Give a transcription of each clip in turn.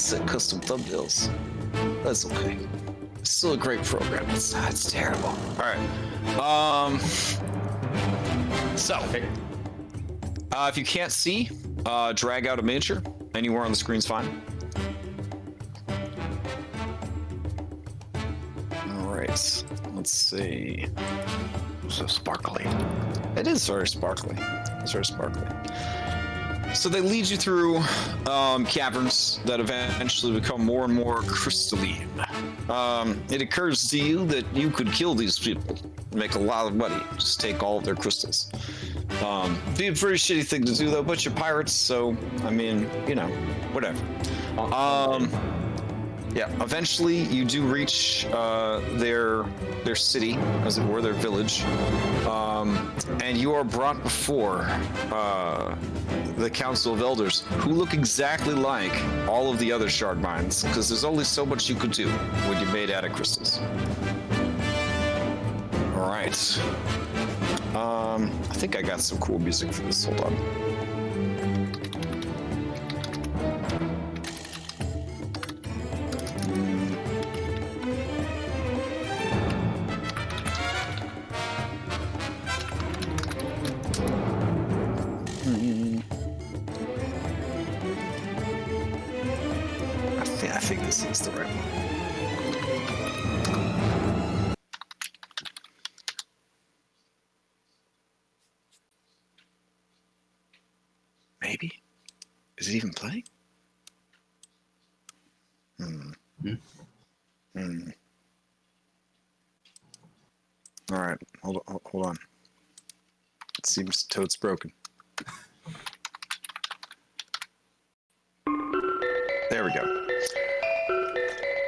set custom thumbnails. That's okay. It's still a great program. It's terrible. All right. So, if you can't see, drag out a miniature. Anywhere on the screen's fine. All right. Let's see. So sparkly. It is very sparkly. It's very sparkly. So they lead you through caverns that eventually become more and more crystalline. It occurs to you that you could kill these people and make a lot of money. Just take all of their crystals. Be a pretty shitty thing to do though, but you're pirates, so I mean, you know, whatever. Yeah, eventually you do reach their city, as it were, their village, and you are brought before the Council of Elders, who look exactly like all of the other Shardmines, because there's only so much you could do when you're made out of crystals. All right. I think I got some cool music for this. Hold on. I think this is the right one. Maybe? Is it even playing? All right, hold on. It seems Toad's broken. There we go.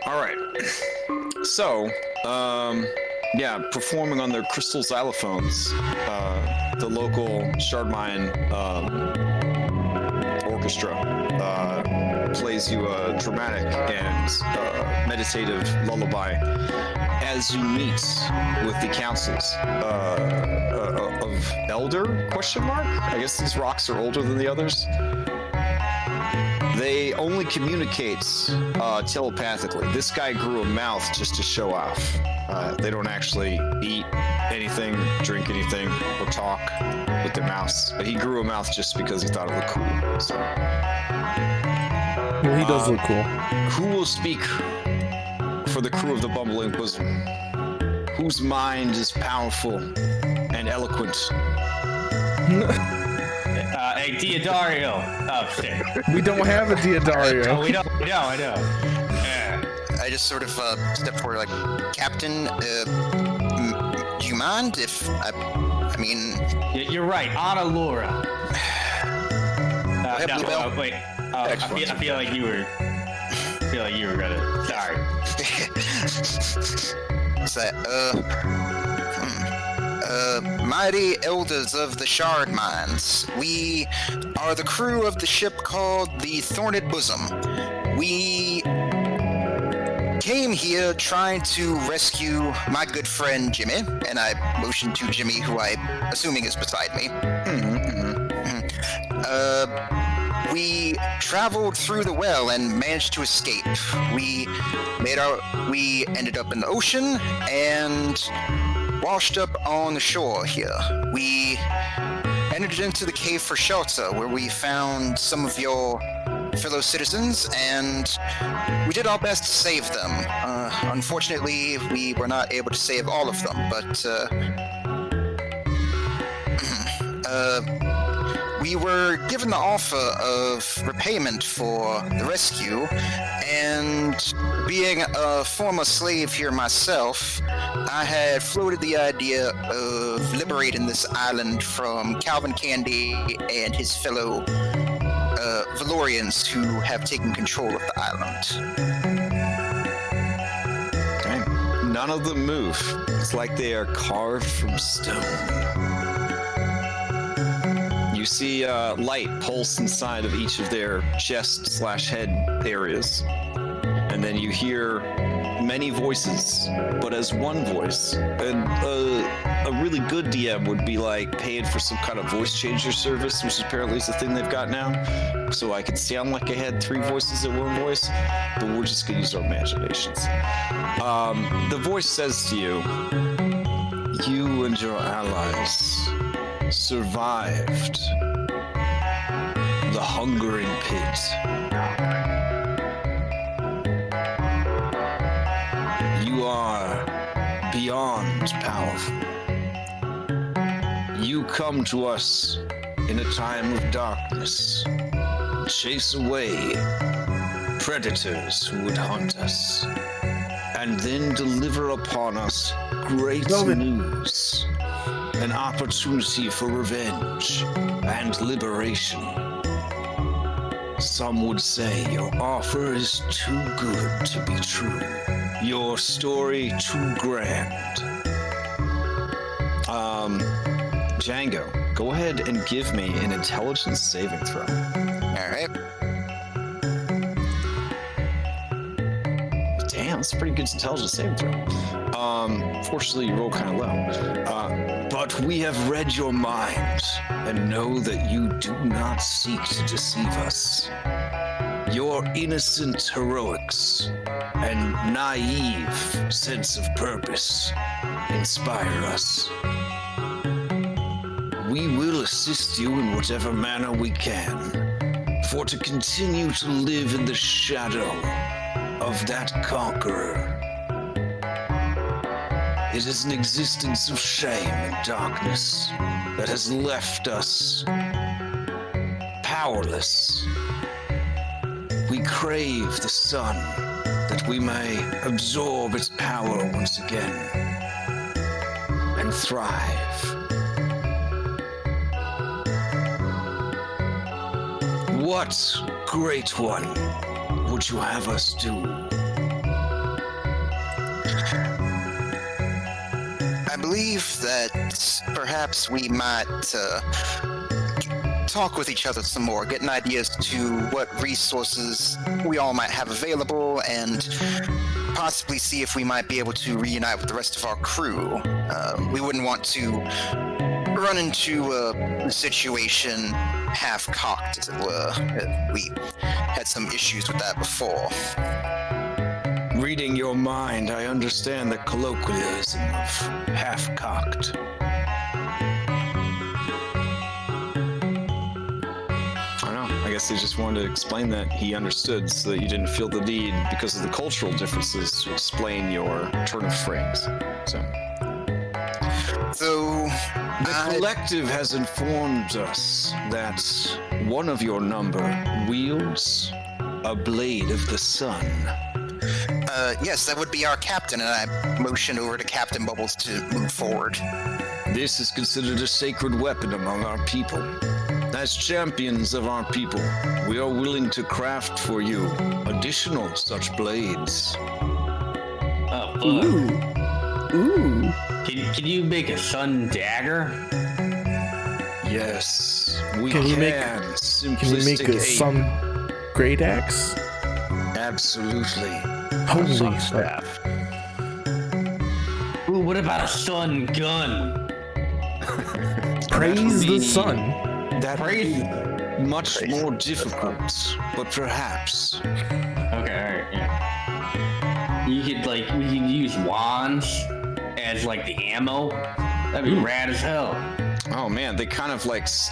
All right. So, yeah, performing on their crystal xylophones, the local Shardmine orchestra plays you a dramatic and meditative lullaby as you meet with the councils of Elder, question mark? I guess these rocks are older than the others. They only communicate telepathically. This guy grew a mouth just to show off. They don't actually eat anything, drink anything, or talk with their mouths. But he grew a mouth just because he thought it looked cool. So, well, he does look cool. Who will speak for the crew of the Bumbling Bosom? Whose mind is powerful and eloquent? Hey, Diodario. Oh, shit. We don't have a Diodario. Oh, we don't. No, I know. Yeah. I just sort of step forward, like, Captain, do you mind if I mean... You're right, Anna Laura. Wait. I feel like you were... gonna... Sorry. What's that? Mighty elders of the Shardmines, we are the crew of the ship called the Thorned Bosom. We came here trying to rescue my good friend Jimmy, and I motion to Jimmy, who I'm assuming is beside me. We traveled through the well and managed to escape. We ended up in the ocean and washed up on the shore here. We entered into the cave for shelter, where we found some of your fellow citizens, and we did our best to save them. Unfortunately, we were not able to save all of them, but we were given the offer of repayment for the rescue, and being a former slave here myself, I had floated the idea of liberating this island from Calvin Candy and his fellow Valorians who have taken control of the island. Dang. None of them move. It's like they are carved from stone. You see light pulse inside of each of their chest/head areas, and and then you hear many voices, but as one voice. And a really good DM would be like paying for some kind of voice changer service, which apparently is the thing they've got now. So I could sound like I had 3 voices at one voice, but we're just gonna use our imaginations. The voice says to you, you and your allies survived the hungering pit. You are beyond powerful. You come to us in a time of darkness, chase away predators who would hunt us, and then deliver upon us great news, an opportunity for revenge and liberation. Some would say your offer is too good to be true, your story too grand. Django, go ahead and give me an intelligence saving throw. All right. Damn, that's a pretty good intelligence saving throw. Fortunately, you roll kind of low. But we have read your mind and know that you do not seek to deceive us. Your innocent heroics and naive sense of purpose inspire us. We will assist you in whatever manner we can, for to continue to live in the shadow of that conqueror. It is an existence of shame and darkness that has left us powerless. We crave the sun that we may absorb its power once again and thrive. What, Great One, would you have us do? I believe that perhaps we might talk with each other some more, get an idea as to what resources we all might have available, and possibly see if we might be able to reunite with the rest of our crew. We wouldn't want to run into a situation half-cocked, as it were. We had some issues with that before. Reading your mind, I understand the colloquialism of half-cocked. I don't know. I guess he just wanted to explain that he understood so that you didn't feel the need, because of the cultural differences, to explain your turn of phrase. So, the collective has informed us that one of your number wields a blade of the sun. Yes, that would be our captain, and I motion over to Captain Bubbles to move forward. This is considered a sacred weapon among our people. As champions of our people, we are willing to craft for you additional such blades. Oh, fuck. Ooh. Can you make a sun dagger? Yes, we Can can. you make Simplistic a ape. sun great axe? Absolutely. Holy crap. Ooh, what about a sun gun? Praise the sun. That would be much more difficult, but perhaps. Okay, alright, yeah. You could, we could use wands as, the ammo. That'd be rad as hell. Oh man, they kind of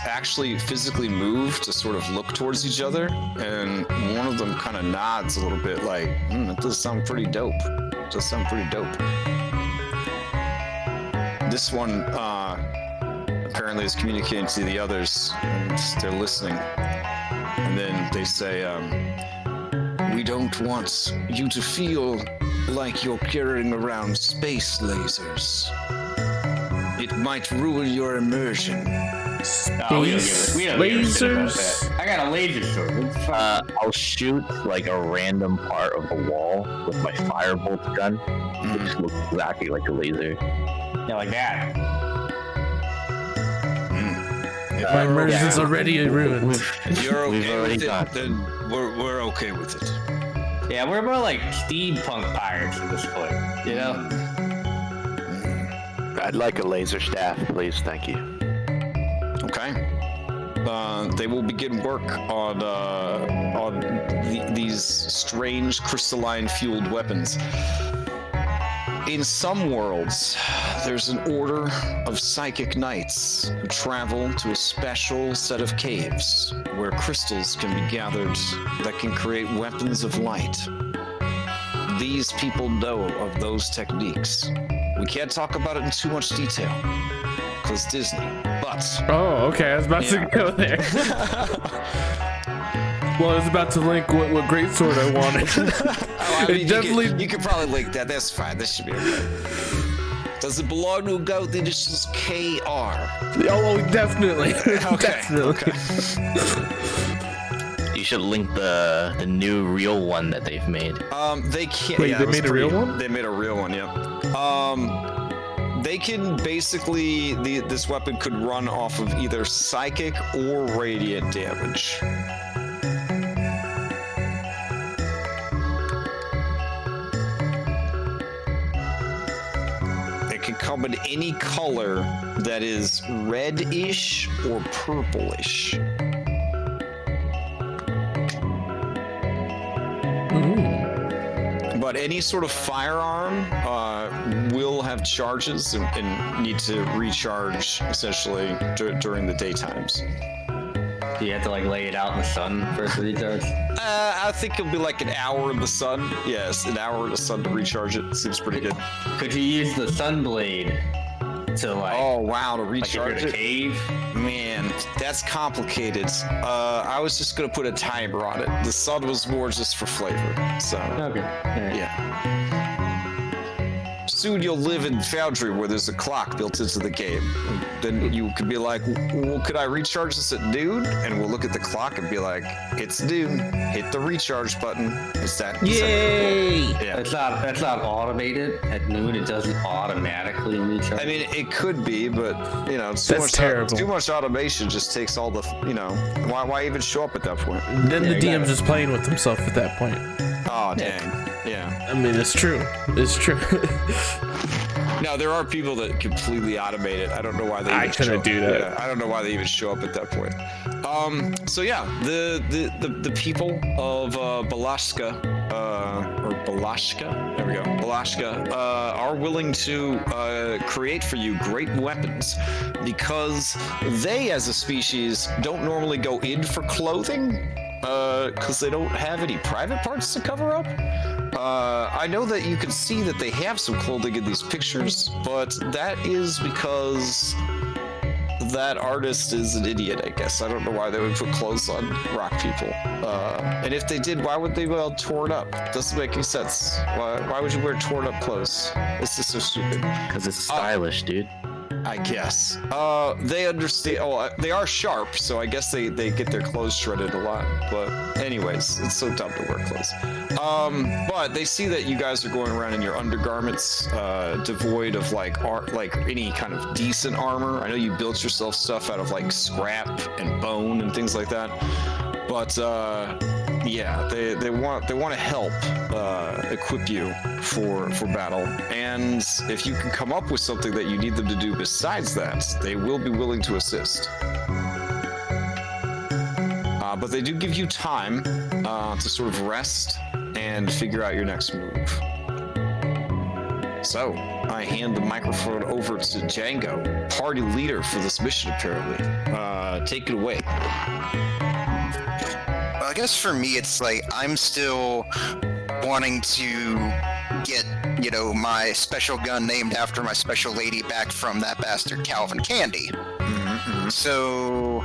actually physically move to sort of look towards each other, and one of them kind of nods a little bit that does sound pretty dope. This one apparently is communicating to the others, and they're listening. And then they say, we don't want you to feel like you're carrying around space lasers. It might ruin your immersion. Space we don't give a shit about lasers. that. I got a laser sword. I'll shoot a random part of the wall with my firebolt gun, which looks exactly like a laser. Yeah, like that. My immersion's already ruined. If you're We've okay already with it, got then we're okay with it. Yeah, we're more like steampunk pirates at this point, you know? I'd like a laser staff, please. Thank you. Okay. They will begin work on these strange crystalline fueled weapons. In some worlds, there's an order of psychic knights who travel to a special set of caves where crystals can be gathered that can create weapons of light. These people know of those techniques. We can't talk about it in too much detail, because Disney, but... Oh, okay. I was about to go there. Well, I was about to link what greatsword I wanted. I mean, you could probably link that. That's fine. This should be okay. Does it belong to a goat? The initials KR. Oh, definitely. Definitely. Okay. You should link the new real one that they've made. They can't. Wait, yeah, they it was made a real one? They made a real one. Yeah. They can basically this weapon could run off of either psychic or radiant damage. It can come in any color that is reddish or purplish. But any sort of firearm will have charges and need to recharge essentially during the daytimes. Do you have to like lay it out in the sun for it to recharge? I think it'll be like an hour in the sun. Yes, an hour in the sun to recharge it. Seems pretty good. Could you use the sunblade to like? Oh wow, to like if you're recharge in a it. cave. Man, that's complicated. I was just gonna put a timer on it. The sun was more just for flavor. So Okay. Alright. yeah. Soon you'll live in Foundry where there's a clock built into the game. Then you could be like, well, could I recharge this at noon? And we'll look at the clock and be like, it's noon. Hit the recharge button. It's that. Yay! Yeah. That's not automated. At noon, it doesn't automatically recharge. I mean, it could be, but you know, it's too That's much. terrible. Too much automation just takes all the. You know, why even show up at that point? Then Yeah, the you got DM's it. just playing with himself at that point. Oh dang. Yeah. I mean, it's true. It's true. No, there are people that completely automate it. I don't know why they. I even couldn't show- do that. Yeah, I don't know why they even show up at that point. So yeah, the people of Balashka, or Balashka, there we go, Balashka, are willing to create for you great weapons because they, as a species, don't normally go in for clothing because they don't have any private parts to cover up. I know that you can see that they have some clothing in these pictures, but that is because that artist is an idiot, I guess. I don't know why they would put clothes on rock people. And if they did, why would they be all torn up? Doesn't make any sense. Why would you wear torn up clothes? This is so stupid. Because it's stylish, dude. I guess. They understand. Oh, they are sharp, so I guess they get their clothes shredded a lot. But anyways, it's so dumb to wear clothes. But they see that you guys are going around in your undergarments, devoid of like any kind of decent armor. I know you built yourself stuff out of like scrap and bone and things like that. But yeah, they want to help equip you for battle, and if you can come up with something that you need them to do besides that, they will be willing to assist. But they do give you time to sort of rest and figure out your next move. So I hand the microphone over to Django, party leader for this mission apparently. Take it away. I guess for me, it's like I'm still wanting to get, you know, my special gun named after my special lady back from that bastard Calvin Candy. So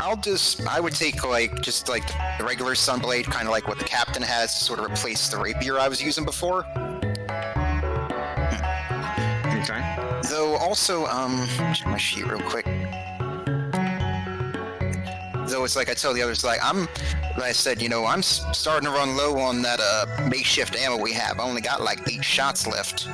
I would take just the regular Sunblade, kind of like what the captain has, to sort of replace the rapier I was using before. Okay. Though also, check my sheet real quick. Though it's like I tell the others, like I said, you know, I'm starting to run low on that makeshift ammo we have. I only got like 8 shots left.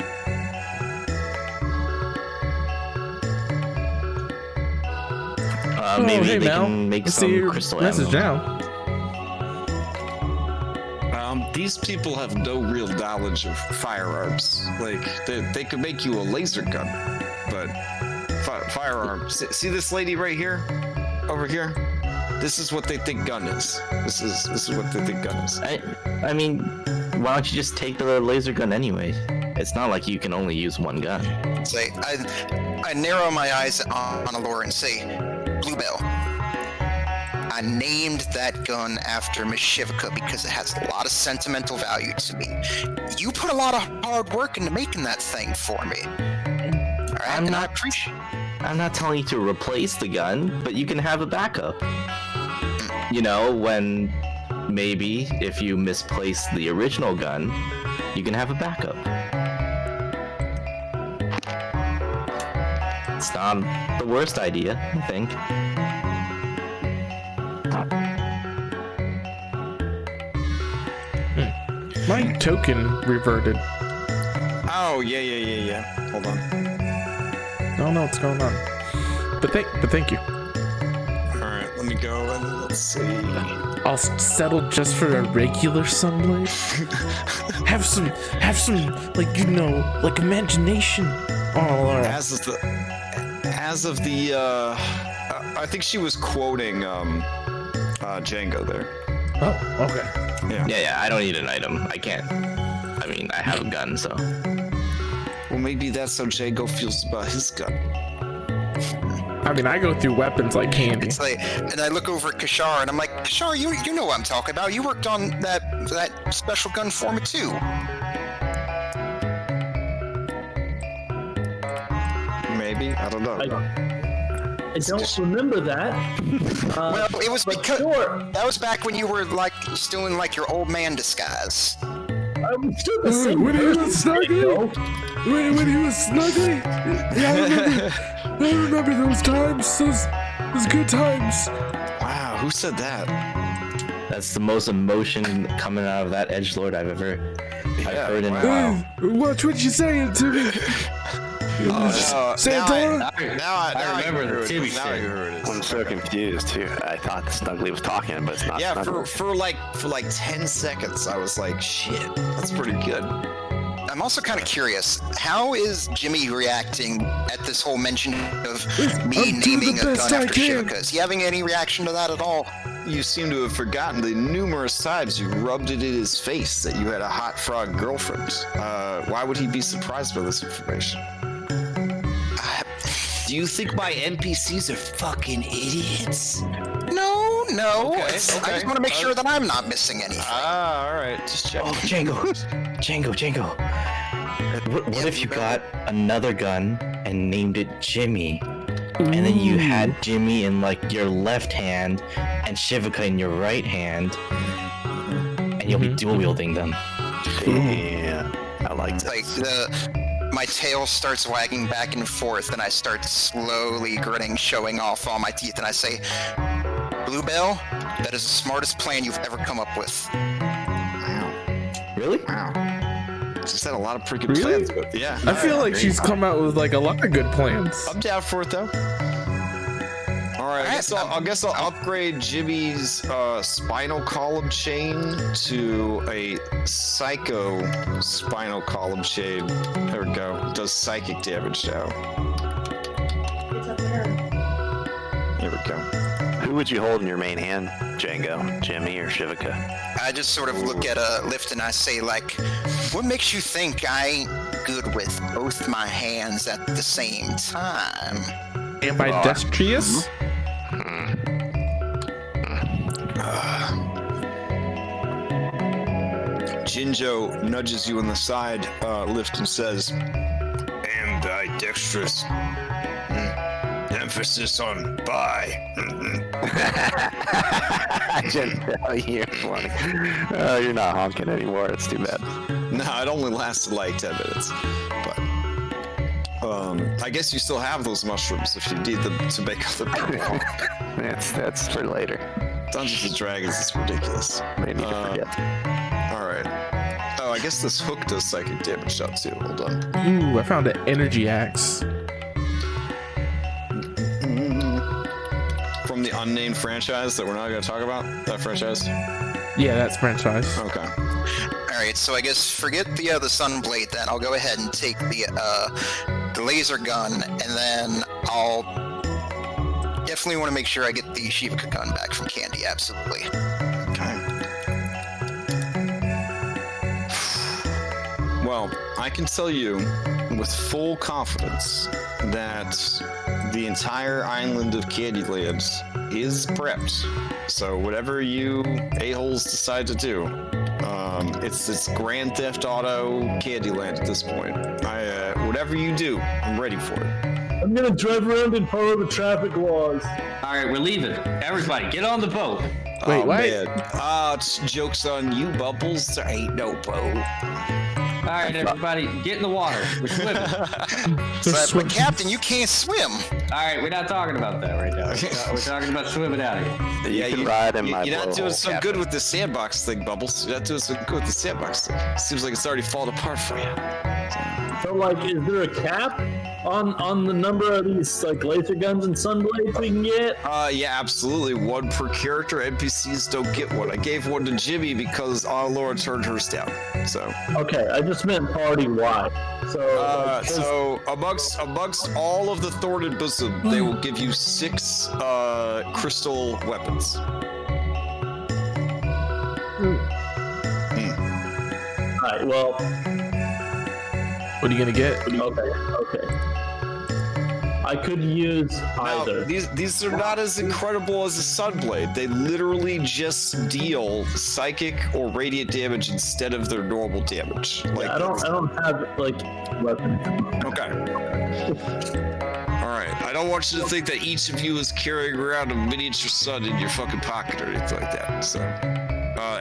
Maybe hey, they Mel. can make Let's some see your crystal message ammo. now. these people have no real knowledge of firearms. Like, they could make you a laser gun, but firearms. See this lady right here, over here? This is what they think gun is. This is what they think gun is. I mean, why don't you just take the laser gun anyway? It's not like you can only use one gun. Say, I narrow my eyes on Allure and say, Bluebell. I named that gun after Miss Shivica because it has a lot of sentimental value to me. You put a lot of hard work into making that thing for me. All right, I'm and I not- appreciate. I'm not telling you to replace the gun, but you can have a backup. You know, when maybe if you misplace the original gun, you can have a backup. It's not the worst idea, I think. My token reverted. Oh, yeah. Hold on. I don't know what's going on. But thank you. Alright, let me go and let's see. I'll settle just for a regular sunblade. have some, like, you know, like imagination. Oh, all right. As of the I think she was quoting Django there. Oh, okay. Yeah, I don't need an item. I can't. I mean, I have a gun, so. Well, maybe that's how Django feels about his gun. I mean, I go through weapons like candy. It's like, and I look over at Kashar and I'm like, Kashar, you know what I'm talking about. You worked on that special gun for me too. Maybe, I don't know. I don't remember that. Well, it was but because sure, that was back when you were like still in like your old man disguise. I'm still the same. When he was person, snuggling? Django. When he was snuggling? Yeah, I remember those times. Those good times. Wow, who said that? That's the most emotion coming out of that edgelord I've heard in a while. Watch what you're saying to me. Santana? Now I remember hear the who it TV is. Now I hear who it is. I'm so confused too. I thought Snuggly was talking, but it's not. Yeah, Snuggly. for like 10 seconds, I was like, shit, that's pretty good. I'm also kind of curious. How is Jimmy reacting at this whole mention of me I'm doing naming the a gun best I after can. Shivica? Is he having any reaction to that at all? You seem to have forgotten the numerous times you rubbed it in his face that you had a hot frog girlfriend. Why would he be surprised by this information? Do you think my NPCs are fucking idiots? No. Okay, I just want to make sure that I'm not missing anything. Ah, all right, just check. Oh, Django. What if you got another gun and named it Jimmy? And then you had Jimmy in like your left hand and Shivica in your right hand, and you'll be dual wielding them. Yeah, I like that. Like my tail starts wagging back and forth, and I start slowly grinning, showing off all my teeth, and I say, Bluebell, that is the smartest plan you've ever come up with. Wow, Really? wow. Just had a lot of pretty good Really? plans, but yeah. I feel like she's come out with like a lot of good plans. I'm down for it though. All right, I guess I'll upgrade Jimmy's spinal column chain to a psycho spinal column chain. There we go. It does psychic damage now. Here we go. Who would you hold in your main hand, Django, Jimmy, or Shivica? I just sort of look at Lift and I say, like, what makes you think I ain't good with both my hands at the same time? Ambidextrous? Jinjo nudges you on the side, Lift, and says, ambidextrous. Emphasis on bi. You're funny. Oh, you're not honking anymore. That's too bad. No, it only lasted like 10 minutes. But I guess you still have those mushrooms if you need them to make other people honk. That's for later. Dungeons and Dragons is ridiculous. They need to forget. Alright. Oh, I guess this hook does psychic damage now too. Hold on. Ooh, I found an energy axe. From the unnamed franchise that we're not going to talk about? That franchise? Yeah, that's franchise. Okay. Alright, so I guess forget the Sunblade then. I'll go ahead and take the laser gun, and then I'll definitely want to make sure I get the Shivaka gun back from Candy, absolutely. Okay. Well, I can tell you with full confidence that the entire island of Candyland is prepped. So whatever you a-holes decide to do, it's Grand Theft Auto Candyland at this point. Whatever you do, I'm ready for it. I'm gonna drive around and follow the traffic laws. All right, we're leaving. Everybody, get on the boat. Wait, oh, what? Man. It's joke's on you, Bubbles. There ain't no boat. All right, everybody, get in the water. We're swimming. But Captain, you can't swim. All right, we're not talking about that right now. We're talking about swimming out of here. Yeah, can ride in my you're not doing blowhole, so Captain. good with the sandbox thing, Bubbles. You're not doing so good with the sandbox thing. Seems like it's already fallen apart for you. So, like, is there a cap on the number of these like laser guns and sunblades we can get? Yeah, absolutely. One per character. NPCs don't get one. I gave one to Jimmy because our Laura turned hers down. So. Okay, I just meant party-wide. So, like, So amongst all of the Thorned Bosom, they will give you 6 crystal weapons. alright, well, What are you gonna get? okay. I could use Now, either. these are not as incredible as a Sunblade. They literally just deal psychic or radiant damage instead of their normal damage. Like, I don't have like weapons. Okay. All right. I don't want you to think that each of you is carrying around a miniature sun in your fucking pocket or anything like that. So,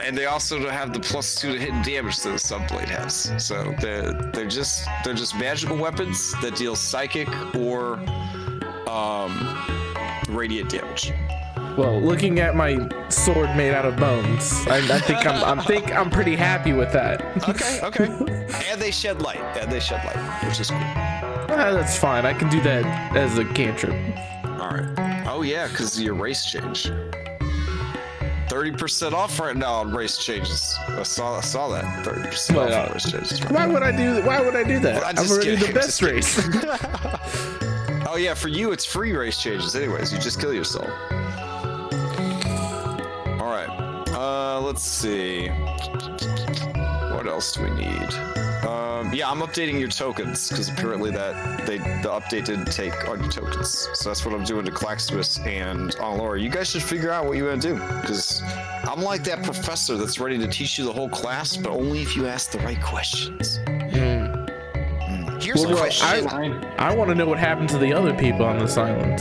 and they also don't have the +2 to hit damage that the Sunblade has. So they're just magical weapons that deal psychic or radiant damage. Well, looking at my sword made out of bones, I think I'm pretty happy with that. Okay. And they shed light. Which is cool. That's fine. I can do that as a cantrip. All right. Oh yeah, because of your race change. 30% off right now on race changes. I saw that. 30% Well, off on race changes. Right Why would I do that? Why would I do that? I'm I'm just already kidding, the I'm best just race. Oh yeah, for you it's free race changes anyways. You just kill yourself. All right. Let's see. What else do we need? Yeah, I'm updating your tokens because apparently the update didn't take on your tokens. So that's what I'm doing to Claxtus and Laura. You guys should figure out what you want to do because I'm like that professor that's ready to teach you the whole class, but only if you ask the right questions. Here's a question. I want to know what happened to the other people on this island.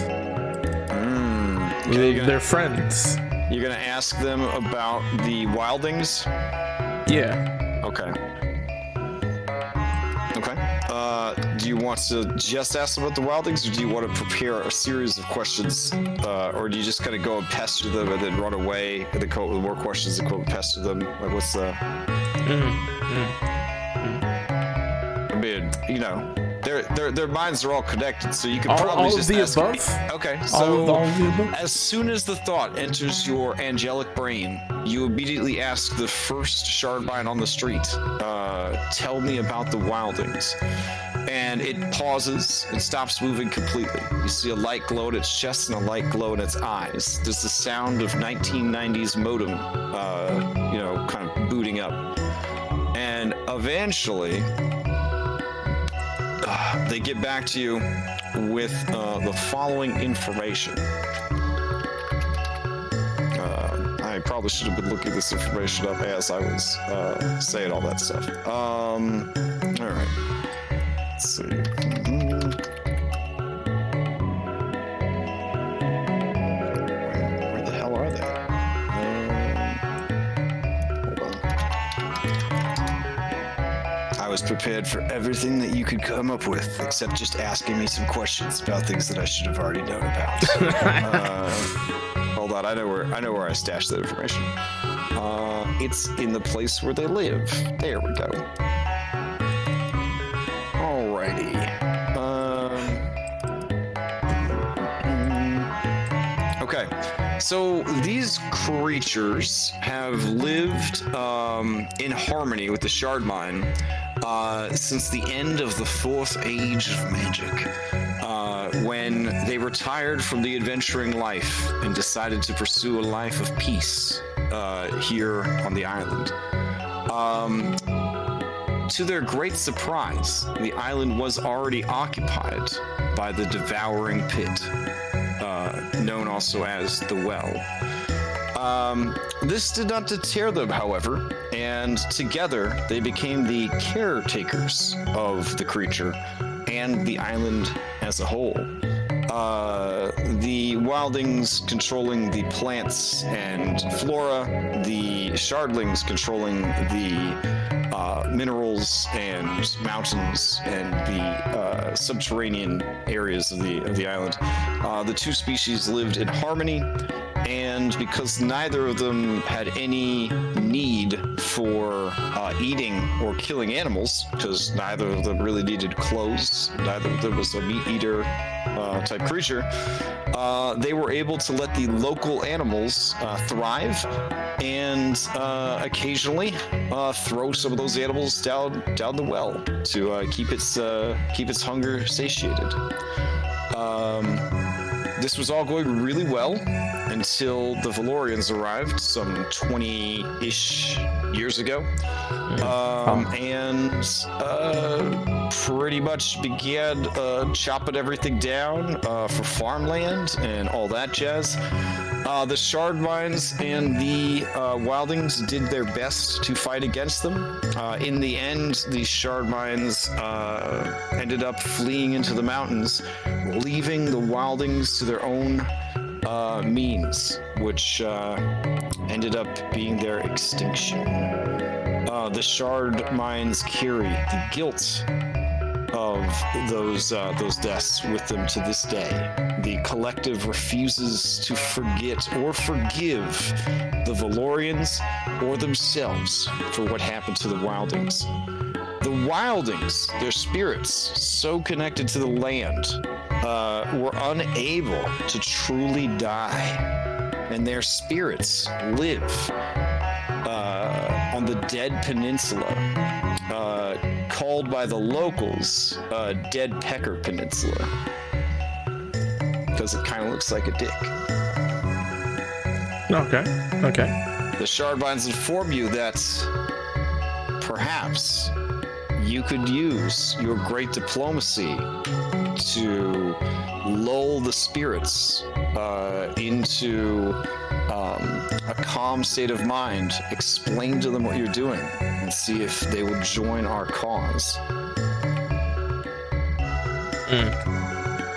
They're friends. You're gonna ask them about the Wildlings? Yeah. Okay. Do you want to just ask about the Wildlings, or do you want to prepare a series of questions, or do you just kind of go and pester them and then run away and then come up with more questions and go and pester them? Like, what's the? I mean, you know, their minds are all connected, so you can probably all just of the ask above. Okay, All so of the above. as soon as the thought enters your angelic brain, you immediately ask the first Shardmine on the street, tell me about the Wildlings. And it pauses and stops moving completely. You see a light glow in its chest and a light glow in its eyes. There's the sound of 1990s modem, kind of booting up. And eventually, they get back to you with the following information. I probably should have been looking this information up as I was saying all that stuff. All right. Let's see. Where the hell are they? Hold on. I was prepared for everything that you could come up with, except just asking me some questions about things that I should have already known about. Hold on, I know where I stashed that information. It's in the place where they live. There we go. Alrighty. Okay. So these creatures have lived in harmony with the Shardmine since the end of the Fourth Age of Magic, when they retired from the adventuring life and decided to pursue a life of peace here on the island. To their great surprise, the island was already occupied by the Devouring Pit, known also as the Well. This did not deter them, however, and together they became the caretakers of the creature and the island as a whole. The Wildlings controlling the plants and flora, the Shardlings controlling the minerals and mountains and the subterranean areas of the island. The two species lived in harmony, and because neither of them had any need for eating or killing animals, because neither of them really needed clothes, neither of them was a meat eater type creature, they were able to let the local animals thrive, and occasionally throw some of those animals down the well to keep its hunger satiated. This was all going really well until the Valorians arrived some 20-ish years ago, and pretty much began chopping everything down for farmland and all that jazz. The Shardmines and the Wildlings did their best to fight against them. In the end, the Shardmines ended up fleeing into the mountains, leaving the Wildlings to their own means, which ended up being their extinction. The Shardmines carry the guilt of those deaths with them to this day. The collective refuses to forget or forgive the Valorians or themselves for what happened to the Wildlings. The Wildlings, their spirits, so connected to the land, were unable to truly die, and their spirits live on the Dead Peninsula, called by the locals Dead Pecker Peninsula, because it kind of looks like a dick. Okay. The Shardmines inform you that perhaps you could use your great diplomacy to lull the spirits into a calm state of mind, explain to them what you're doing, and see if they will join our cause.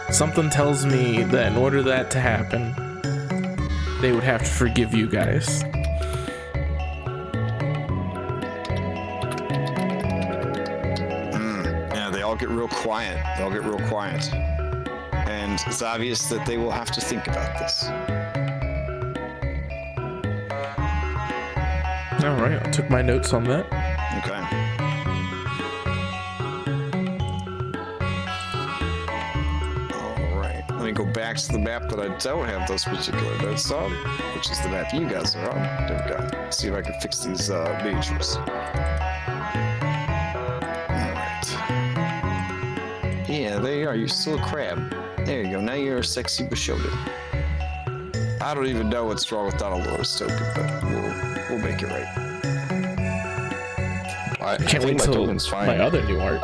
Something tells me that in order that to happen, they would have to forgive you guys. Yeah, they all get real quiet. And it's obvious that they will have to think about this. All right, I took my notes on that. Okay. All right. Let me go back to the map that I don't have those particular notes on, which is the map you guys are on. There we go. Let's see if I can fix these miniatures. All right. Yeah, there you are. You're still a crab. There you go. Now you're a sexy Bashoda. I don't even know what's wrong with Donald Loris token, but we'll make it right. I Can't wait think my till token's fine. my other new art.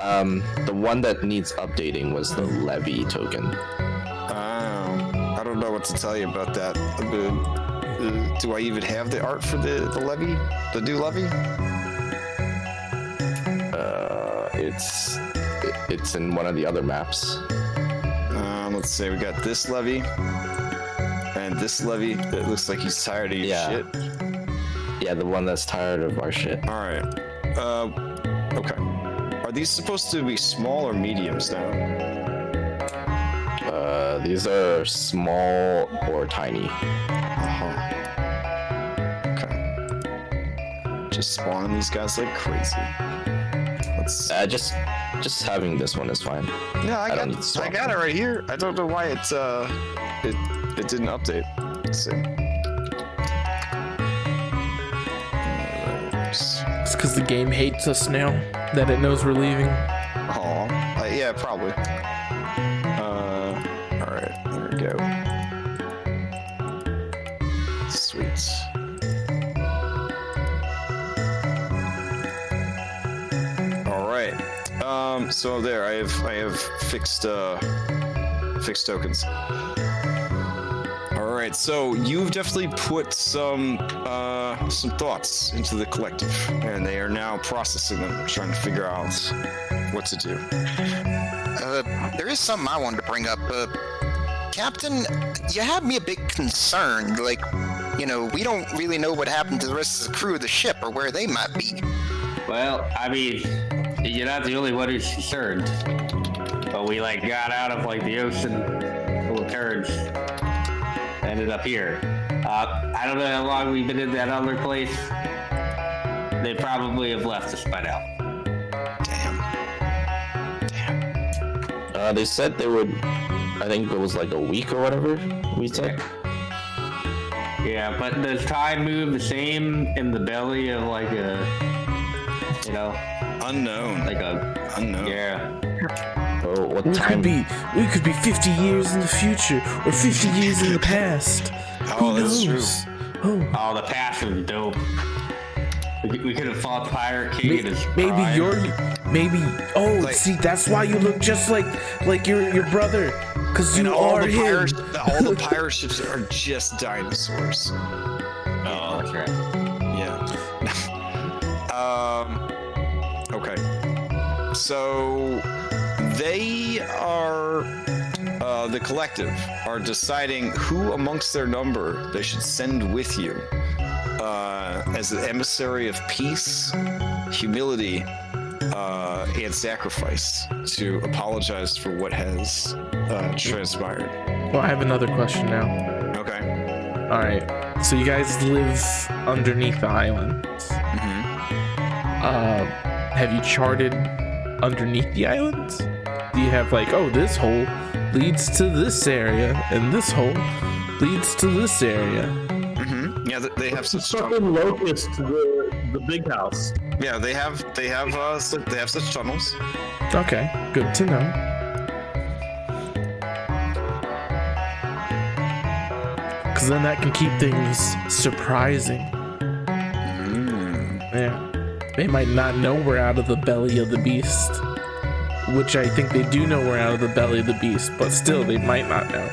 The one that needs updating was the levy token. I don't know what to tell you about that. Do I even have the art for the levy? The new levy? It's in one of the other maps. Let's say we got this levy and this levy. It looks like he's tired of your shit. Yeah, the one that's tired of our shit. All right. Okay. Are these supposed to be small or mediums now? These are small or tiny. Okay. Just spawning these guys like crazy. Let's. Just having this one is fine. Yeah, I don't need to swap got it right here. I don't know why it didn't update. Let's see. because the game hates us now that it knows we're leaving. Oh, yeah, probably. All right, there we go. Sweet. All right. So there, I have fixed tokens. All right, so you've definitely put some thoughts into the collective, and they are now processing them, trying to figure out what to do. There is something I wanted to bring up. Captain, you have me a bit concerned. Like, we don't really know what happened to the rest of the crew of the ship or where they might be. Well, I mean, you're not the only one who's concerned. But we got out of the ocean full of turds. Ended up here. I don't know how long we've been in that other place. They probably have left us by now. Damn. They said they would. I think it was a week or whatever we said. Yeah, but does time move the same in the belly of unknown? Unknown. Yeah. Oh, what We time? could be 50 years in the future or 50 years in the past. Oh, Who that's true. knows? Oh, The past was dope. We could have fought Pirate King in his maybe prime. see, that's why you look just like your brother, because you all are the him. all the pirate ships are just dinosaurs. Oh, that's right. Yeah. Okay. So they are the collective are deciding who amongst their number they should send with you as an emissary of peace, humility, and sacrifice to apologize for what has transpired. Well, I have another question now. Okay. All right, so you guys live underneath the islands. Mm-hmm. Have you charted underneath the islands? Do you have this hole leads to this area, and this hole leads to this area? Mm-hmm. Yeah, they have such Fucking locust to the big house. Yeah, they have such tunnels. Okay, good to know. Because then that can keep things surprising. Yeah. They might not know we're out of the belly of the beast. Which I think they do know we're out of the belly of the beast, but still they might not know.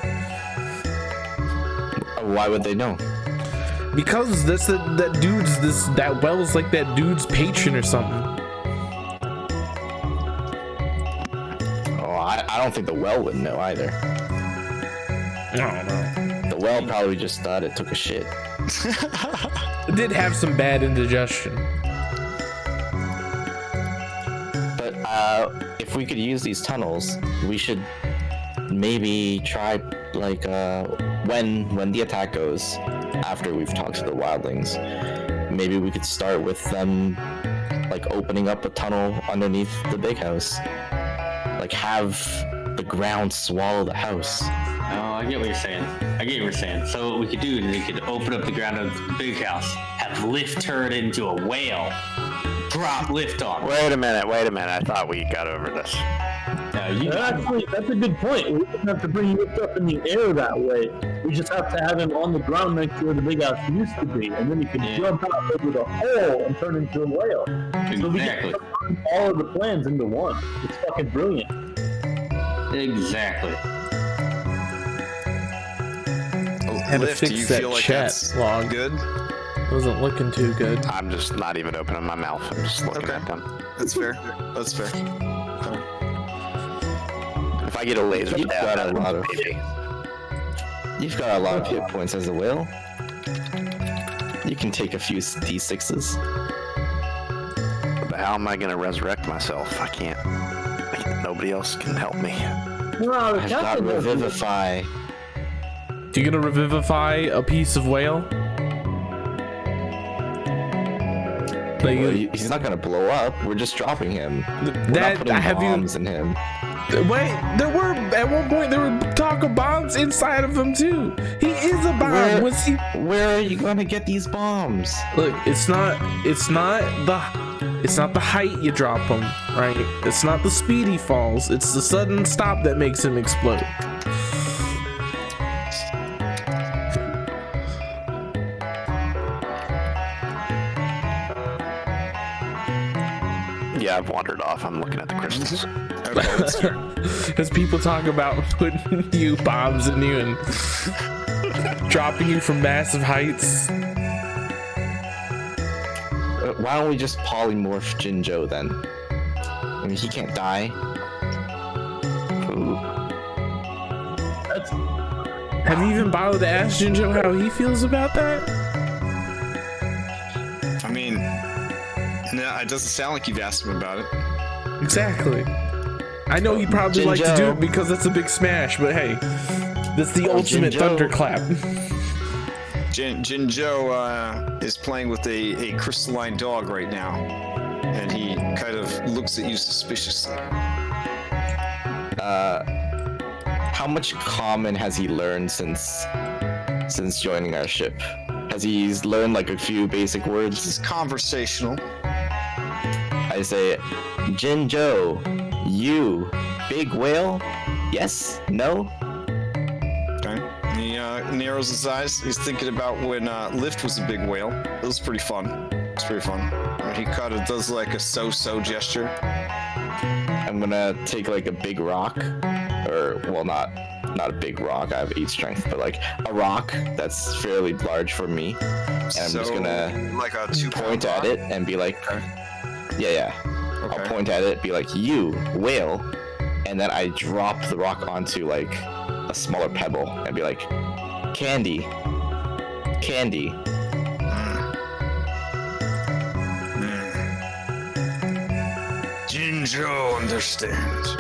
Why would they know? Because that well's that dude's patron or something. Oh, I don't think the well would know either. I don't know. The well probably just thought it took a shit. It did have some bad indigestion. But if we could use these tunnels, we should maybe try when the attack goes, after we've talked to the wildlings, maybe we could start with them opening up a tunnel underneath the big house. Have the ground swallow the house. Oh, I get what you're saying. So what we could do is we could open up the ground of the big house, have lift turn into a whale, drop lift off. Wait a minute. I thought we got over this. Actually, that's a good point. We don't have to bring lift up in the air that way. We just have to have him on the ground next to where the big house used to be, and then he can jump out over the hole and turn into a whale. So we can combine all of the plans into one. It's fucking brilliant. Exactly. Had to Lift, fix do you that feel like chat that's log. good? Wasn't looking too good. I'm just not even opening my mouth. I'm just looking Okay. at them. That's fair. That's fair. If I get a laser You've stab, got a that'd lot of- be pity. You've got a lot of hit points as a whale. You can take a few D6s. But how am I gonna resurrect myself? I can't. Nobody else can help me. No, the I've got captain has- Revivify. You gonna revivify a piece of whale? Well, he's not gonna blow up. We're just dropping him. We're not that putting have you? bombs in him. Wait, there were at one point there were talk of bombs inside of him too. He is a bomb. Where- Was he? Where are you gonna get these bombs? Look, it's not the It's not the height you drop him, right? It's not the speed he falls. It's the sudden stop that makes him explode. Yeah, I've wandered off. I'm looking at the crystals. Okay, that's fair. As people talk about putting you bombs in you and dropping you from massive heights. Why don't we just polymorph Jinjo then? I mean, he can't die. Ooh. Have you even bothered to ask Jinjo how he feels about that? I mean, no, it doesn't sound like you've asked him about it. Exactly. I know he'd probably like to do it because that's a big smash, but hey, that's the ultimate Jinjo. thunderclap. Jinjo is playing with a crystalline dog right now, and he kind of looks at you suspiciously. How much common has he learned since joining our ship? Has he learned like a few basic words? This is conversational. I say, Jinjo, you, big whale? Yes? No? Okay. He narrows his eyes. He's thinking about when Lift was a big whale. It was pretty fun. It's pretty fun. He kind of does like a so-so gesture. I'm gonna take like a big rock, or well, not a big rock. I have 8 strength, but like a rock that's fairly large for me, and I'm just gonna like a 2 point at it and be like, yeah. Okay. I'll point at it, be like, you whale, and then I drop the rock onto like a smaller pebble and be like, candy. Jinjo understands.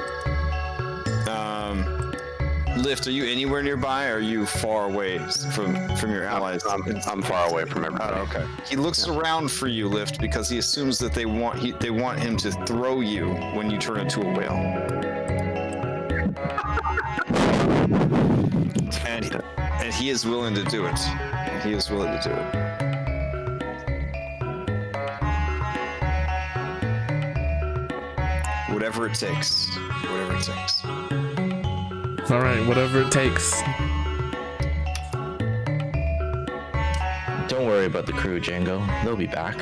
Lift, are you anywhere nearby, or are you far away from your allies? I'm far away from everybody. Oh, okay. He looks around for you, Lift, because he assumes that they want him to throw you when you turn into a whale. And he is willing to do it. He is willing to do it. Whatever it takes. Whatever it takes. All right, whatever it takes. Don't worry about the crew, Django. They'll be back.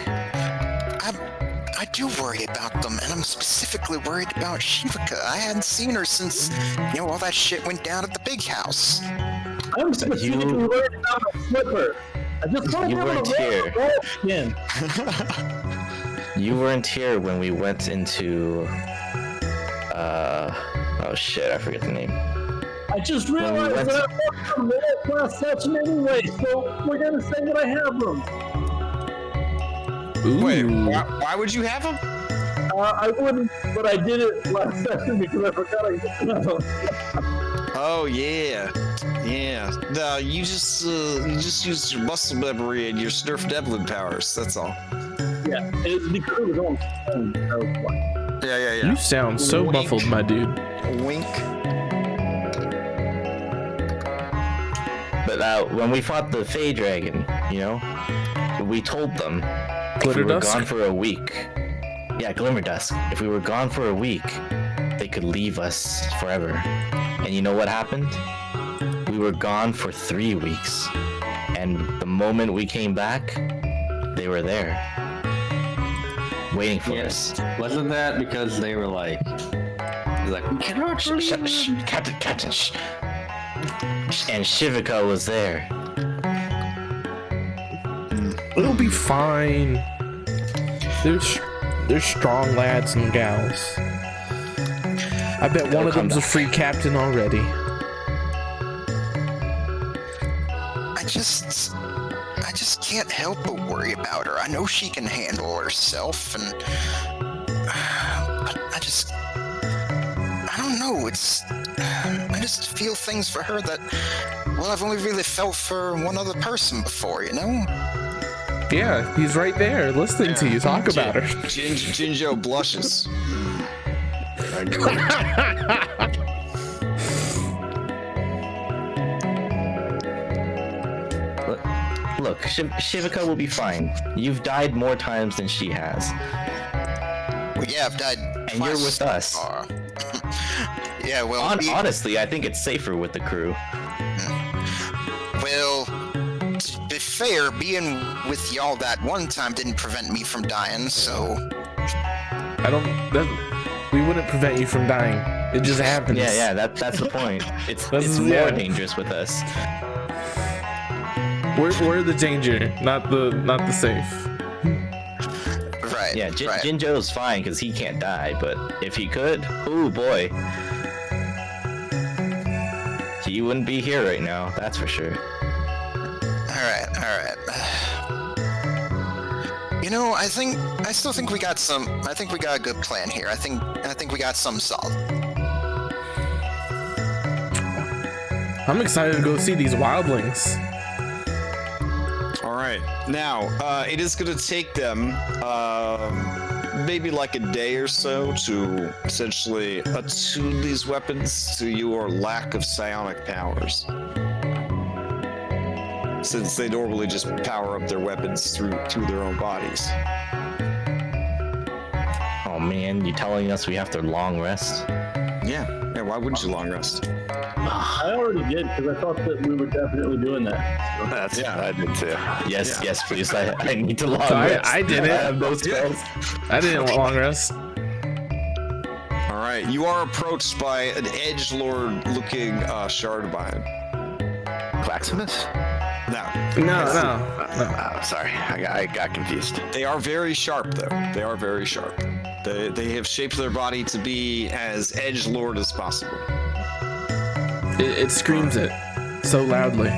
I do worry about them, and I'm specifically worried about Shivaka. I hadn't seen her since, all that shit went down at the big house. I'm specifically worried about my slipper. I just want to You be able weren't to here. roll again. You weren't here when we went into oh shit, I forget the name. I just realized that I worked a middle class session anyway, so we're gonna say that I have them. Ooh. Wait, why would you have him? I wouldn't, but I did it last session because I forgot I had them. Oh yeah. No, you just used your muscle memory and your Snurf Devlin powers. That's all. Yeah, it was because it was on phone. That was why. Yeah. You sound so Wink. muffled, my dude. Wink. But when we fought the Fey Dragon, we told them if we were Glitterdusk? gone for a week. Yeah, Glimmerdusk. If we were gone for a week, they could leave us forever. And you know what happened? We were gone for 3 weeks. And the moment we came back, they were there. Waiting for us. Wasn't that because they were like, we cannot Shh, Captain, shh. And Shivaka was there. It'll be fine. There's strong lads and gals. I bet one of them's a free captain already. I just can't help but worry about her. I know she can handle herself, and but I don't know. I just feel things for her that, I've only really felt for one other person before, Yeah, he's right there listening to you talk about her. Jinjo blushes. Look, Shivaka will be fine. You've died more times than she has. Well, yeah, I've died. And you're twice with so us. far. Yeah, well, Honestly, I think it's safer with the crew. well, to be fair, being with y'all that one time didn't prevent me from dying, so We wouldn't prevent you from dying. It just happens. Yeah, that's the point. It's more yeah. dangerous with us. We're the danger, not the safe. right. Yeah, right. Jinjo's fine because he can't die, but if he could, oh boy, he wouldn't be here right now. That's for sure. All right. You know, I still think we got a good plan here. I think we got some solid. I'm excited to go see these wildlings. All right. Now, it is going to take them maybe like a day or so to essentially attune these weapons to your lack of psionic powers. Since they normally just power up their weapons through their own bodies. Oh man, you telling us we have to long rest? Yeah, why wouldn't you long rest? I already did because I thought that we were definitely doing that. That's I did too. Yes, please. I need to long So rest. I did it. I have no spells. I didn't long rest. All right, you are approached by an edgelord-looking Shardmine. Claximus? No, No. Sorry, I got confused. they are very sharp, though. They are very sharp. They have shaped their body to be as edgelord as possible. It screams it so loudly.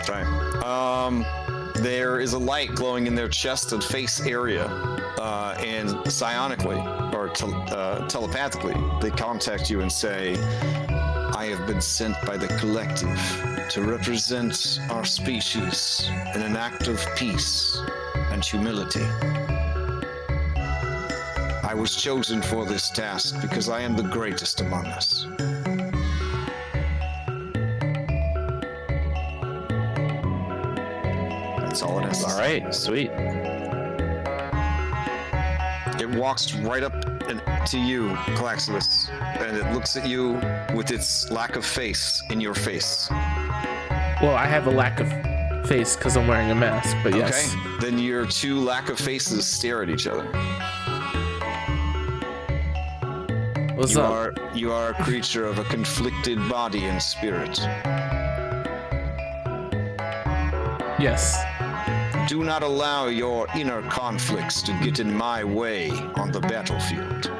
Okay. There is a light glowing in their chest and face area, and psionically or telepathically, they contact you and say, "I have been sent by the collective to represent our species in an act of peace and humility. I was chosen for this task because I am the greatest among us." That's all it is. All right, sweet. It walks right up to you, Claximus, and it looks at you with its lack of face in your face. Well, I have a lack of face because I'm wearing a mask, but yes. Okay, then your two lack of faces stare at each other. What's up? You are a creature of a conflicted body and spirit. Yes. Do not allow your inner conflicts to get in my way on the battlefield.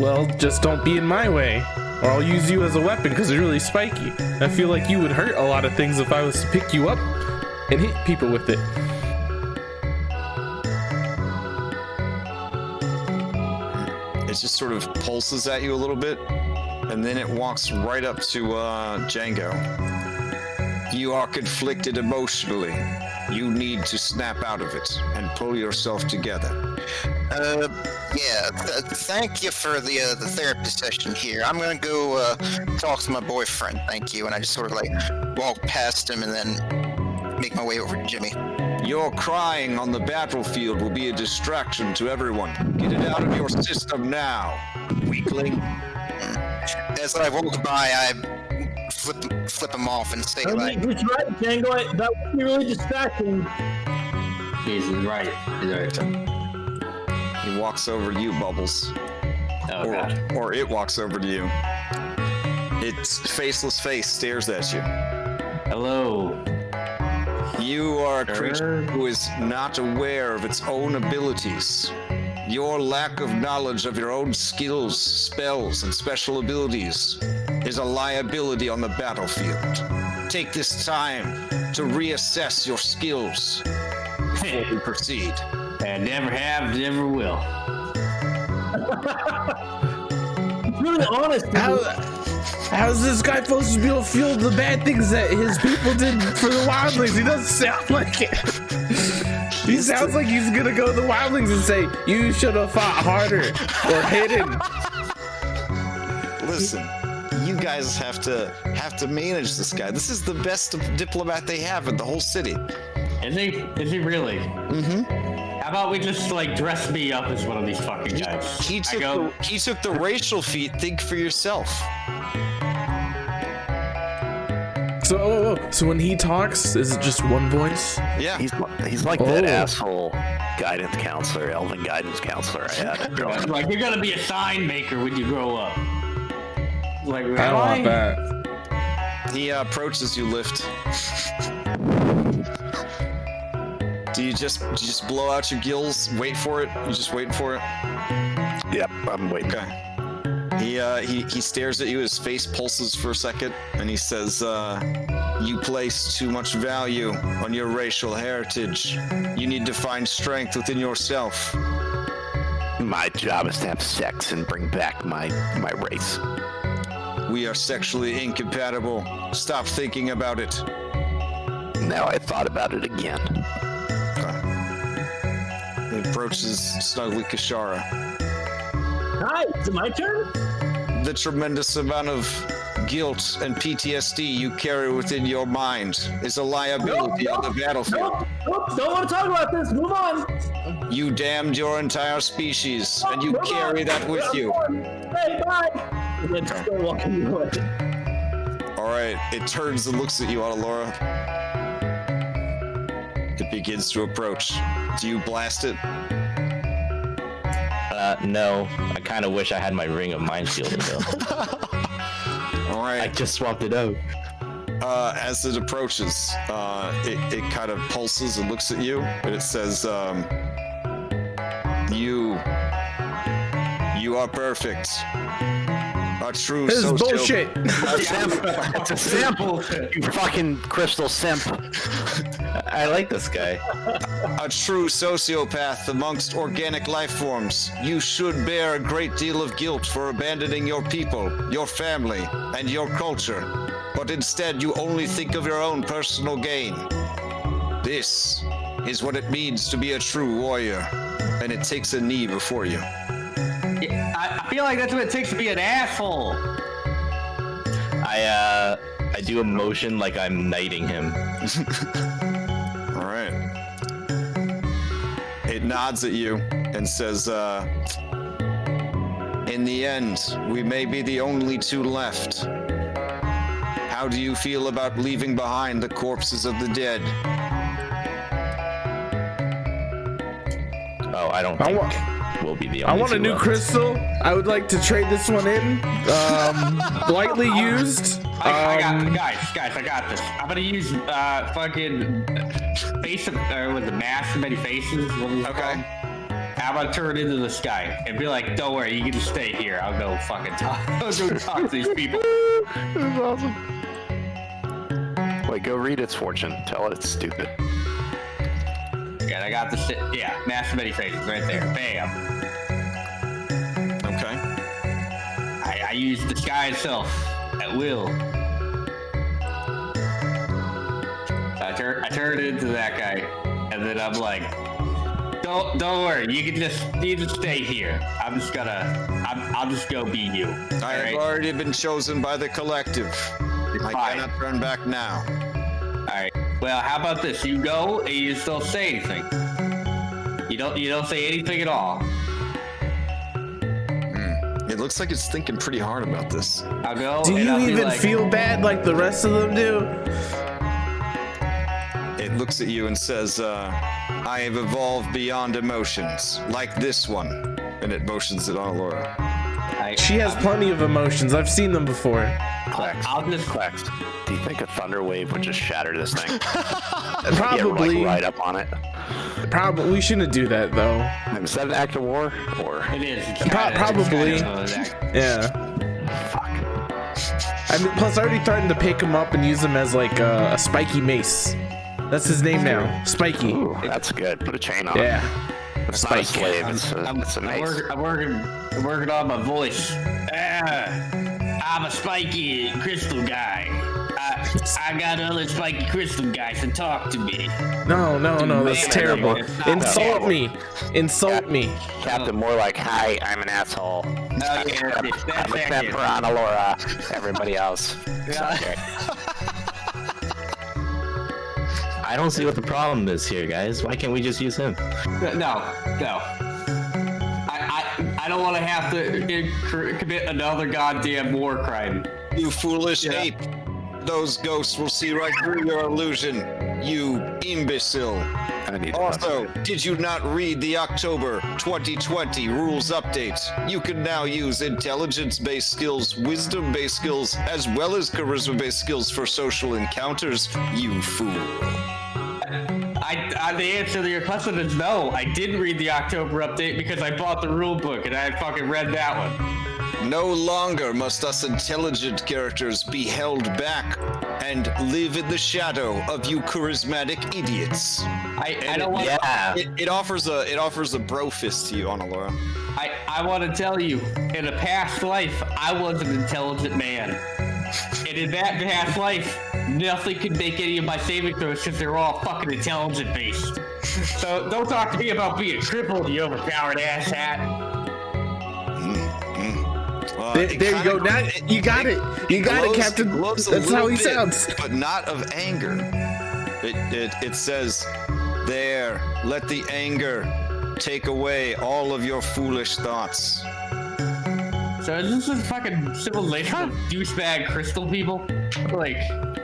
Well, just don't be in my way, or I'll use you as a weapon because it's really spiky. I feel like you would hurt a lot of things if I was to pick you up and hit people with it. It just sort of pulses at you a little bit, and then it walks right up to Django. You are conflicted emotionally. You need to snap out of it and pull yourself together. Thank you for the therapy session here. I'm gonna go talk to my boyfriend. Thank you. And I just sort of like walk past him and then make my way over to Jimmy. Your crying on the battlefield will be a distraction to everyone. Get it out of your system now, weakling. As I walk by, I flip him off and say, I like, mean, he's right, Django. That would be really distracting. He's right. He walks over to you, Bubbles. Oh, God. Or it walks over to you. Its faceless face stares at you. Hello. You are a creature who is not aware of its own abilities. Your lack of knowledge of your own skills, spells, and special abilities is a liability on the battlefield. Take this time to reassess your skills before we proceed. And never have, never will. It's really honest. How's this guy supposed to be able to feel the bad things that his people did for the Wildlings? He doesn't sound like it. He sounds like he's gonna go to the Wildlings and say, "You should have fought harder or hidden." Listen, you guys have to manage this guy. This is the best diplomat they have in the whole city. Is he? Is he really? Mm-hmm. How about we just like dress me up as one of these fucking guys? He took the racial feat. Think for yourself. So when he talks, is it just one voice? Yeah. He's like that asshole guidance counselor, elven guidance counselor I had growing up. Like, you're gonna be a sign maker when you grow up. Like, I don't want that. He approaches you, Lift. Do you just blow out your gills? Wait for it. You just waiting for it. Yep, I'm waiting. Okay. He stares at you. His face pulses for a second, and he says, "You place too much value on your racial heritage. You need to find strength within yourself." My job is to have sex and bring back my race. We are sexually incompatible. Stop thinking about it. Now I thought about it again. He approaches snugly Kashara. Hi, is it my turn? The tremendous amount of guilt and PTSD you carry within your mind is a liability on the battlefield. Nope, don't want to talk about this. Move on. You damned your entire species, and you carry that with you. Hey, bye. And then just go walking away. All right, it turns and looks at you, Adelora. It begins to approach. Do you blast it? No. I kind of wish I had my ring of mind shielded though. All right. I just swapped it out. As it approaches, it kind of pulses and looks at you, and it says, "You are perfect. A true This is bullshit. It's a sample, you fucking crystal simp. I like this guy. A true sociopath amongst organic life forms. You should bear a great deal of guilt for abandoning your people, your family, and your culture. But instead, you only think of your own personal gain. This is what it means to be a true warrior." And it takes a knee before you. I feel like that's what it takes to be an asshole. I do a motion like I'm knighting him. All right. It nods at you and says, "In the end, we may be the only two left. How do you feel about leaving behind the corpses of the dead?" Oh, I don't think we'll be the only I want a two new left. crystal. I would like to trade this one in. Lightly used. I got guys, I got this. I'm gonna use fucking face of with the mask of many faces. Okay. How about turn it into the sky and be like, "Don't worry, you can just stay here. I'll go fucking talk. I'll go talk to these people." That's awesome. Wait, go read its fortune. Tell it it's stupid. Yeah, I got the shit. Yeah, mask of many faces right there. Bam. Okay. I use the sky itself at will. So I turn it into that guy, and then I'm like, don't worry, you can just stay here. I'll just go be you. I have already been chosen by the collective. I cannot turn back now. Alright. Well, how about this? You go and you just don't say anything. You don't say anything at all. It looks like it's thinking pretty hard about this. I'll go. Do and you I'll be even like, feel bad like the rest of them do? It looks at you and says, "I have evolved beyond emotions, like this one." And it motions it on Laura. She has plenty of emotions. I've seen them before. I'll just Quacks. Do you think a thunder wave would just shatter this thing? Probably. Get, right up on it. Probably. We shouldn't do that though. Is that an act of war? Or It is. Probably. Yeah. fuck? I mean, plus I already threatened to pick him up and use him as like a spiky mace. That's his name now, Spiky. Ooh, that's good. Put a chain on it. Yeah. It's not a slave. It's a mace. I'm working on my voice. I'm a spiky crystal guy. I got other spiky crystal guys to talk to me. No, that's terrible. Insult me. Captain, more like, "Hi, I'm an asshole. Oh, yeah, I'm a temper on Alora. Everybody else." Yeah. Okay. I don't see what the problem is here, guys. Why can't we just use him? No. I don't want to have to commit another goddamn war crime. You foolish ape. Those ghosts will see right through your illusion. You imbecile. I need to Also, did you not read the October 2020 rules update? You can now use intelligence-based skills, wisdom-based skills, as well as charisma-based skills for social encounters, you fool. The answer to your question is no. I didn't read the October update because I bought the rule book and I fucking read that one. No longer must us intelligent characters be held back and live in the shadow of you charismatic idiots. I don't want. Yeah. It offers a bro fist to you, Laura. I want to tell you, in a past life, I was an intelligent man. And in that past life, nothing could make any of my saving throws because they're all fucking intelligent based. So don't talk to me about being crippled, you overpowered asshat. There you go. Now you got it. You got it, Captain. That's how he sounds. But not of anger. It says, there, let the anger take away all of your foolish thoughts. So is this a fucking civilization of douchebag crystal people? Like,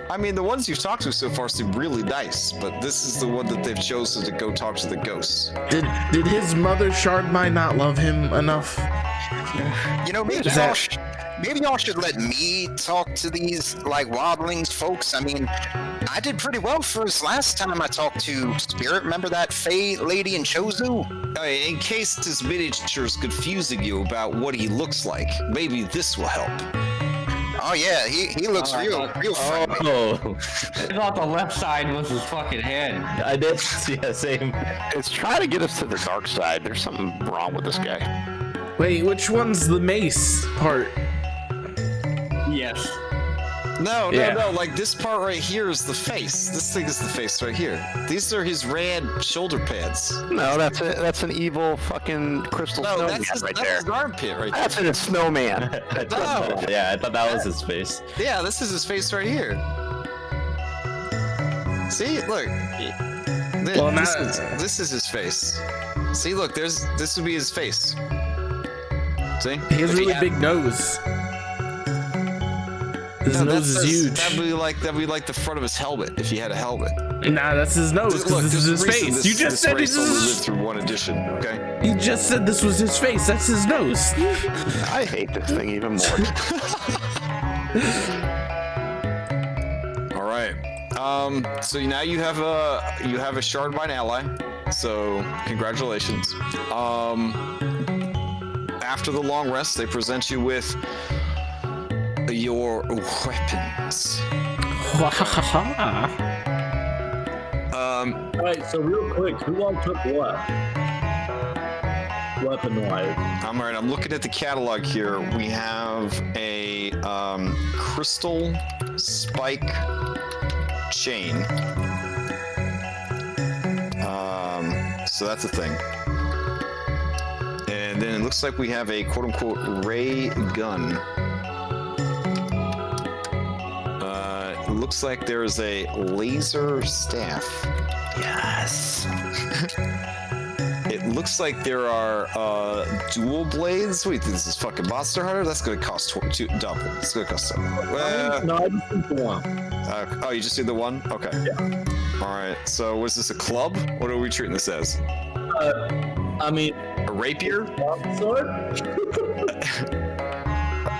I mean, the ones you've talked to so far seem really nice, but this is the one that they've chosen to go talk to the ghosts. Did his mother Shardmine not love him enough? You know, maybe y'all should let me talk to these like Wildlings folks. I mean, I did pretty well first last time I talked to Spirit. Remember that Fae lady in Chozu? In case this miniature's confusing you about what he looks like, maybe this will help. Oh yeah, he looks real friendly. Oh, I thought the left side was his fucking head. I did. Yeah, same. It's trying to get us to the dark side. There's something wrong with this guy. Wait, which one's the mace part? Yes. No, Yeah. like this part right here is the face. This thing is the face right here. These are his rad shoulder pads. No, that's an evil fucking crystal snowman that's right his there. armpit right there. That's a snowman. Yeah, I thought that was his face. Yeah, this is his face right here. See, look. Well, This is his face. See, look, this would be his face. See? He has a really big nose. His nose is huge. That'd be like the front of his helmet if he had a helmet. Nah, that's his nose. Look, This is his reason face. This, You just this said race this only is. lived through one edition. Okay. You just said this was his face. That's his nose. I hate this thing even more. All right. So now you have a Shardmine ally. So congratulations. After the long rest, they present you with your weapons. Alright, so real quick, who all took what? Weapon-wise. I'm looking at the catalog here. We have a crystal spike chain. So that's a thing. And then it looks like we have a quote-unquote ray gun. It looks like there is a laser staff. Yes. It looks like there are dual blades. Wait, this is fucking Monster Hunter? That's gonna cost double. It's gonna cost double. No, I just think the one. Oh, you just did the one? Okay. Yeah. All right. So was this a club? What are we treating this as? I mean, A rapier? sword?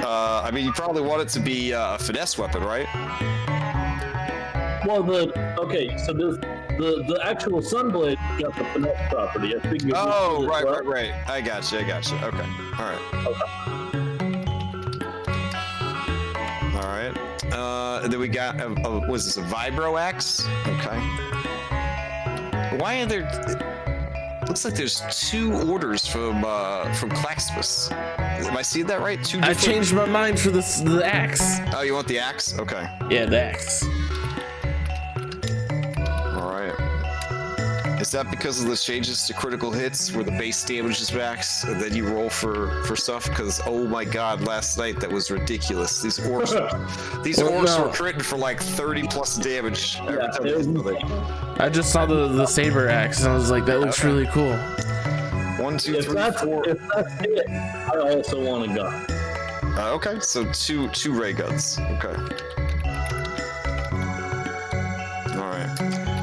I mean, you probably want it to be a finesse weapon, right? Well, so there's the actual Sunblade got the finesse property. I figured. Oh, right. I got you. Okay. All right. All right. And then we got was this a vibro axe? Okay. Why are there? Looks like there's two orders from Claxbus. Am I seeing that right? Two. I changed my mind for the axe. Oh, you want the axe? Okay. Yeah, the axe. All right. Is that because of the changes to critical hits, where the base damage is max, and then you roll for stuff? Because oh my god, last night that was ridiculous. These orcs were critting for like 30 plus damage every time they did something. I just saw the saber axe and I was like, that looks really cool. 1, 2, 3, 4. If that's it, I also want a gun. Okay, so two ray guns. Okay. All right.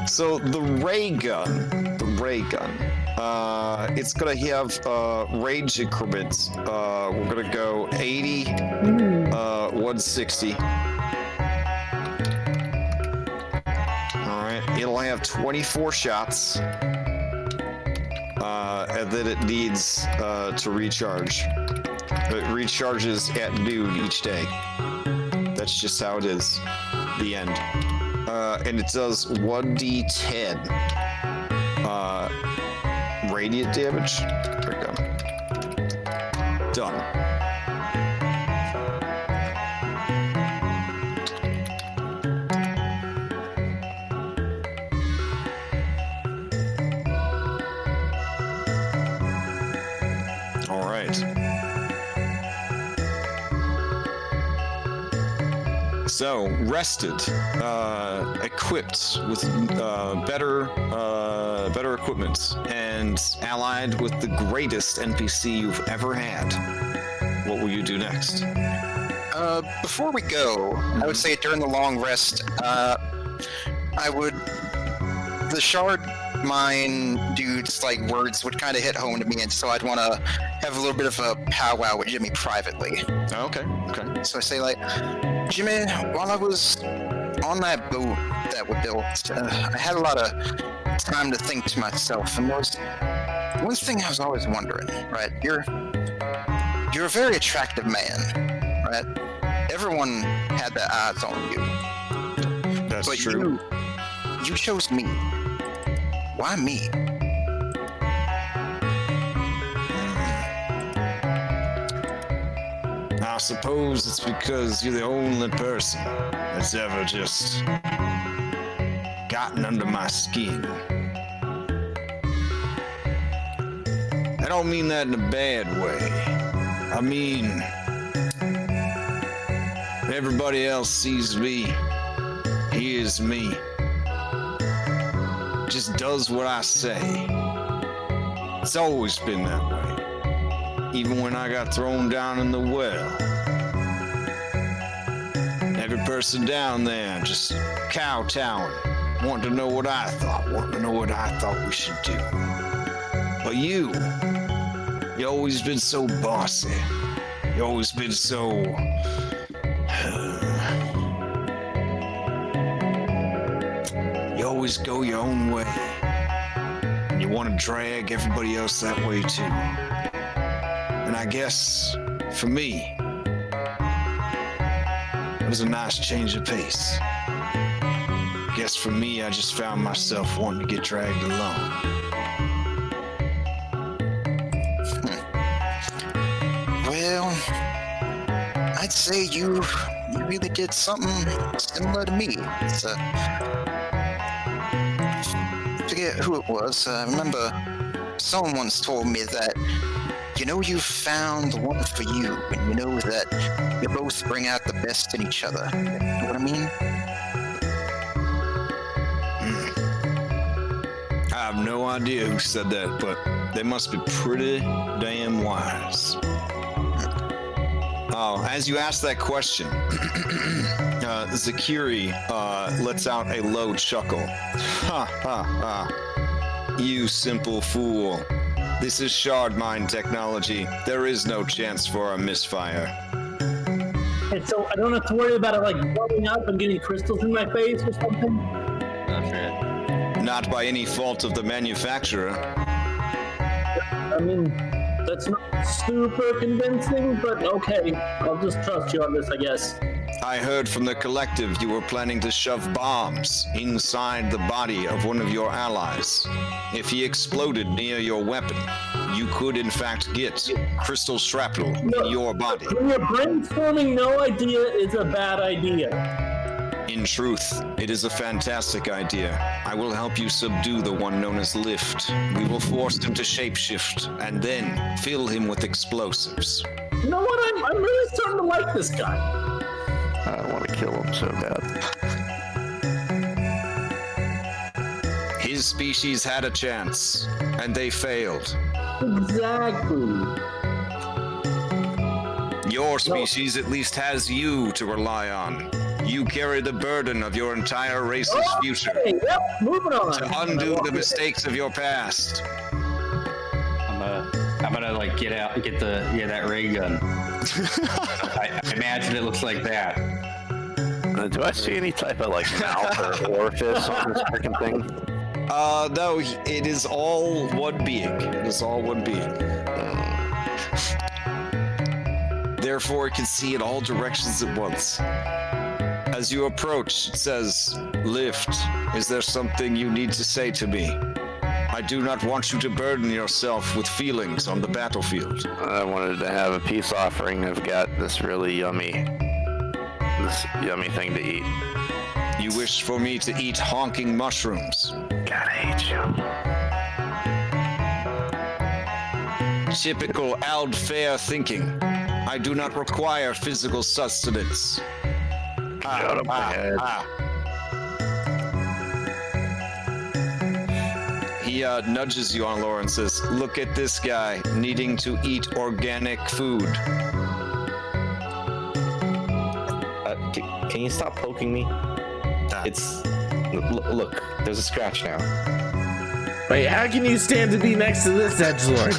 So the ray gun, it's gonna have range increments. We're gonna go 80, 160. All right. It'll have 24 shots, and then it needs to recharge. It recharges at noon each day. That's just how it is. The end. And it does 1d10 radiant damage. There we go. Done. All right. So, rested, equipped with better equipment, and allied with the greatest NPC you've ever had. What will you do next? Before we go, I would say during the long rest, the Shardmine dude's like words would kind of hit home to me, and so I'd want to have a little bit of a powwow with Jimmy privately. Okay. So I say like, Jimmy, while I was on that boat that we built, I had a lot of time to think to myself, and there was one thing I was always wondering, right? You're a very attractive man, right? Everyone had their eyes on you. That's but true. You chose me. Why me? I suppose it's because you're the only person that's ever just gotten under my skin. I don't mean that in a bad way. I mean, everybody else sees me, hears me, just does what I say. It's always been that way. Even when I got thrown down in the well. Every person down there just kowtowing, wanting to know what I thought, we should do. But you always been so bossy. You always been so... you always go your own way. And you want to drag everybody else that way too. And I guess, for me, it was a nice change of pace. Guess for me, I just found myself wanting to get dragged along. Well, I'd say you really did something similar to me. It's, forget who it was. I remember someone once told me that you found the one for you, and you know that you both bring out the best in each other. You know what I mean? I have no idea who said that, but they must be pretty damn wise. As you ask that question, Zakiri lets out a low chuckle. Ha ha ha. You simple fool. This is Shardmine technology. There is no chance for a misfire. And so I don't have to worry about it like blowing up and getting crystals in my face or something? That's right. Not by any fault of the manufacturer. I mean, that's not super convincing, but okay. I'll just trust you on this, I guess. I heard from the collective you were planning to shove bombs inside the body of one of your allies. If he exploded near your weapon, you could in fact get crystal shrapnel in your body. When you're brainstorming, no idea is a bad idea. In truth, it is a fantastic idea. I will help you subdue the one known as Lift. We will force him to shapeshift, and then fill him with explosives. You know what? I'm really starting to like this guy. I want to kill him so bad. His species had a chance, and they failed. Exactly. Your species at least has you to rely on. You carry the burden of your entire race's future. Hey, yep, moving on. To undo the mistakes of your past. I'm gonna like get that ray gun. I imagine it looks like that. Do I see any type of like mouth or orifice on this freaking thing? No, it is all one being. It is all one being. Therefore, it can see in all directions at once. As you approach, it says, Lift, is there something you need to say to me? I do not want you to burden yourself with feelings on the battlefield. I wanted to have a peace offering. I've got this really yummy thing to eat. You wish for me to eat honking mushrooms. God, I hate you. Typical Aldfair thinking. I do not require physical sustenance. Shut up, my head. He nudges you on Laura and says, look at this guy needing to eat organic food. Can you stop poking me? It's look. There's a scratch now. Wait, how can you stand to be next to this edgelord?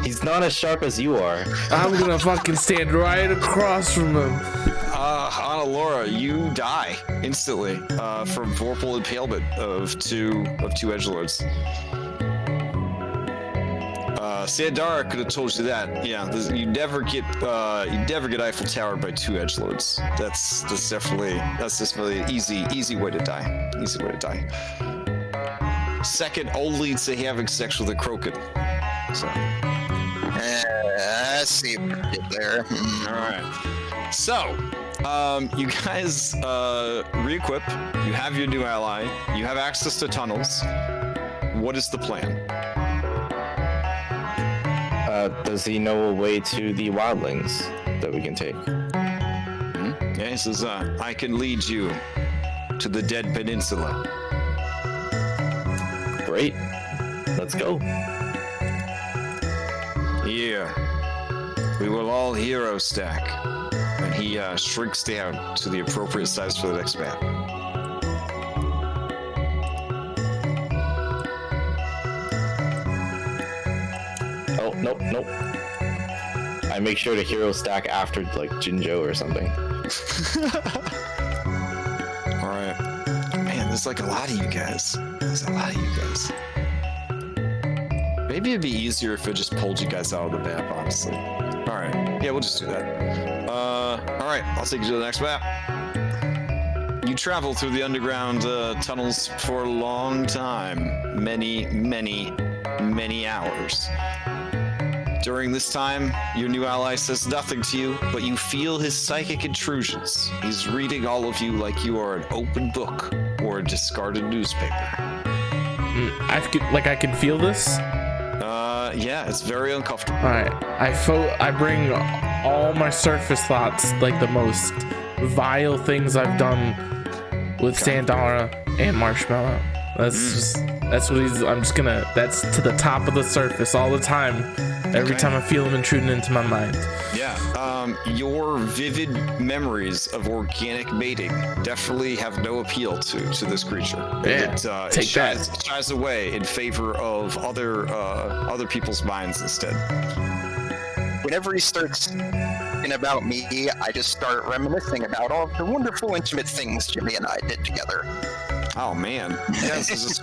He's not as sharp as you are. I'm gonna fucking stand right across from him. Anna Laura, you die instantly from vorpal impalement of two edgelords. Sandara could have told you that. Yeah, you never get Eiffel Towered by two edgelords. That's definitely an easy way to die. Easy way to die. Second only to having sex with a croaking. So. I see it there. All right. So, you guys re-equip. You have your new ally. You have access to tunnels. What is the plan? Does he know a way to the Wildlings that we can take? Yeah, he says, I can lead you to the Dead Peninsula. Great. Let's go. Here, we will all hero stack. And he shrinks down to the appropriate size for the next map. Oh, nope. I make sure to hero stack after, like, Jinjo or something. Alright. Man, there's like a lot of you guys. Maybe it'd be easier if it just pulled you guys out of the map, honestly. Alright. Yeah, we'll just do that. Alright, I'll take you to the next map. You travel through the underground tunnels for a long time. Many hours. During this time, your new ally says nothing to you, but you feel his psychic intrusions. He's reading all of you like you are an open book or a discarded newspaper. I can feel this. Yeah, it's very uncomfortable. All right, I bring all my surface thoughts, like the most vile things I've done with Sandara and Marshmallow. That's to the top of the surface all the time. Every time I feel him intruding into my mind. Yeah, your vivid memories of organic mating definitely have no appeal to this creature. Yeah, it shies away in favor of other people's minds instead. Whenever he starts talking about me, I just start reminiscing about all the wonderful, intimate things Jimmy and I did together. Oh man, you guys just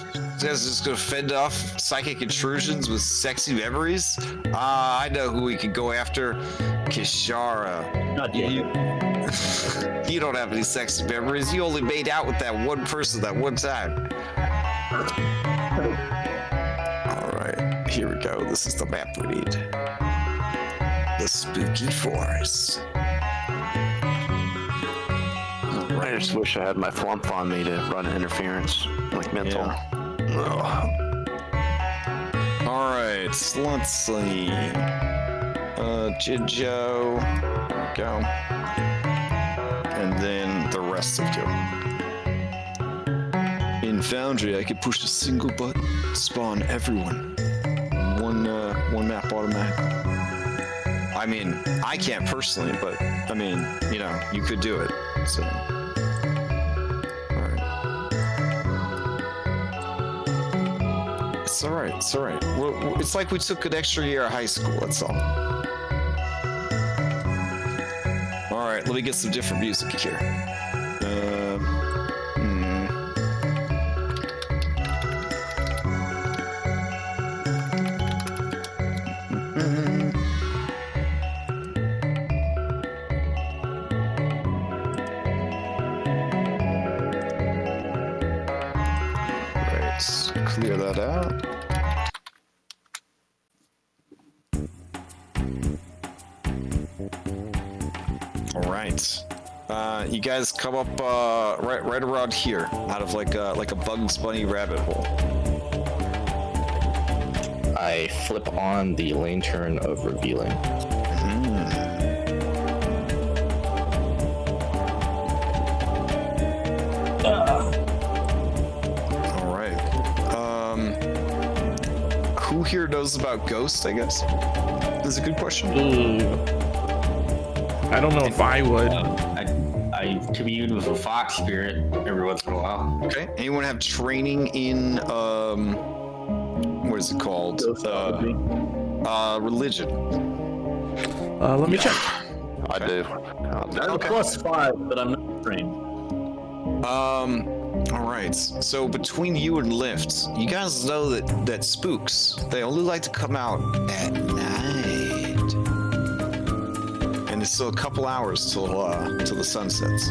gonna fend off psychic intrusions with sexy memories? I know who we could go after. Kishara. Not yet. You don't have any sexy memories. You only made out with that one person that one time. Alright, here we go. This is the map we need. The Spooky Forest. Right, I just wish I had my flump on me to run interference, like mental. Ugh. All right, let's see. Jijo, there we go, and then the rest of you. In Foundry, I could push a single button, spawn everyone. One map automatically. I mean, I can't personally, but I mean, you know, you could do it. So, all right. It's all right. It's all right. It's like we took an extra year of high school. That's all. All right. Let me get some different music here. Clear that out. All right. You guys come up right around here, out of like a Bugs Bunny rabbit hole. I flip on the lantern of revealing. Who here knows about ghosts, I guess? That's a good question. I don't know if I would. I commune with a fox spirit every once in a while. Okay. Anyone have training in, what is it called? Religion. Let me check. I do. I have a +5, but I'm not trained. All right. So between you and Lift, you guys know that spooks, they only like to come out at night, and it's still a couple hours till the sun sets.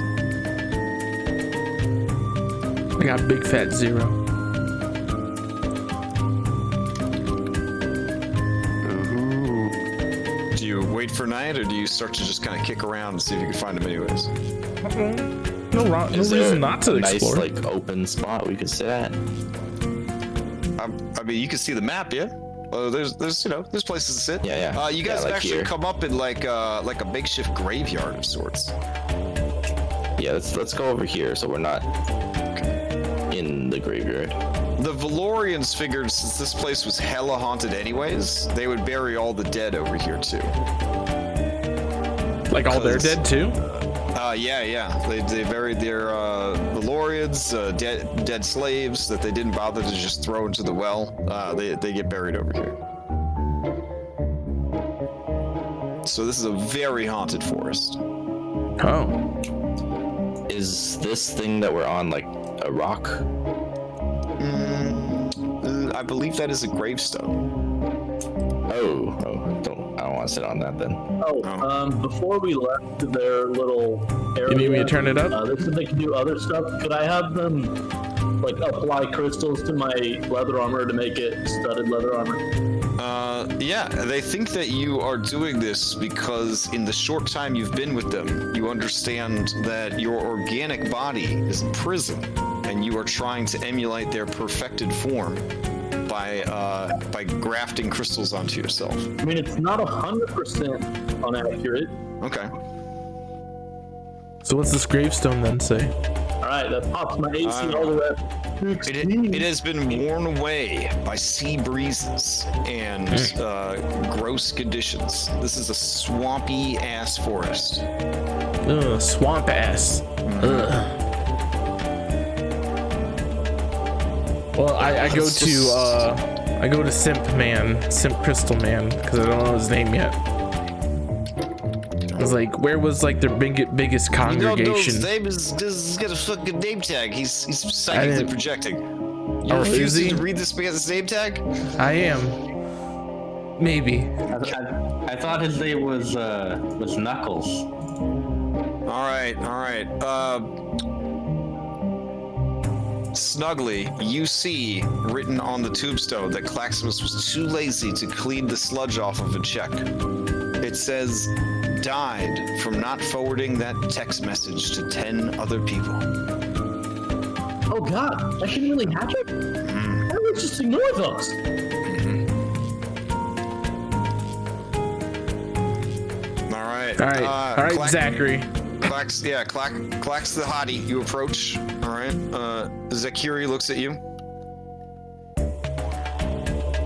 I got big fat 0. Do you wait for night, or do you start to just kind of kick around and see if you can find them anyways? No reason not to explore. Nice, like, open spot we could sit at. I mean, you can see the map, yeah. There's places to sit. Yeah. You guys like actually here. come up in like a makeshift graveyard of sorts. Yeah, let's go over here so we're not in the graveyard. The Valorians figured since this place was hella haunted anyways, they would bury all the dead over here too. Like all their dead too? Yeah. They buried their Valorians, dead slaves that they didn't bother to just throw into the well. They get buried over here. So this is a very haunted forest. Oh. Is this thing that we're on like a rock? I believe that is a gravestone. Oh, I don't want to sit on that then. Before we left their little area, You need me to turn it up? they said they could do other stuff. Could I have them like apply crystals to my leather armor to make it studded leather armor? Yeah, they think that you are doing this because in the short time you've been with them, you understand that your organic body is a prison, and you are trying to emulate their perfected form by grafting crystals onto yourself. I mean, it's not 100% inaccurate. Okay. So what's this gravestone then say? All right, that pops my AC all the way up. It has been worn away by sea breezes and gross conditions. This is a swampy ass forest. Ugh, swamp ass. Ugh. Well, I go to Simp Crystal Man, because I don't know his name yet. I was like, where was like their biggest congregation? You know, his name is got a fucking name tag. He's psychically projecting. You're refusing to read this man's name tag? I am. Maybe. I thought his name was Knuckles. All right. Snugly, you see written on the tombstone that Claximus was too lazy to clean the sludge off of a check. It says, died from not forwarding that text message to 10 other people. Oh God, that can really happen? Why don't we just ignore those? All right. All right, Clack- Zachary. Clack's the hottie. You approach. All right. Zakiri looks at you.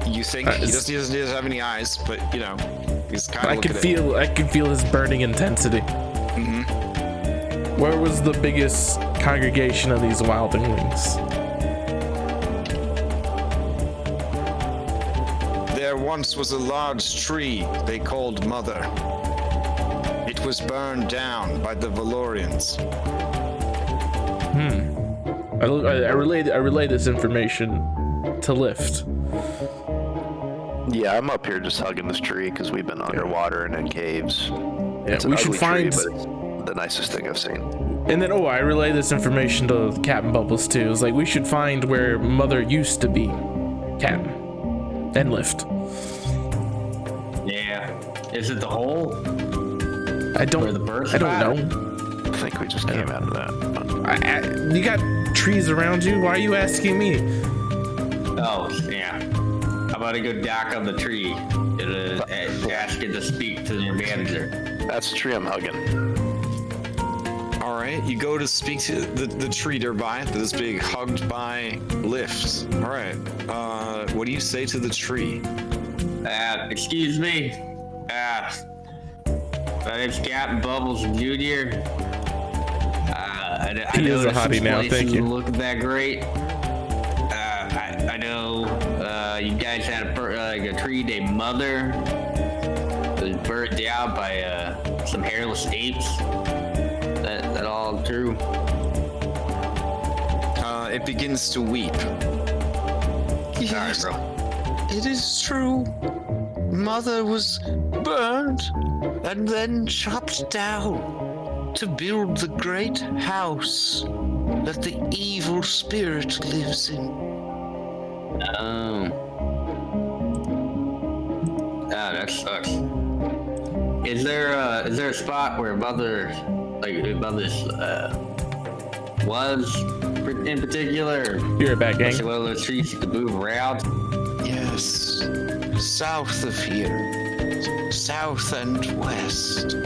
You think he doesn't have any eyes, but you know, he's kind of. I can feel his burning intensity. Where was the biggest congregation of these wildlings? There once was a large tree they called Mother. It was burned down by the Valorians. I relay this information to Lift. Yeah, I'm up here just hugging this tree because we've been underwater and in caves. Yeah, It's an we should ugly find. tree, but it's the nicest thing I've seen. And then, I relay this information to Captain Bubbles too. It's like we should find where Mother used to be, Captain, and Lift. Yeah. Is it the hole? I don't Where the birth know. I think we just came out of that. But You got trees around you. Why are you asking me? Oh, yeah. How about I go dock on the tree and ask it to speak to your manager? that's the tree I'm hugging. All right. You go to speak to the tree nearby that is being hugged by Lift. All right. What do you say to the tree? Excuse me. My name's Captain Bubbles Jr. I He know is a this hottie now, place thank doesn't you. look that great. I know you guys had a tree named Mother. It was burned down by some hairless apes. That all true? It begins to weep. Sorry, bro. It is true. Mother was burned and then chopped down to build the great house that the evil spirit lives in. Oh, that sucks. Is there a spot where Mother's was in particular? You're a bad gang. One of those trees you could move around? Yes, south of here. South and west.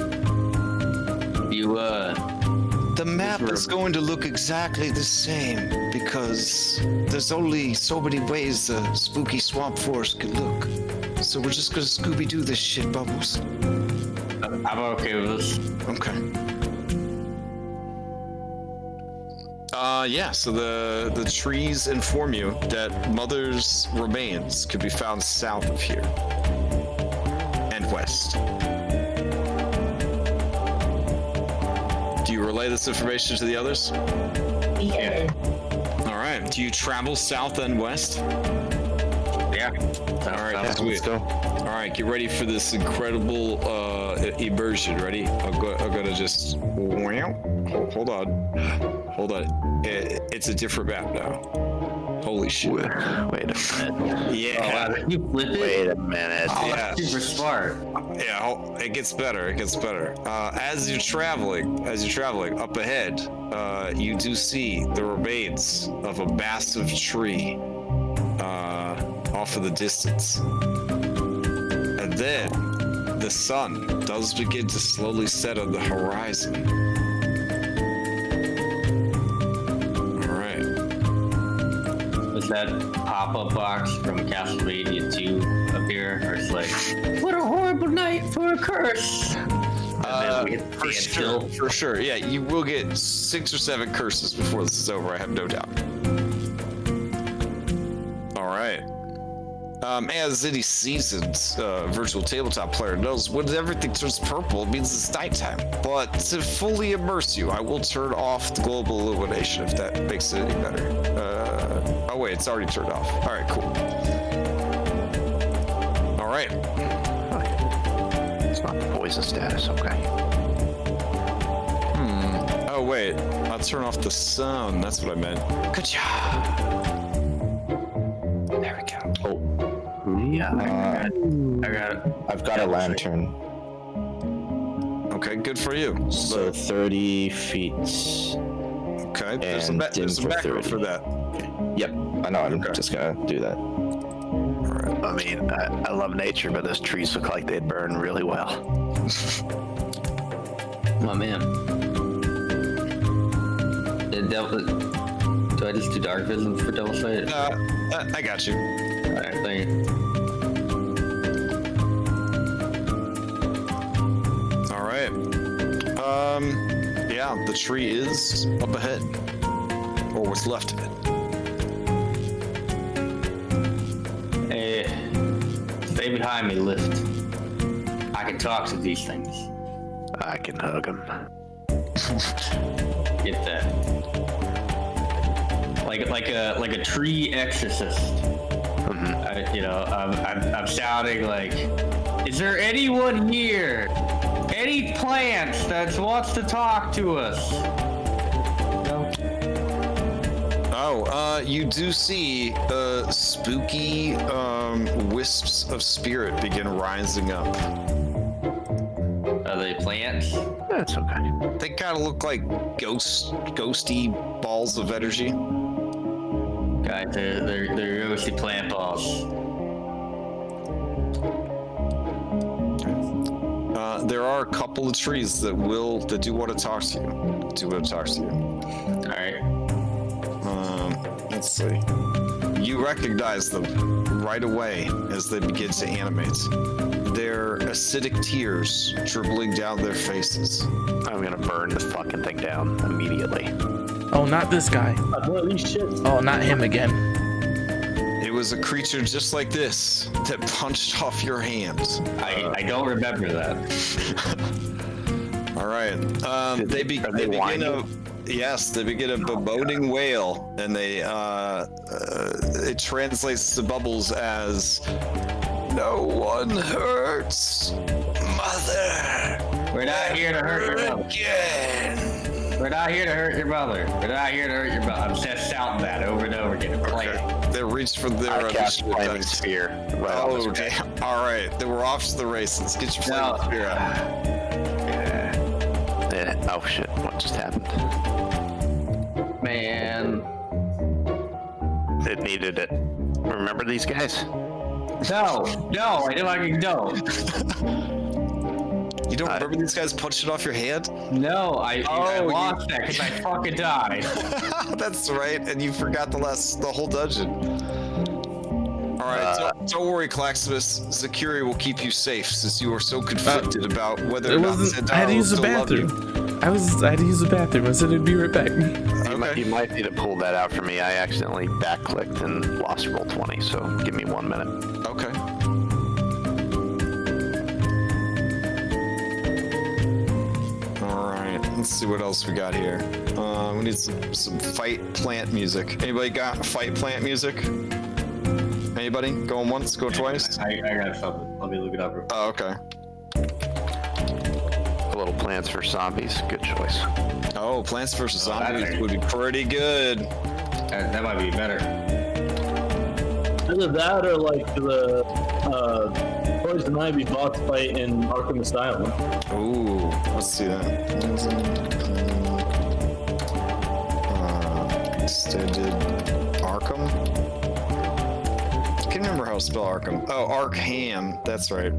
The map is going to look exactly the same because there's only so many ways the spooky swamp forest can look. So we're just gonna Scooby-Doo this shit, Bubbles. I'm okay with this. Okay. So the trees inform you that Mother's remains could be found south of here and west. Do you relay this information to the others? Yeah. All right. Do you travel south and west? Yeah. All right. Yeah, Sweet. let's go. All right. Get ready for this incredible immersion. Ready? I'm gonna just. Hold on. It's a different map now. Holy shit. Wait a minute. Yeah. You flip it? Wait a minute. Oh, Yeah. that's super smart. Yeah, it gets better. As you're traveling up ahead, you do see the remains of a massive tree off in the distance. And then the sun does begin to slowly set on the horizon. All right. Was that pop-up box from Castlevania 2 up here? Or it's like, what a horrible night for a curse! And then we hit the standstill. For sure. Yeah, you will get 6 or 7 curses before this is over, I have no doubt. All right. As any seasoned virtual tabletop player knows, when everything turns purple, it means it's nighttime. But to fully immerse you, I will turn off the global illumination if that makes it any better. Oh wait, it's already turned off. All right, cool. All right. It's not poison status, okay. Oh wait, I'll turn off the sun. That's what I meant. Good job. There we go. Yeah, I got it. I've got a lantern. Okay, good for you. So 30 feet. Okay, there's and a dim for background 30. for that. Yep, I know. I'm Okay. just gonna do that. I mean, I love nature, but those trees look like they'd burn really well. My man. Do I just do dark vision for Devil Sight? I got you. Alright, thank you. All right. Yeah, the tree is up ahead, or what's left of it. Hey, stay behind me, Lift. I can talk to these things. I can hug them. Get that. Like a tree exorcist. I'm shouting like, is there anyone here? Any plants that wants to talk to us? Oh, you do see spooky wisps of spirit begin rising up. Are they plants? That's okay. They kind of look like ghosty balls of energy. Guys, they're ghosty plant balls. There are a couple of trees that do want to talk to you. All right. Let's see. You recognize them right away as they begin to animate. Their acidic tears dribbling down their faces. I'm gonna burn the fucking thing down immediately. Oh, not this guy. Boy, these shits. Oh, not him again. It was a creature just like this that punched off your hand. I don't remember that. All right. They begin a bemoaning wail, and it translates to Bubbles as, "No one hurts, mother. We're not here to hurt your mother. Again." We're not here to hurt your mother. We're not here to hurt your mother. I'm just shouting that over and over again. Okay. They reached for their I cast initiative Flaming dice. Sphere. Right on Oh, this guy. damn. All right. Then we're off to the races. Get your No. flaming spear out. Yeah. Oh shit! What just happened? Man. It needed it. Remember these guys? No, I don't. You don't remember these guys punching off your hand? No, I Oh, lost that because I fucking died. That's right, and you forgot the whole dungeon. All right, don't worry, Claximus. Zakiri will keep you safe since you are so conflicted about whether or It not wasn't. I had to use the still love you. bathroom. I had to use the bathroom. I said I'd be right back. You might need to pull that out for me. I accidentally back-clicked and lost Roll20, so give me 1 minute. Okay. All right, let's see what else we got here. We need some fight plant music. Anybody got fight plant music? Anybody? Going once, go twice? I got something. Let me look it up. Oh, okay. A little Plants vs. Zombies. Good choice. Oh, Plants vs. Oh, that Zombies thing. would be pretty good. That might be better. Either that or like the Poison Ivy boss fight in Arkham Asylum. Ooh, let's see that. Extended Arkham? I can't remember how to spell Arkham. Oh, Arkham. That's right.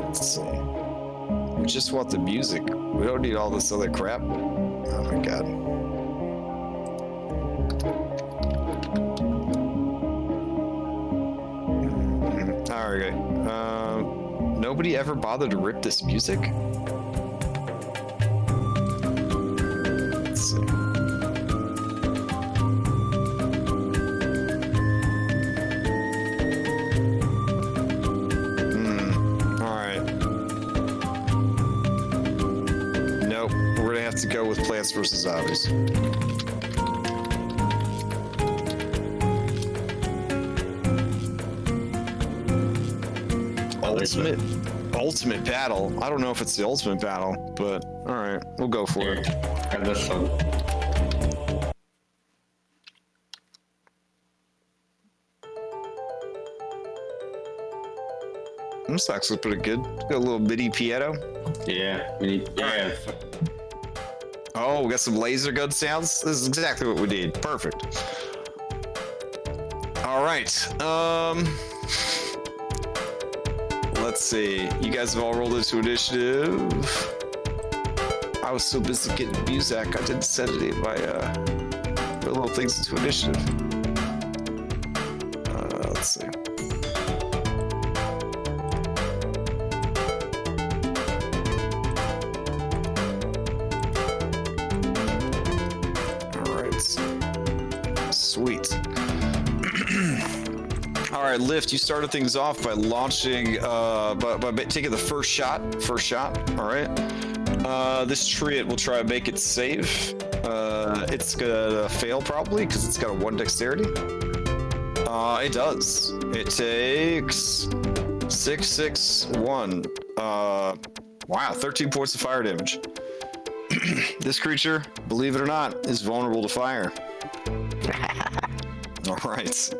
Let's see. We just want the music. We don't need all this other crap. Oh my god. Alright. Nobody ever bothered to rip this music? Let's see. Alright. Nope. We're gonna have to go with Plants vs. Zombies. Ultimate battle. I don't know if it's the ultimate battle, but all right, we'll go for it. Grab this one. This actually pretty good. Got a little mini piano. Yeah, we need. Yeah. Oh, we got some laser gun sounds. This is exactly what we need. Perfect. All right. Let's see. You guys have all rolled into initiative. I was so busy getting Muzak, I didn't set any of my little things into initiative. Let's see. All right. Sweet. All right, Lift, you started things off by launching, by taking the first shot. All right. This tree, it will try to make it safe. It's gonna fail probably because it's got a 1 dexterity. It does. It takes 6, 6, 1. Wow, 13 points of fire damage. This creature, believe it or not, is vulnerable to fire. All right.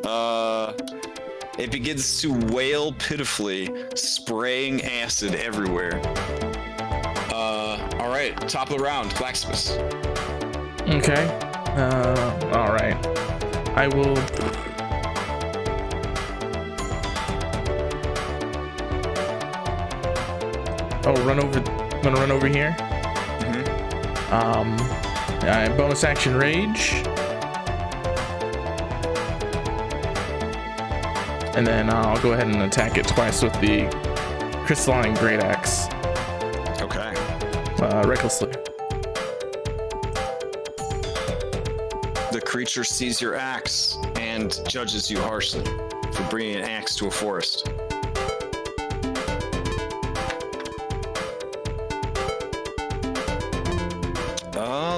It begins to wail pitifully, spraying acid everywhere. All right, top of the round, Blacksmith. Okay. All right. I will. Oh, run over. I'm gonna run over here. Bonus action rage. And then I'll go ahead and attack it twice with the crystalline great axe. Okay. Recklessly. The creature sees your axe and judges you harshly for bringing an axe to a forest.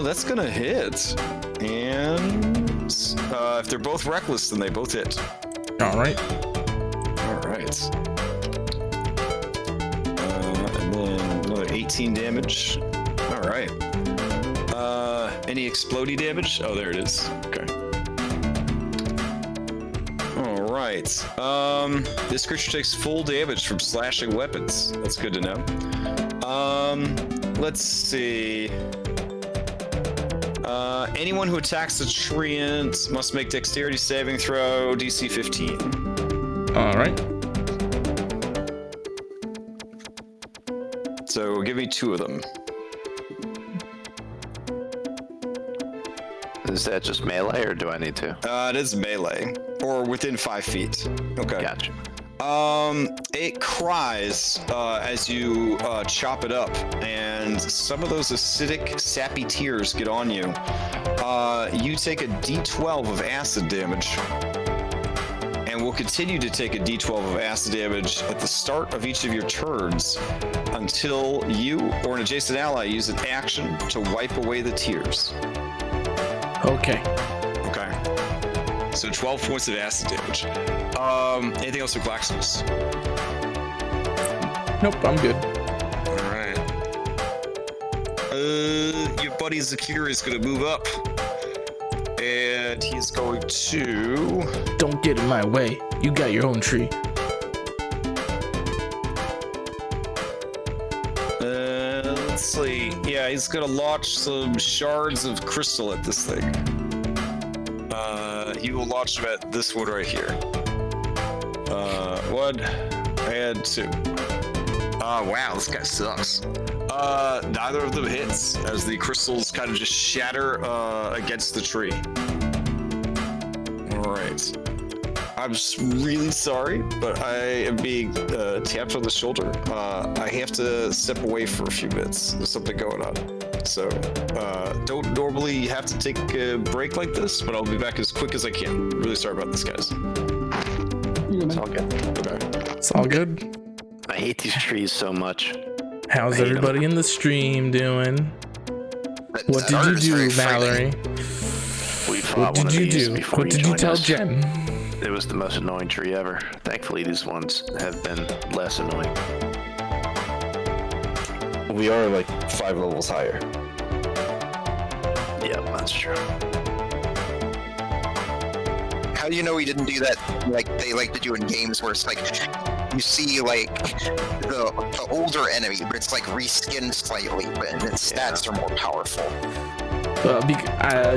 That's gonna hit. And if they're both reckless, then they both hit. All right. All right. And then another 18 damage. All right. Any explodey damage? Oh, there it is. Okay. All right. This creature takes full damage from slashing weapons. That's good to know. Let's see. Anyone who attacks the treant must make dexterity saving throw, DC 15. All right. So give me 2 of them. Is that just melee, or do I need to? It is melee, or within 5 feet. Okay. Gotcha. It cries as you chop it up, and some of those acidic, sappy tears get on you. You take a D12 of acid damage, and will continue to take a D12 of acid damage at the start of each of your turns until you or an adjacent ally use an action to wipe away the tears. Okay. Okay. So 12 points of acid damage. Anything else with Blacksmiths? Nope, I'm good. All right. Your buddy Zakir is going to move up. And he's going to... Don't get in my way. You got your own tree. Let's see. Yeah, he's going to launch some shards of crystal at this thing. He will launch them at this one right here. 1 and 2. Oh, wow, this guy sucks. Neither of them hits as the crystals kind of just shatter against the tree. All right. I'm just really sorry, but I am being tapped on the shoulder. I have to step away for a few minutes. There's something going on. So, don't normally have to take a break like this, but I'll be back as quick as I can. Really sorry about this, guys. It's all good. Okay. It's all good. I hate these trees so much. How's everybody in the stream doing? What did you do, Valerie? We fought What one did of you these do? before What did you joined tell us. Jen? It was the most annoying tree ever. Thankfully, these ones have been less annoying. We are like 5 levels higher. Yep, that's true. How do you know he didn't do that like they like to do in games where it's like you see like the older enemy, but it's like reskinned slightly, but its stats are more powerful.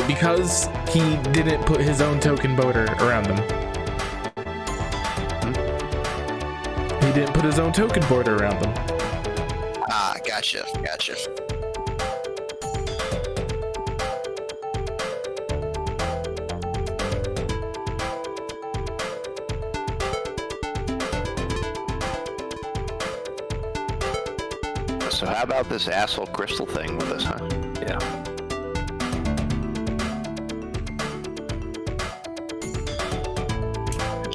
Because he didn't put his own token border around them. He didn't put his own token border around them. Ah, gotcha. So how about this asshole crystal thing with us, huh? Yeah.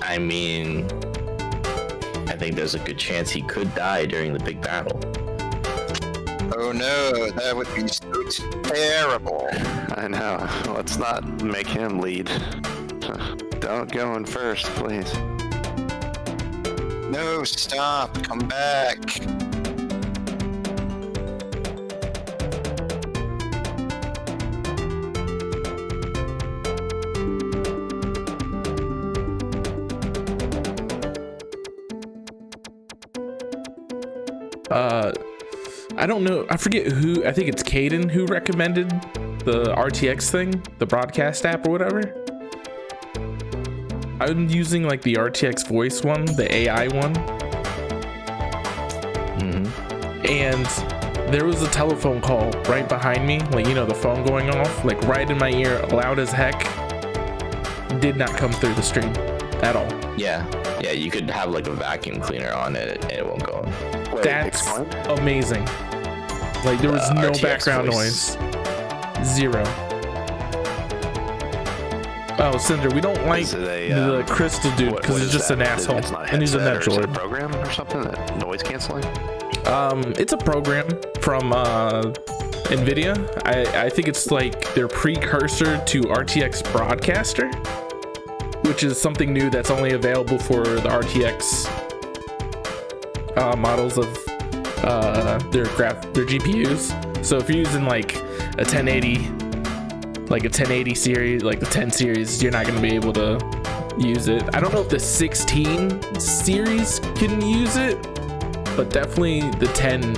I mean, I think there's a good chance he could die during the big battle. Oh no, that would be so terrible. I know. Let's not make him lead. Don't go in first, please. No, stop, come back. I don't know. I forget who. I think it's Caden who recommended the RTX thing, the broadcast app or whatever. I'm using like the RTX voice one, the AI one. And there was a telephone call right behind me, like, you know, the phone going off, like right in my ear, loud as heck. Did not come through the stream at all. Yeah, you could have like a vacuum cleaner on it and it won't go on. Wait, That's explain? amazing. Like there was no RTX background voice. noise. Zero. Oh, Cinder, we don't like Is it the crystal dude because he's just an asshole. It's not a and he's a headset, or is it a Netroid. program or something that noise canceling? It's a program from NVIDIA. I think it's like their precursor to RTX Broadcaster, which is something new that's only available for the RTX models of their GPUs. So if you're using like a 1080 series, like the 10 series, you're not going to be able to use it. I don't know if the 16 series can use it, but definitely the 10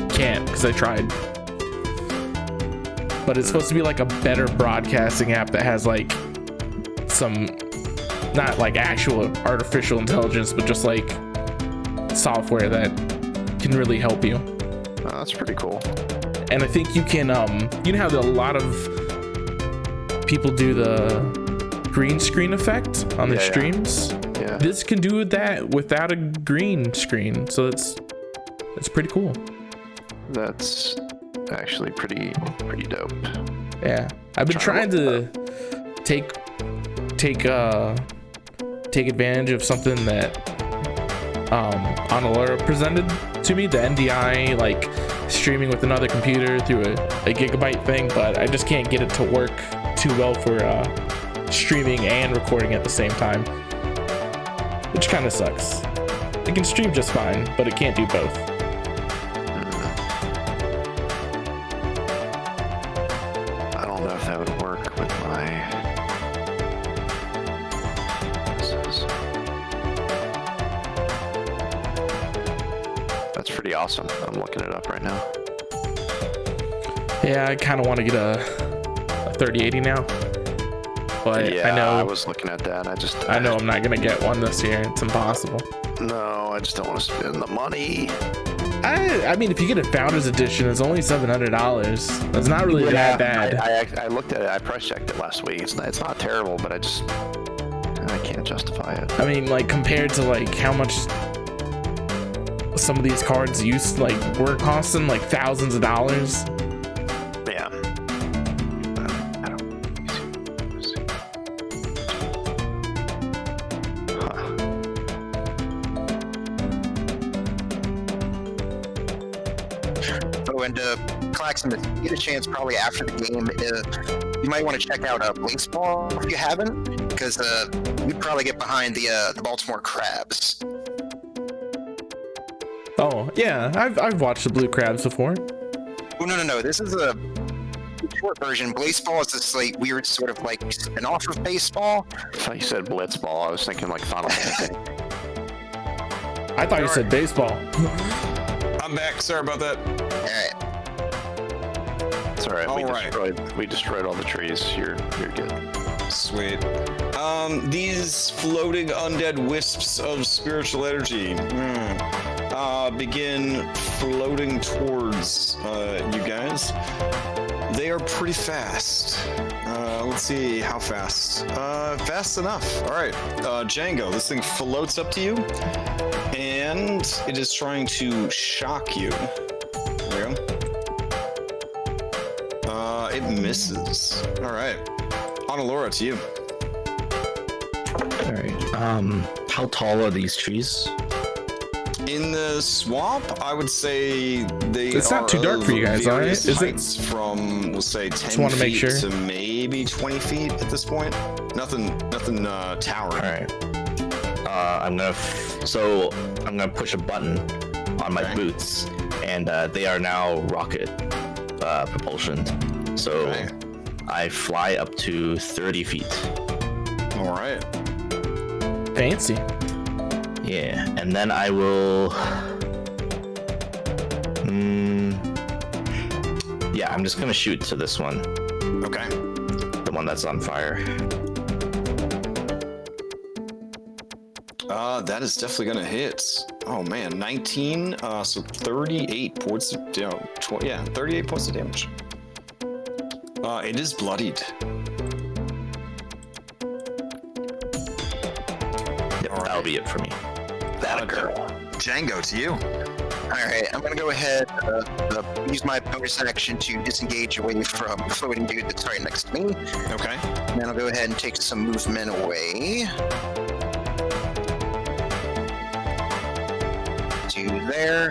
can't because I tried. But it's supposed to be like a better broadcasting app that has like some, not like actual artificial intelligence, but just like software that can really help you. Oh, that's pretty cool. And I think you can, you know how a lot of people do the green screen effect on their streams? Yeah. This can do that without a green screen. So it's pretty cool. That's actually pretty dope. Yeah. I've been trying to take advantage of something that Analura presented to me, the NDI, like streaming with another computer through a gigabyte thing, but I just can't get it to work too well for streaming and recording at the same time, which kind of sucks. It can stream just fine, but it can't do both. I don't know if that would work with my... That's pretty awesome. I'm looking it up right now. Yeah, I kind of want to get a 3080 now, but Yeah, I know I was looking at that. I know I'm not gonna get one this year. It's impossible. No, I just don't want to spend the money. I mean, if you get a Founders Edition, it's only $700. That's not really that bad. I looked at it. I price checked it last week. It's not terrible, but I can't justify it. I mean, like compared to like how much some of these cards were costing, like thousands of dollars. Yeah. I don't. Huh. Oh, and Claxon, if you get a chance probably after the game, you might want to check out Blinksball if you haven't, because you'd probably get behind the Baltimore Crabs. Oh yeah, I've watched the Blue Crabs before. Oh no! This is short version. Baseball is this like weird sort of like spin-off of baseball. I thought you said blitzball. I was thinking like Final Fantasy. I thought you said baseball. I'm back. Sorry about that. Alright. It's all right. All right. We destroyed all the trees. You're good. Sweet. These floating undead wisps of spiritual energy begin floating towards you guys. They are pretty fast. Let's see how fast. Fast enough. All right, Django. This thing floats up to you, and it is trying to shock you. There you go. It misses. All right. Onalora, to you. All right. How tall are these trees? In the swamp, I would say they It's not are too dark for you guys, all right? various Is it? heights from, we'll say, 10 wanna make feet sure. to maybe 20 feet at this point. Nothing towering. All right. I'm gonna push a button on my Okay. boots, and they are now rocket propulsion. So Okay. I fly up to 30 feet. All right. Fancy. Yeah, and then I will. Yeah, I'm just gonna shoot to this one, Okay. the one that's on fire. That is definitely gonna hit. Oh man, 19. So 38 points of damage. 38 points of damage. It is bloodied. Yep, that'll be it for me. That a girl. Django, to you. Alright, I'm gonna go ahead, use my bonus action to disengage away from the floating dude that's right next to me. Okay. And then I'll go ahead and take some movement away. To there.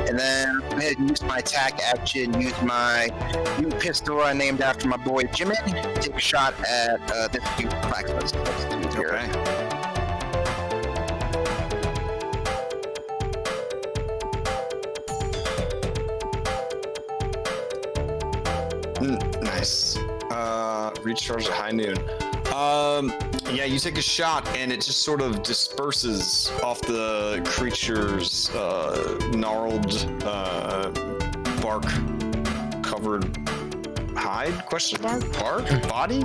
And then go ahead and use my attack action, use my new pistol I named after my boy Jimmy. Take a shot at this dude blacksmith next to me here. Okay. Nice. Recharge at high noon. Yeah, you take a shot and it just sort of disperses off the creature's gnarled bark covered hide? Question mark? Bark? Body?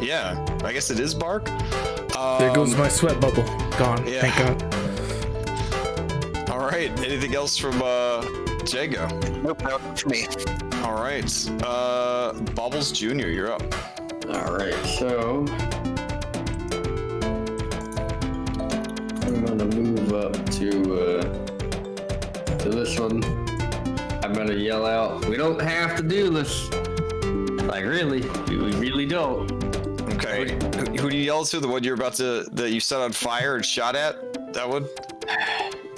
Yeah, I guess it is bark. There goes my sweat bubble. Gone. yeah. Thank God. All right. Anything else from Jago? Nope, nope, for me. All right. Bubbles Jr., you're up. All right, so I'm gonna move up to this one. I'm gonna yell out, "We don't have to do this." Like, really? We really don't. Okay. Who do you yell to? The one you're about to that you set on fire and shot at? That one?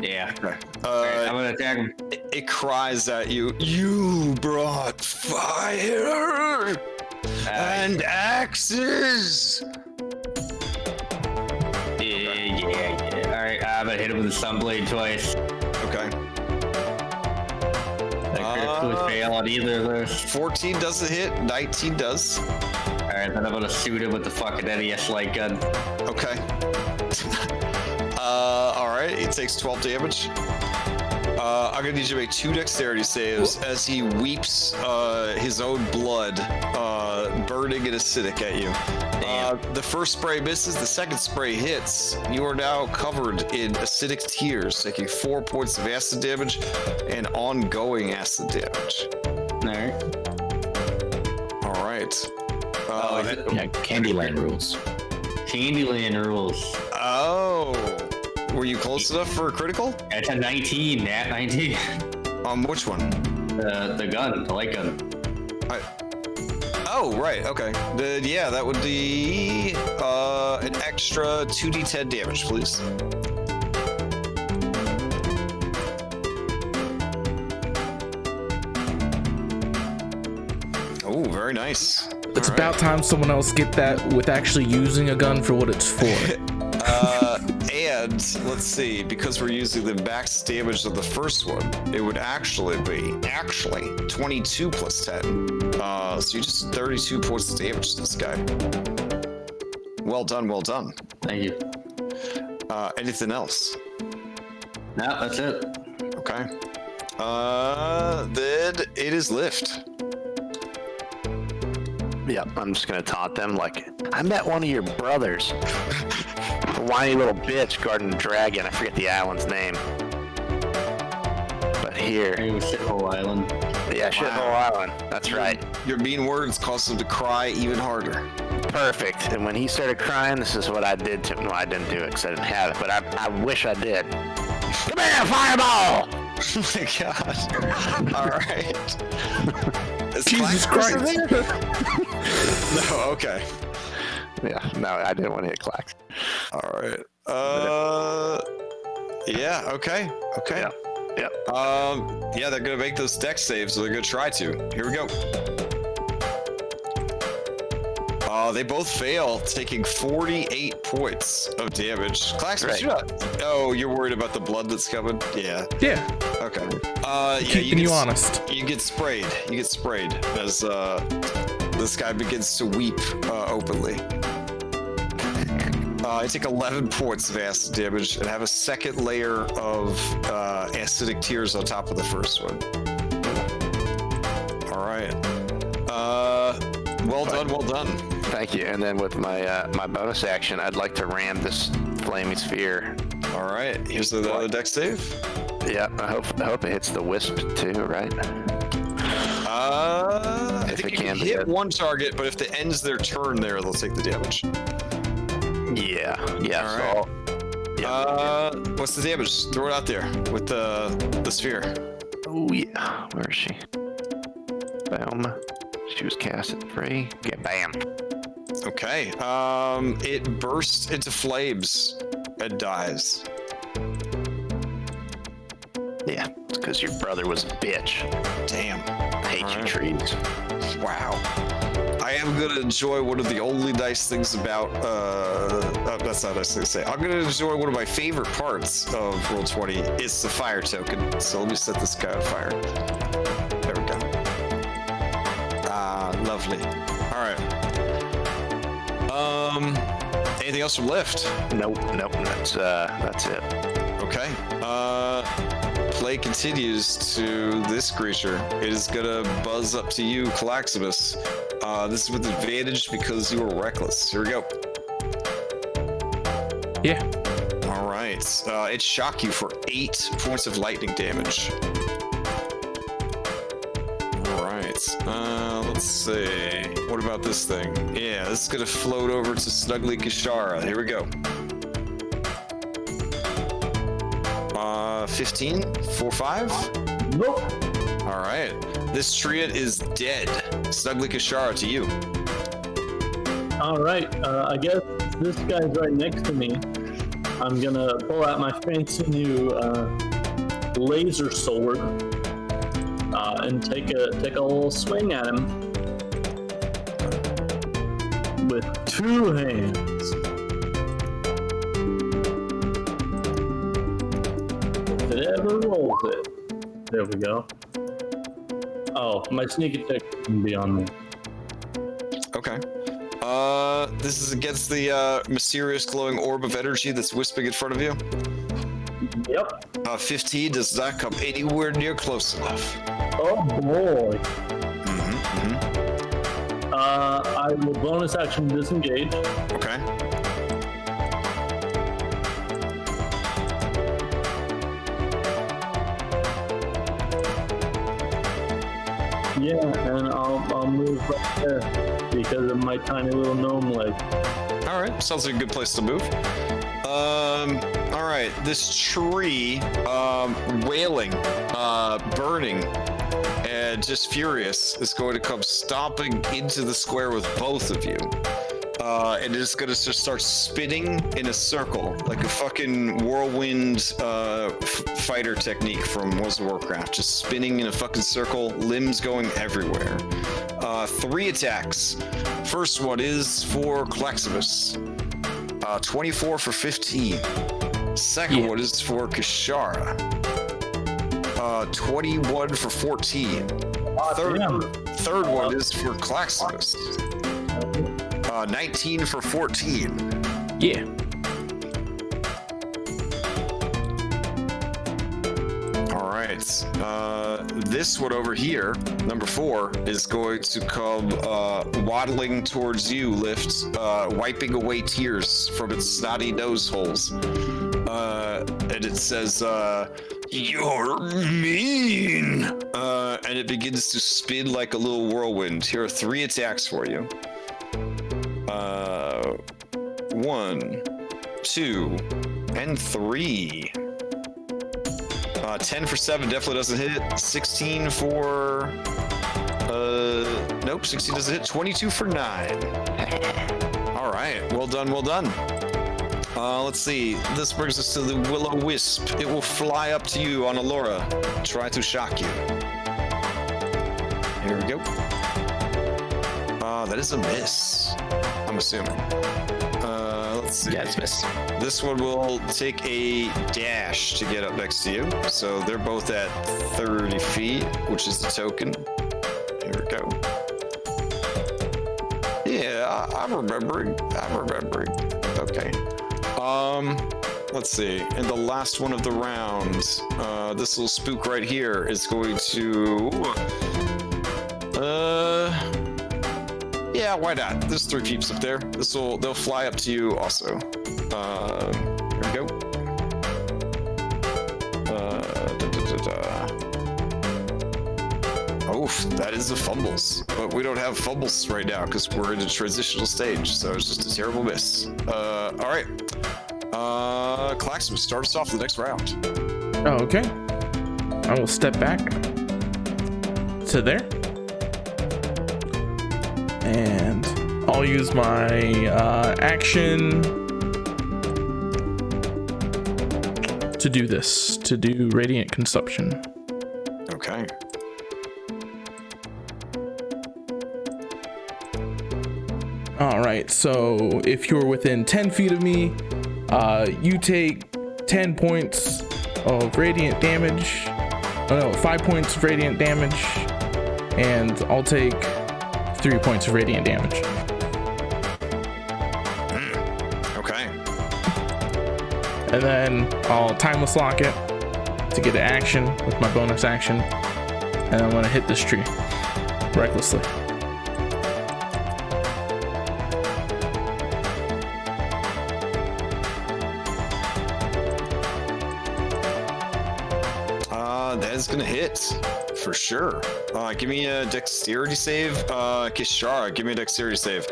Yeah. Okay. I'm gonna attack him. It cries at you. You brought fire and axes. Yeah. All right, I'm gonna hit him with a sunblade twice. Okay. I critically fail on either of those. 14 doesn't hit. 19 does. All right, then I'm gonna shoot him with the fucking NES light gun. Okay. All right. He takes 12 damage. I'm gonna need you to make 2 dexterity saves as he weeps his own blood, burning and acidic at you. The first spray misses, the second spray hits. You are now covered in acidic tears, taking 4 points of acid damage and ongoing acid damage. All right. All right. Yeah, Candyland rules. Candyland rules. Oh, were you close enough for a critical? That's a 19. Nat 19. Which one? The gun, the light gun. Oh, right. Okay. Yeah, that would be an extra 2d10 damage, please. Oh, very nice. It's All about time someone else get that with actually using a gun for what it's for. And add, let's see, because we're using the max damage of the first one, it would actually be 22 plus 10. So you just 32 points of damage to this guy. Well done, well done. Thank you. Anything else? No, that's it. Okay. Then it is lift. Yep, I'm just gonna taunt them like, I met one of your brothers. A whiny little bitch guarding a dragon. I forget the island's name. But here. It was Shithole Island. Yeah, Shithole Island. That's right. Your mean words caused him to cry even harder. Perfect. And when he started crying, this is what I did to him. No, I didn't do it because I didn't have it, but I wish I did. Come here, fireball! Oh my god. All right. Is Jesus Clax Christ. there? No, okay. Yeah, no, I didn't want to hit Clax. All right. Yeah, okay. Okay. Yep. Yep. Yeah, they're gonna make those dex saves, so they're gonna try to. Here we go. They both fail, taking 48 points of damage. Clax, Right. Oh, you're worried about the blood that's coming? Yeah. Yeah, Okay. Yeah, keeping you honest. You get sprayed. You get sprayed as this guy begins to weep openly. I take 11 points of acid damage and have a second layer of acidic tears on top of the first one. All right. Well done. Well done. Thank you. And then with my my bonus action, I'd like to ram this flaming sphere. All right. Here's the other dex save. Yeah, I hope it hits the wisp too, right? I If think it you can can be hit good. one target, but if it ends their turn there, they'll take the damage. Yeah. Yeah. All So right. What's the damage? Throw it out there with the sphere. oh yeah. Where is she? Bam. She was casted free. Yeah, bam. Okay. It bursts into flames and dies. Yeah, it's because your brother was a bitch. Damn. I hate you, Alright. trees. Wow. I am gonna enjoy one of the only nice things about that's not a nice thing to say. I'm gonna enjoy one of my favorite parts of Roll20. It's the fire token. So let me set this guy on fire. There we go. Lovely. Alright. Anything else from Lift? Nope. That's it. Okay. Play continues to this creature. It is gonna buzz up to you, Calaximus. This is with advantage because you were reckless. Here we go. Yeah. All right. It shocked you for 8 points of lightning damage. All right. Let's see. What about this thing? Yeah, this is gonna float over to Snuggly Kishara. Here we go. 15 for 5. Nope. All right. This Triad is dead. Snuggly Kishara, to you. All right. I guess this guy's right next to me. I'm gonna pull out my fancy new laser sword and take a little swing at him with 2 hands. If it ever rolls it, there we go. Oh, my sneak attack can be on there. Okay. This is against the mysterious glowing orb of energy that's wisping in front of you. Yep. 15 does not come anywhere near close enough. Oh boy. I will bonus action disengage. Okay. Yeah, and I'll move right there because of my tiny little gnome leg. All right. Sounds like a good place to move. All right. This tree, wailing, burning, and just furious, is going to come stomping into the square with both of you. And it's gonna just start spinning in a circle, like a fucking whirlwind fighter technique from World of Warcraft. Just spinning in a fucking circle, limbs going everywhere. 3 attacks. First one is for Calaximus. 24 for 15. Second one is for Kishara. 21 for 14. Third one is for Claximus. 19 for 14. Yeah. All right. This one over here, number 4, is going to come waddling towards you, Lift, wiping away tears from its snotty nose holes. And it says, "You're mean!" And it begins to spin like a little whirlwind. Here are 3 attacks for you. 1, 2, and 3. 10 for 7 definitely doesn't hit. 16 for... nope, 16 doesn't hit. 22 for 9. All right, well done, well done. Let's see. This brings us to the Will-O-Wisp. It will fly up to you on Allura. Try to shock you. Here we go. That is a miss, I'm assuming. Let's see. Yeah, it's missed. This one will take a dash to get up next to you. So they're both at 30 feet, which is the token. Here we go. Yeah, I'm remembering. Okay. Let's see. And the last one of the rounds, this little spook right here is going to... yeah, why not? There's 3 peeps up there. They'll fly up to you also. Here we go. Oof, that is a fumbles. But we don't have fumbles right now because we're in a transitional stage, so it's just a terrible miss. All right. Claxman, start us off the next round. Oh, okay. I will step back to there. And I'll use my action to do this, to do Radiant Consumption. Okay. All right, so if you're within 10 feet of me, you take 10 points of radiant damage. Oh no, 5 points of radiant damage, and I'll take 3 points of radiant damage. Okay. And then I'll timeless lock it to get an action with my bonus action, and I'm gonna hit this tree recklessly. That is gonna hit for sure. Give me a dexterity save. Kishara, give me a dexterity save.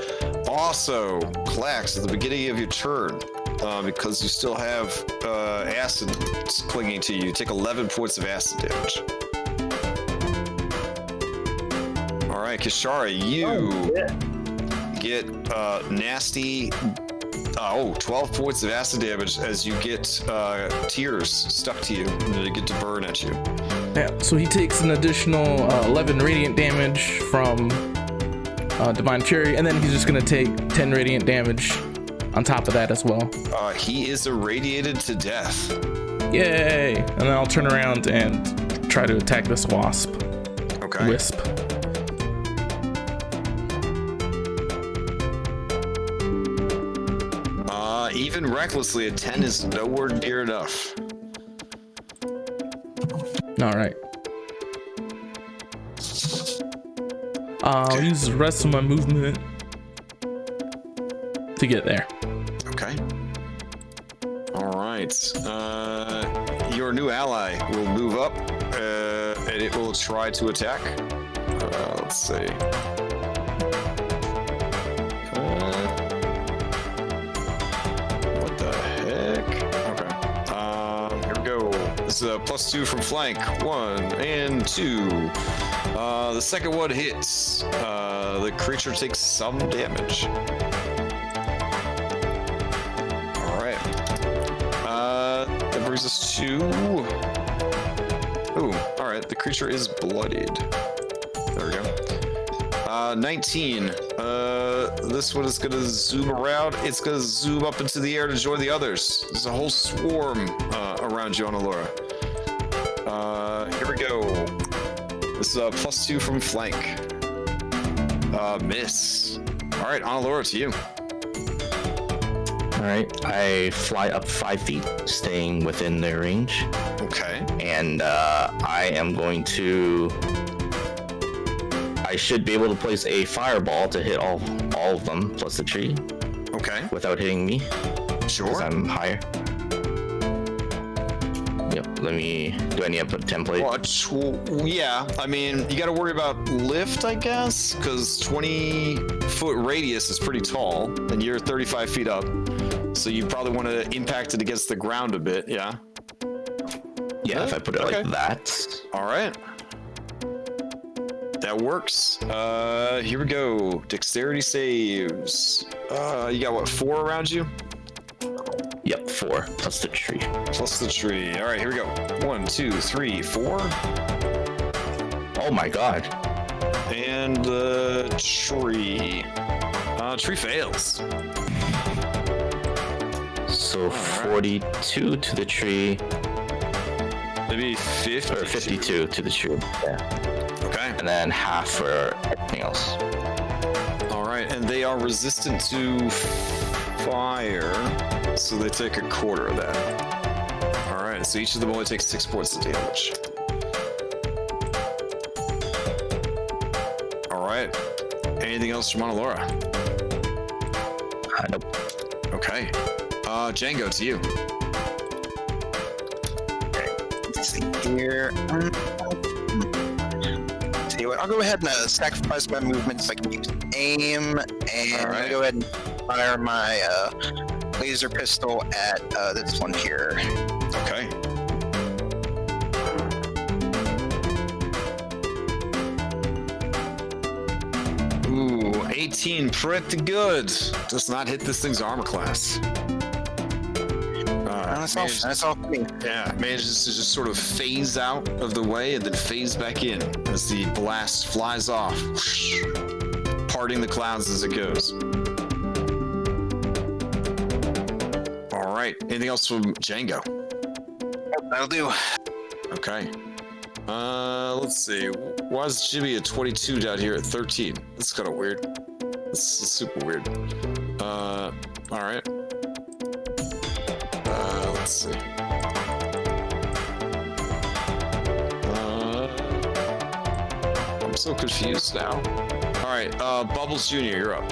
Also, Clax, at the beginning of your turn, because you still have acid clinging to you, take 11 points of acid damage. All right, Kishara, you get nasty. 12 points of acid damage as you get tears stuck to you and they get to burn at you. Yeah, so he takes an additional 11 radiant damage from Divine Fury, and then he's just gonna take 10 radiant damage on top of that as well. He is irradiated to death. Yay! And then I'll turn around and try to attack this wasp. Okay. Wisp. Even recklessly, a 10 is nowhere near enough. All right. I'll use the rest of my movement to get there. Okay. All right. Your new ally will move up, and it will try to attack. Let's see. What the heck? Okay. Here we go. This is a +2 from flank. 1 and 2. The second one hits. The creature takes some damage. All right. That brings us to... Ooh, all right. The creature is bloodied. There we go. 19. this one is gonna zoom around. It's gonna zoom up into the air to join the others. There's a whole swarm around you, Annalora. Here we go. This is a +2 from flank. Miss. All right, Annalora, to you. All right, I fly up 5 feet, staying within their range, Okay. and I am going to. I should be able to place a fireball to hit all of them plus the tree Okay. without hitting me, because Sure. I'm higher. Yep. Let me. Do I need to put a template? Yeah, I mean, you got to worry about lift, I guess, because 20-foot radius is pretty tall, and you're 35 feet up. So you probably want to impact it against the ground a bit, yeah? Yeah, if I put it Okay. like that. All right. That works. Here we go. Dexterity saves. You got what, 4 around you? Yep, 4 plus the tree. Plus the tree. All right, here we go. 1, 2, 3, 4. Oh my god. And the tree. Tree fails. So 42 to the tree, Maybe 50. or 52 to the tree. Yeah. Okay. And then half for everything else. All right, and they are resistant to fire, so they take a quarter of that. All right, so each of them only takes 6 points of damage. All right. Anything else from Annalora? Nope. Okay. Django, to you. Let's see here. Tell you what, I'll go ahead and sacrifice my movement so I can use aim, and All right. I'll go ahead and fire my laser pistol at this one here. Okay. Ooh, 18, pretty good. Does not hit this thing's armor class. That's all for me. Yeah, manages to just sort of phase out of the way and then phase back in as the blast flies off, whoosh, parting the clouds as it goes. All right, anything else from Django? That'll do. Okay. Let's see. Why is Jimmy at 22 down here at 13? That's kind of weird. This is super weird. All right. Let's see. I'm so confused now. All right, Bubbles Jr., you're up.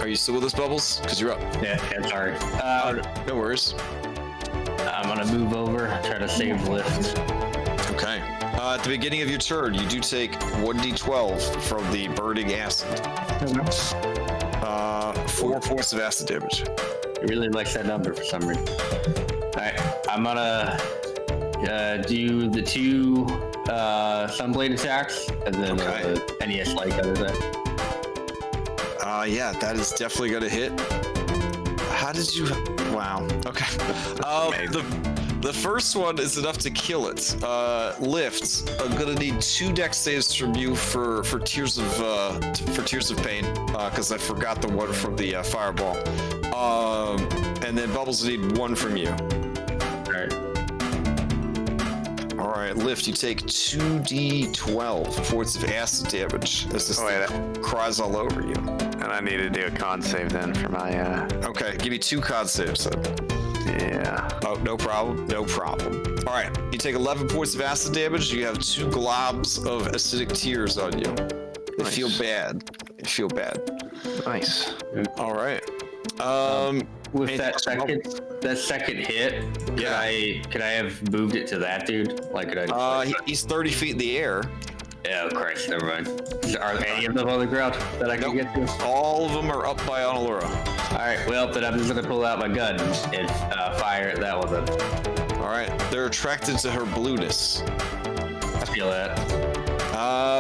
Are you still with us, Bubbles? Because you're up. Yeah, sorry. No worries. I'm gonna move over, try to save lift. Okay. At the beginning of your turn, you do take 1d12 from the burning acid. 4 points of acid damage. He really likes that number for some reason. Alright, I'm gonna do the 2 Sunblade attacks, and then Okay. NES like other than. Yeah, that is definitely gonna hit. How did you? Wow. Okay. The first one is enough to kill it. Lift. I'm gonna need 2 dex saves from you for tears of pain, because I forgot the one from the fireball. And then Bubbles will need 1 from you. Alright. All right, Lift. You take 2d12 points of acid damage as this thing cries all over you. And I need to do a con save then for my, Okay, give me 2 con saves then. yeah. Oh, no problem. No problem. All right, you take 11 points of acid damage. You have 2 globs of acidic tears on you. They feel bad. They feel bad. Nice. All right. With anything that else from second hit, could I have moved it to that dude? Like, could I? He's 30 feet in the air. Oh Christ, never mind. Are any of them on the ground that I can get to? All of them are up by Annalora. Alright, well then I'm just gonna pull out my gun and fire that one then. All right, they're attracted to her blueness. I feel that.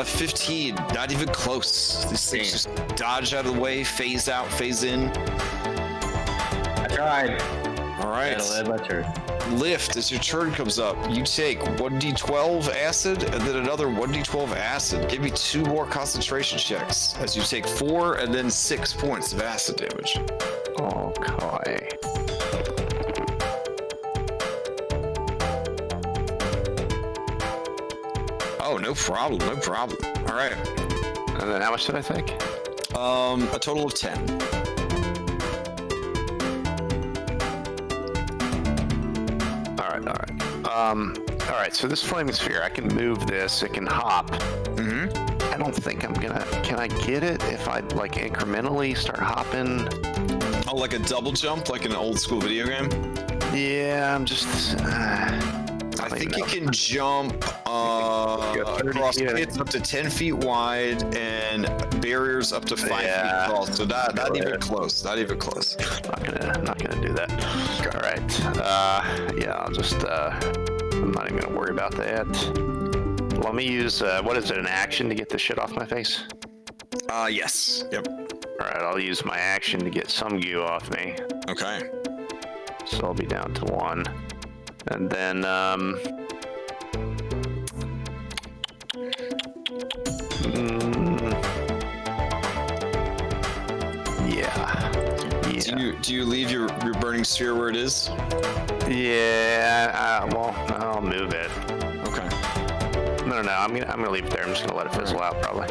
15, not even close. These things just dodge out of the way, phase out, phase in. I tried. All right. That'll end my turn. Lift, as your turn comes up, you take 1d12 acid and then another 1d12 acid. Give me 2 more concentration checks as you take 4 and then 6 points of acid damage. Okay. Oh, no problem, no problem. All right. And then how much did I take? A total of 10. All right, so this flaming sphere, I can move this, it can hop. I don't think I'm gonna, can I get it if I like incrementally start hopping? Oh, like a double jump, like in an old school video game? Yeah, I'm just, I think you can jump across pits up to 10 feet wide and barriers up to 5 feet tall. So not even close. Not even close. Not gonna do that. All right. Yeah, I'll just. I'm not even gonna worry about that. Let me use. What is it? An action to get this shit off my face? Yes. Yep. All right. I'll use my action to get some goo off me. Okay. So I'll be down to 1, and then. Yeah. Do you leave your burning sphere where it is? Yeah. Well, I'll move it. Okay. No. I'm gonna leave it there. I'm just gonna let it fizzle out probably.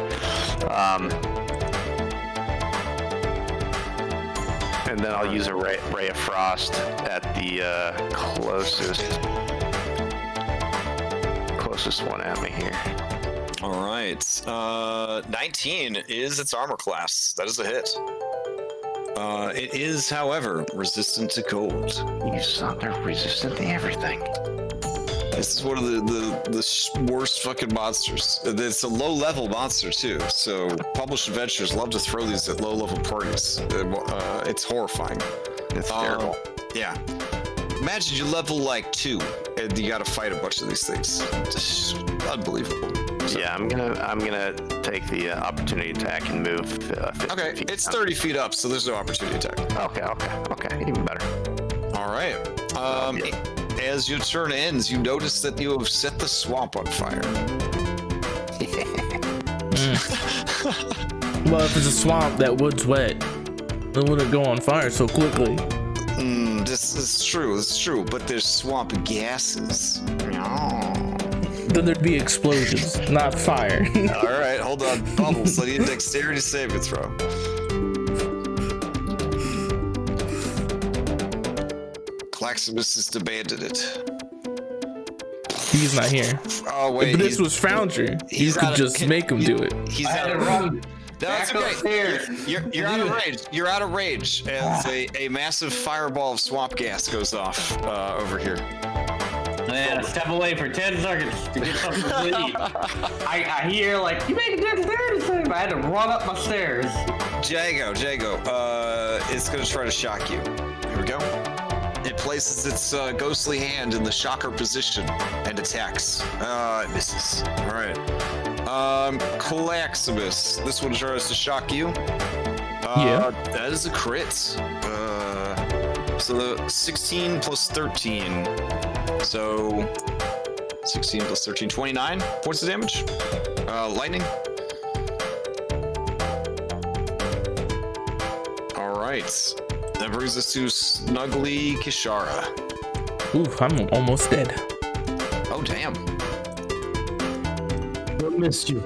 And then I'll use a ray of frost at the closest one at me here. All right. 19 is its armor class. That is a hit. It is, however, resistant to cold. You son, they're resistant to everything. This is one of the worst fucking monsters. It's a low-level monster, too. So published adventurers love to throw these at low-level parties. It's horrifying. It's terrible. Yeah. Imagine you level like 2, and you gotta fight a bunch of these things. Just unbelievable. So, yeah, I'm gonna take the opportunity attack and move 50 okay, feet it's down. 30 feet up, so there's no opportunity attack. Okay, even better. All right. As your turn ends, you notice that you have set the swamp on fire. Well, if it's a swamp, that wood's wet. It wouldn't go on fire so quickly. This is true. It's true. But there's swamp gases. Then there'd be explosions, not fire. All right, hold on. Bubbles, I need a dexterity saving throw. Claximus has demanded it. He's not here. Oh wait, If this was Foundry, you could just make him do it. He's I had out to of run No, it's back okay. upstairs. You're out of rage. You're out of rage as a massive fireball of swamp gas goes off over here. I had to step away for 10 seconds to get something to eat. I hear like, you made a dexterity save. I had to run up my stairs. Jago, it's gonna try to shock you. Here we go. It places its ghostly hand in the shocker position and attacks. It misses. All right. Claximus. This one tries to shock you. Yeah. That is a crit. So the 16 plus 13. So 16 plus 13, 29 points of damage. Lightning. All right. That brings us to Snuggly Kishara. Oof, I'm almost dead. Oh, damn. What missed you?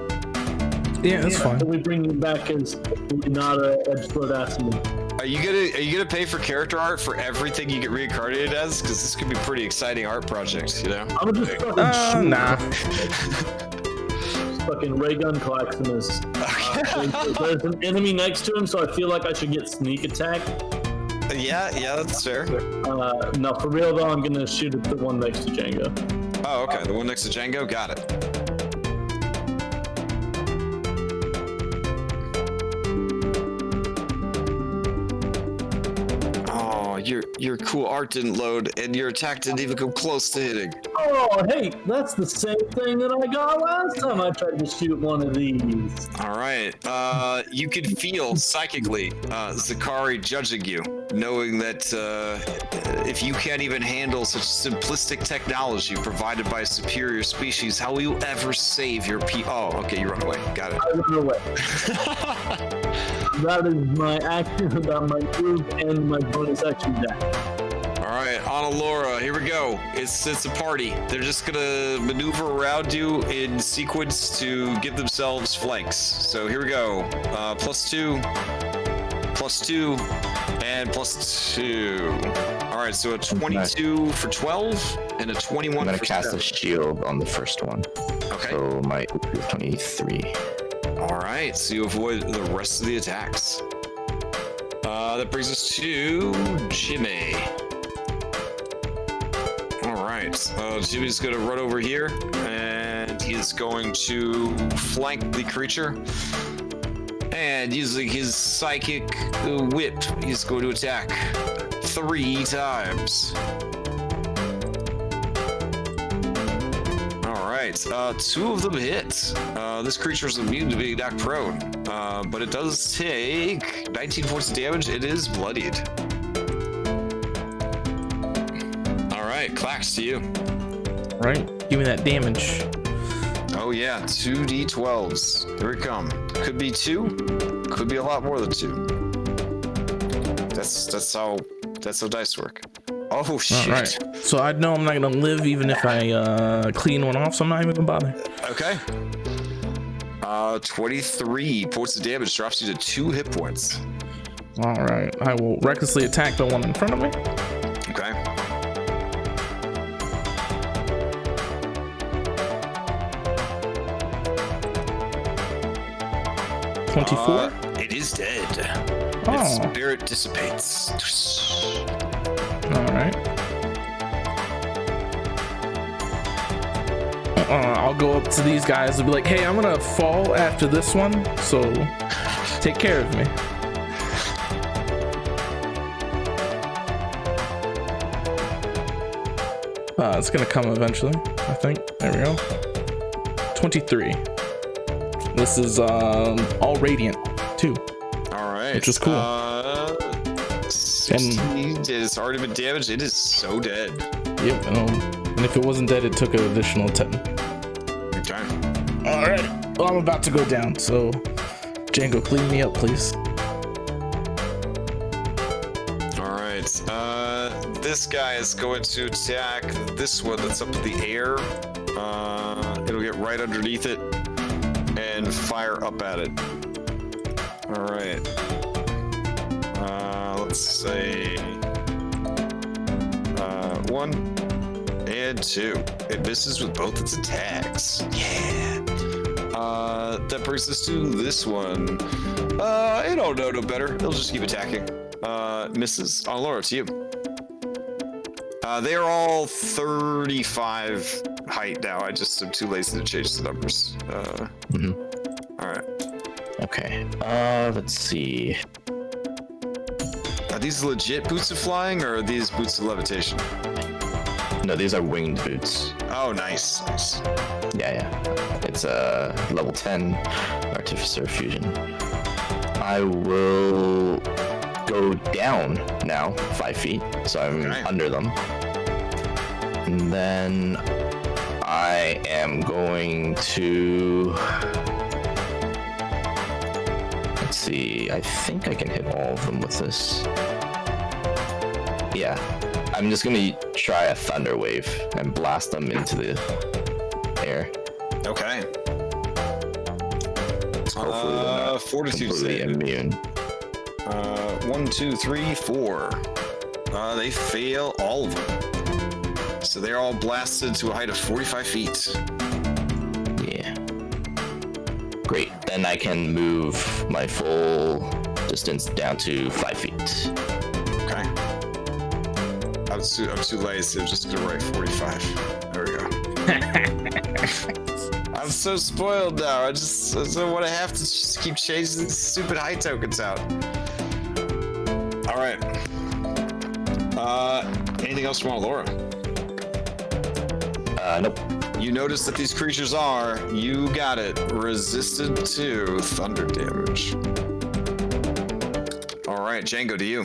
Yeah, that's fine. We bring you back as not a edgelord acid. Are you gonna pay for character art for everything you get reincarnated as? Because this could be a pretty exciting art project, you know? I'm just fucking shoot. Nah. Fucking ray gun Claximus. There's an enemy next to him, so I feel like I should get sneak attack. Yeah, that's fair. No, for real though, I'm gonna shoot at the one next to Django. Oh, okay. The one next to Django? Got it. your cool art didn't load, and your attack didn't even come close to hitting. Oh, hey, that's the same thing that I got last time I tried to shoot one of these. All right. You could feel psychically Zakari judging you, knowing that if you can't even handle such simplistic technology provided by a superior species, how will you ever save your Oh, okay, you run away. Got it. I run away. That is my action about my move and my bonus action deck. All right, Laura, here we go. It's a party. They're just gonna maneuver around you in sequence to give themselves flanks. So here we go. +2, +2, and +2. All right, so a 22 for 12 and a 21 I'm gonna for cast 7. a shield on the first one. Okay. So my 23. All right, so you avoid the rest of the attacks. That brings us to Jimmy. All right, Jimmy's gonna run over here, and he's going to flank the creature. And using his psychic whip, he's going to attack 3 times. All right, 2 of them hit. This creature is immune to being knocked prone, but it does take 19 points of damage. It is bloodied. All right, Clax, to you. All right, give me that damage. Oh yeah, 2d12s. Here we come. Could be 2. Could be a lot more than 2. That's how dice work. Oh shit. All right. So I know I'm not gonna live even if I clean one off, so I'm not even gonna bother. Okay. 23 points of damage drops you to 2 hit points. All right. I will recklessly attack the one in front of me. Okay. $24. It is dead. Oh. Its spirit dissipates. All right. I'll go up to these guys and be like, hey, I'm gonna fall after this one, so take care of me. It's gonna come eventually, I think. There we go. 23. This is all radiant too. All right. Which is cool. 16, it's already been damaged. It is so dead. Yep. And if it wasn't dead, it took an additional 10. Okay. All right. Well, I'm about to go down, so Django, clean me up, please. All right. This guy is going to attack this one that's up in the air. It'll get right underneath it and fire up at it. All right. Let's say 1 and 2. It misses with both its attacks. Yeah. That brings us to this one. I don't know no better. It'll just keep attacking. Misses. On Laura, to you. They are all 35 height now. I just am too lazy to change the numbers. All right. Okay. Let's see. Are these legit boots of flying, or are these boots of levitation? No, these are winged boots. Oh, nice. Nice. Yeah. It's a level 10 Artificer Fusion. I will go down now 5 feet, so I'm Okay. under them. And then I am going to... Let's see, I think I can hit all of them with this. Yeah, I'm just gonna try a Thunder Wave and blast them into the air. Okay. Hopefully they're not Fortitude completely save. immune. 1, 2, 3, 4. They fail all of them. So they're all blasted to a height of 45 feet. Yeah. Great. Then I can move my full distance down to 5 feet. Okay. I'm too lazy. I'm just gonna write 45. There we go. I'm so spoiled now. I don't want to have to just keep changing these stupid height tokens out. All right. Anything else you want, Laura? Nope. You notice that these creatures are, you got it, resistant to thunder damage. All right, Django, to you.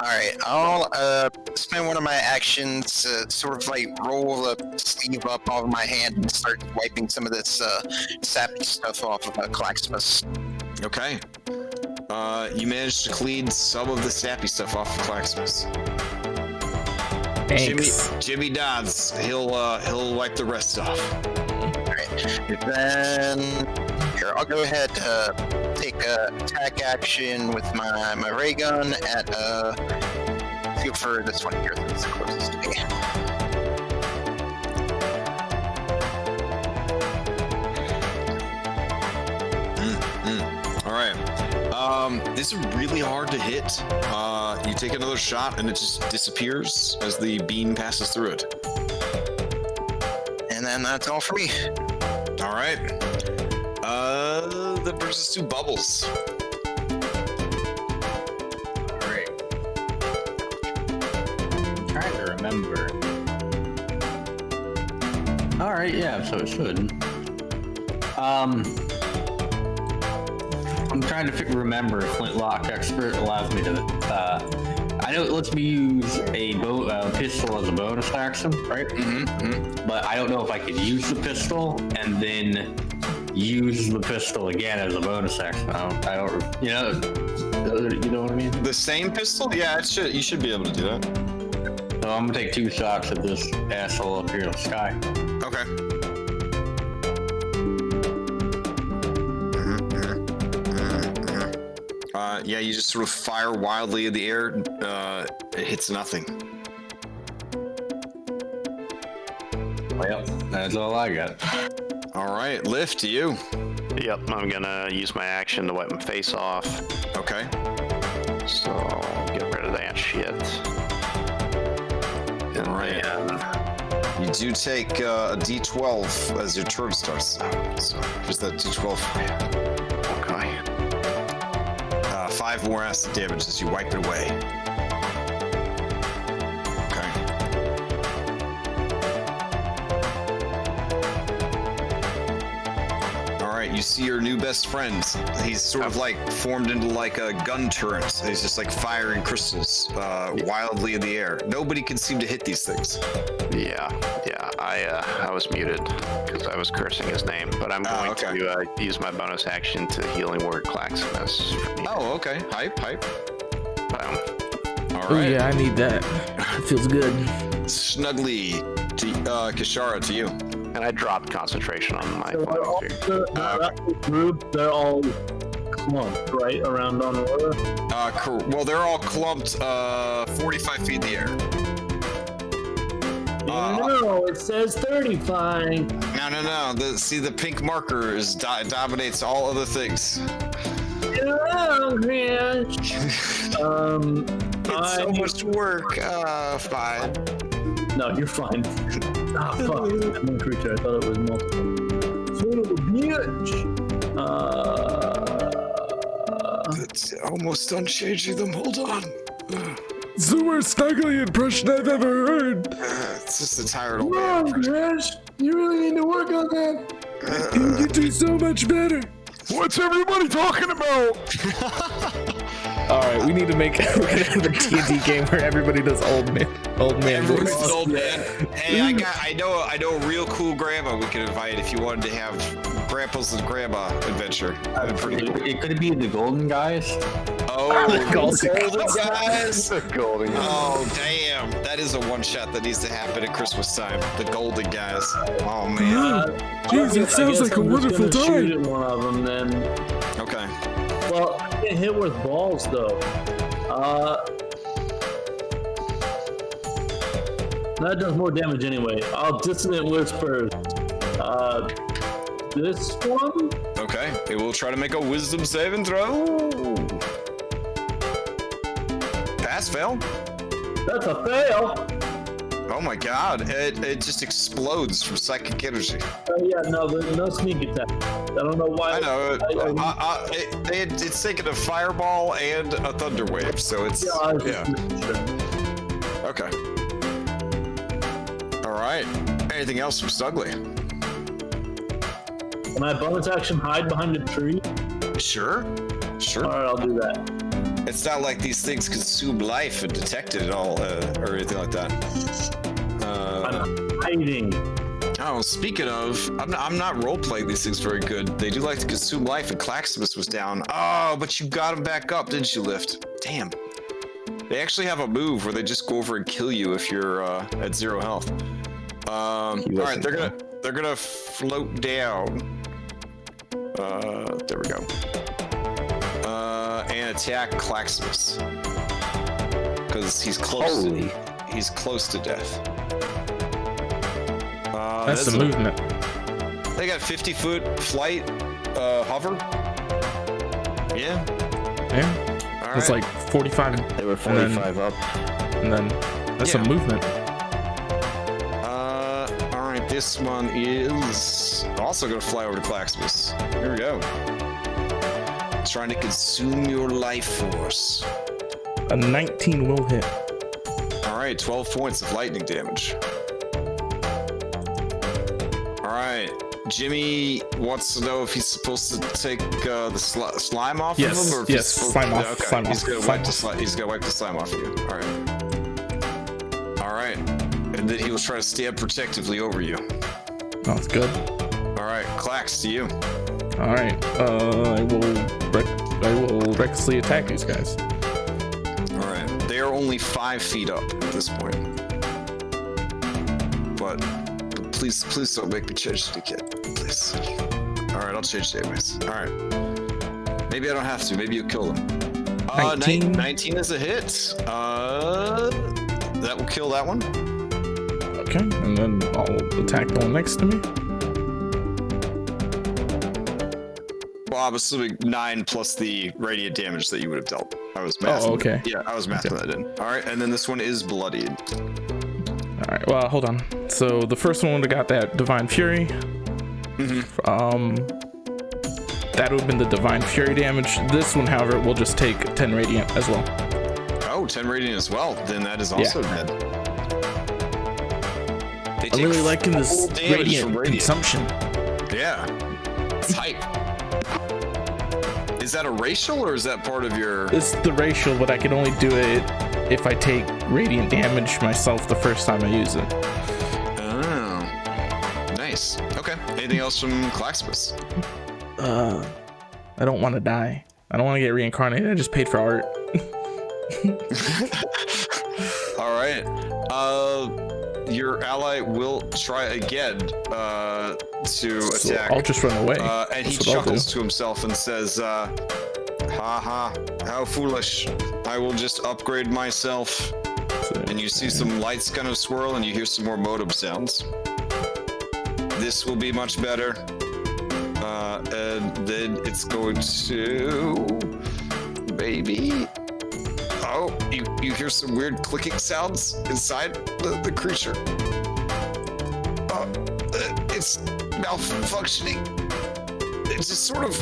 Alright, I'll spend one of my actions to sort of like roll the sleeve up off my hand and start wiping some of this sappy stuff off of Claxmus. Okay. You managed to clean some of the sappy stuff off of Claxmus. Thanks. Jimmy Dodds, he'll wipe the rest off. Alright, then here, I'll go ahead take a attack action with my ray gun at go for this one here that's closest to me. All right. This is really hard to hit. You take another shot and it just disappears as the beam passes through it. And then that's all for me. All right. That brings us to Bubbles. Great. I'm trying to remember. All right, yeah, so it should. I'm trying to remember if Flintlock Expert allows me to. I know it lets me use a pistol as a bonus action, right? But I don't know if I could use the pistol and then use the pistol again as a bonus action. I don't. You know what I mean? The same pistol? Yeah, you should be able to do that. So I'm gonna take 2 shots at this asshole up here in the sky. Okay. Yeah, you just sort of fire wildly in the air. It hits nothing. Well, that's all I got. All right, Lift, to you. Yep, I'm gonna use my action to wipe my face off. Okay. So get rid of that shit. And Right. then You do take a D12 as your turn starts. So here's that D12 for you. okay. 5 more acid damage as you wipe it away. Okay. All right, you see your new best friend. He's sort of like formed into like a gun turret. He's just like firing crystals wildly in the air. Nobody can seem to hit these things. Yeah. I was muted because I was cursing his name, but I'm going to use my bonus action to healing word Claxmus. Oh, okay. Hype. All Oh right. yeah, I need that. It feels good. Snuggly, to Kishara, to you. And I dropped concentration on my So they're all, flying group, they're all clumped, right, around on water? Well, they're all clumped 45 feet in the air. No, it says 35. No. See, the pink marker dominates all other things. Hello, Chris. It's so much work. Fine. No, you're fine. Ah, fuck. I'm one creature. I thought it was multiple. Son of a bitch. It's almost done changing them. Hold on. It's the worst snuggly impression I've ever heard. It's just a tired old Come man. on, Chris. You really need to work on that. You can do so much better. What's everybody talking about? All right, we need to make we're gonna have a D&D game where everybody does old man Everyone's voices. an old man. Hey, I know a real cool grandma we could invite if you wanted to have grandpa's and grandma adventure. That'd be pretty cool. It could be the Golden Guys. Oh, The golden guys. Golden. Oh, damn. That is a one shot that needs to happen at Christmas time. The golden guys. Oh, man. Jeez, it sounds like a wonderful Shoot time. at one of them, then. Okay. Well, I get hit with balls though. That does more damage anyway. I'll dissonant whispers. This one? Okay. It will try to make a wisdom saving throw. Pass, fail. That's a fail. Oh my god. It just explodes from psychic energy. Yeah, no sneak attack. I don't know why. I know. It's taking a fireball and a thunder wave, so it's. Yeah, I was Yeah. just making sure. Okay. All right. Anything else from Stugly? Can I bonus action hide behind a tree? Sure. All right, I'll do that. It's not like these things consume life and detect it at all, or anything like that. I'm hiding. Oh, speaking of, I'm not role-playing these things very good. They do like to consume life, and Claximus was down. Oh, but you got him back up, didn't you, Lift? Damn. They actually have a move where they just go over and kill you if you're at 0 health. All right, they're gonna float down. There we go. And attack Claximus because he's close. He's close to death. That's the movement. They got 50-foot flight, hover. Yeah. All It's right. like 45. They were 45 up. And then that's a movement. All right. This one is also gonna fly over to Claximus. Here we go. Trying to consume your life force. A 19 will hit. All right, 12 points of lightning damage. All right, Jimmy wants to know if he's supposed to take the slime off of him, or if he's supposed slime off. Okay, Slime he's off. gonna Slime wipe the off. slime. He's gonna wipe the slime off of you. All right, and then he will try to stab protectively over you. Oh, that's good. All right, Clax, to you. All right. I will recklessly attack these guys. All right, they are only 5 feet up at this point. But please don't make me change the kid. Please. All right, I'll change the anyways. All right. Maybe I don't have to. Maybe you kill them. 19. 19 is a hit. That will kill that one. Okay, and then I'll attack the one next to me. Well, I'm assuming 9 plus the radiant damage that you would have dealt. I was mathing. Oh, okay. Yeah, I was mathing that in. All right, and then this one is bloodied. All right. Well, hold on. So the first one would have got that Divine Fury. That would have been the Divine Fury damage. This one, however, will just take 10 radiant as well. Oh, 10 radiant as well. Then that is also dead. They I'm really liking this full damage from radiant consumption. Yeah. It's hype. Is that a racial or is that part of your... It's the racial, but I can only do it if I take radiant damage myself the first time I use it. Oh. Nice. Okay. Anything else from Claximus? I don't want to die. I don't want to get reincarnated. I just paid for art. All right. Your ally will try again to So attack. I'll just run away. And he That's what I'll chuckles do. to himself and says, ha ha, how foolish. I will just upgrade myself. And you see some lights kind of swirl and you hear some more modem sounds. This will be much better. And then it's going to... Maybe... Oh, you hear some weird clicking sounds inside the creature. It's malfunctioning. It just sort of